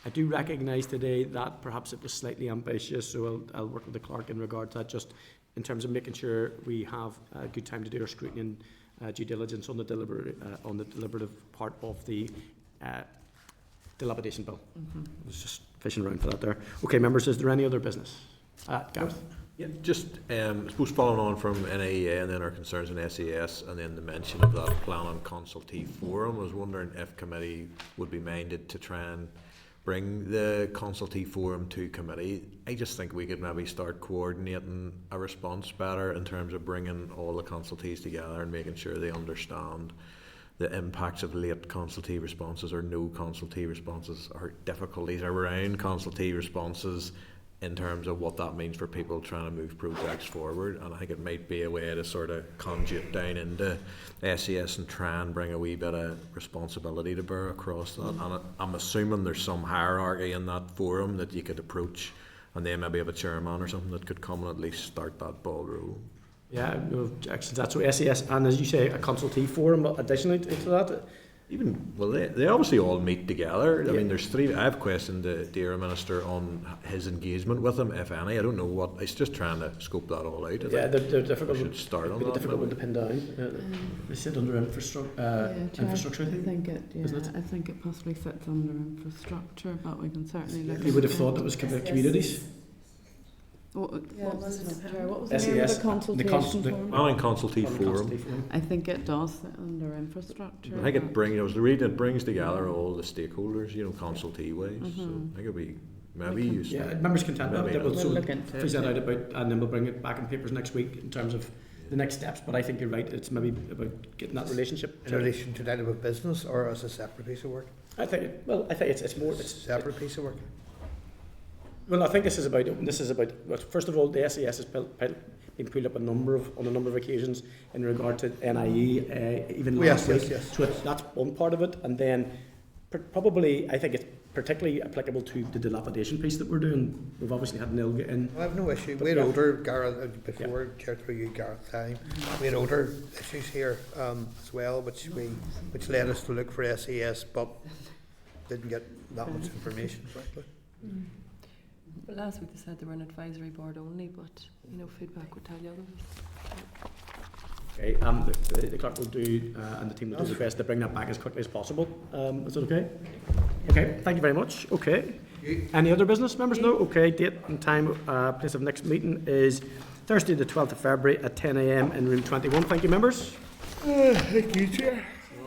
I do recognise today that perhaps it was slightly ambitious, so I'll work with the clerk in regard to that, just in terms of making sure we have a good time to do our scrutiny and due diligence on the deliberative part of the dilapidation bill. I was just fishing around for that there. Okay, members, is there any other business? Gareth? Yeah, just I suppose following on from NAEA and then our concerns in SAS and then the mention of that plan on consultee forum, I was wondering if committee would be minded to try and bring the consultee forum to committee. I just think we could maybe start coordinating a response better in terms of bringing all the consultees together and making sure they understand the impacts of late consultee responses or no consultee responses, or difficulties around consultee responses in terms of what that means for people trying to move projects forward. And I think it might be a way to sort of conduit down into SAS and try and bring a wee bit of responsibility to bear across that. And I'm assuming there's some hierarchy in that forum that you could approach, and then maybe have a chairman or something that could come and at least start that ball rolling. Yeah, no objections. That's what SAS, and as you say, a consultee forum additionally to that. They obviously all meet together. I mean, there's 3. I've questioned the Dear Minister on his engagement with them, if any. I don't know what. It's just trying to scope that all out. Yeah, they're difficult. Should start on that. Difficult one to pin down. They sit under infrastructure. I think it possibly sits under infrastructure, but we can certainly look. You would have thought it was communities. What was the name of SES, the consultation forum? Consultee forum. I think it does sit under infrastructure. I think it brings. I was reading. It brings together all the stakeholders. Consultee ways. So I think it'd be maybe useful. Yeah, members content. We'll look into freeze that out about, and then we'll bring it back in papers next week in terms of the next steps. But I think you're right. It's maybe about getting that relationship in relation to that with business, or as a separate piece of work. I think it's more. It's separate piece of work. Well, I think this is about. Well, first of all, the SAS has been pulled up on a number of occasions in regard to NIE, even last week. Yes. So that's one part of it, and then probably I think it's particularly applicable to the dilapidation piece that we're doing. We've obviously had NILGA in. I have no issue. We had older, Gareth, before Chair through you, Gareth, time. We had older issues here as well, which led us to look for SAS, but didn't get that much information, frankly. But last week they said they were an advisory board only, but feedback would tell you otherwise. Okay, the clerk will do, and the team will do their best to bring that back as quickly as possible. Is that okay? Okay, thank you very much. Okay. Any other business, members? No? Okay, date and time, place of next meeting is Thursday the 12th of February at 10 a.m. in room 21. Thank you, members. Thank you, Chair.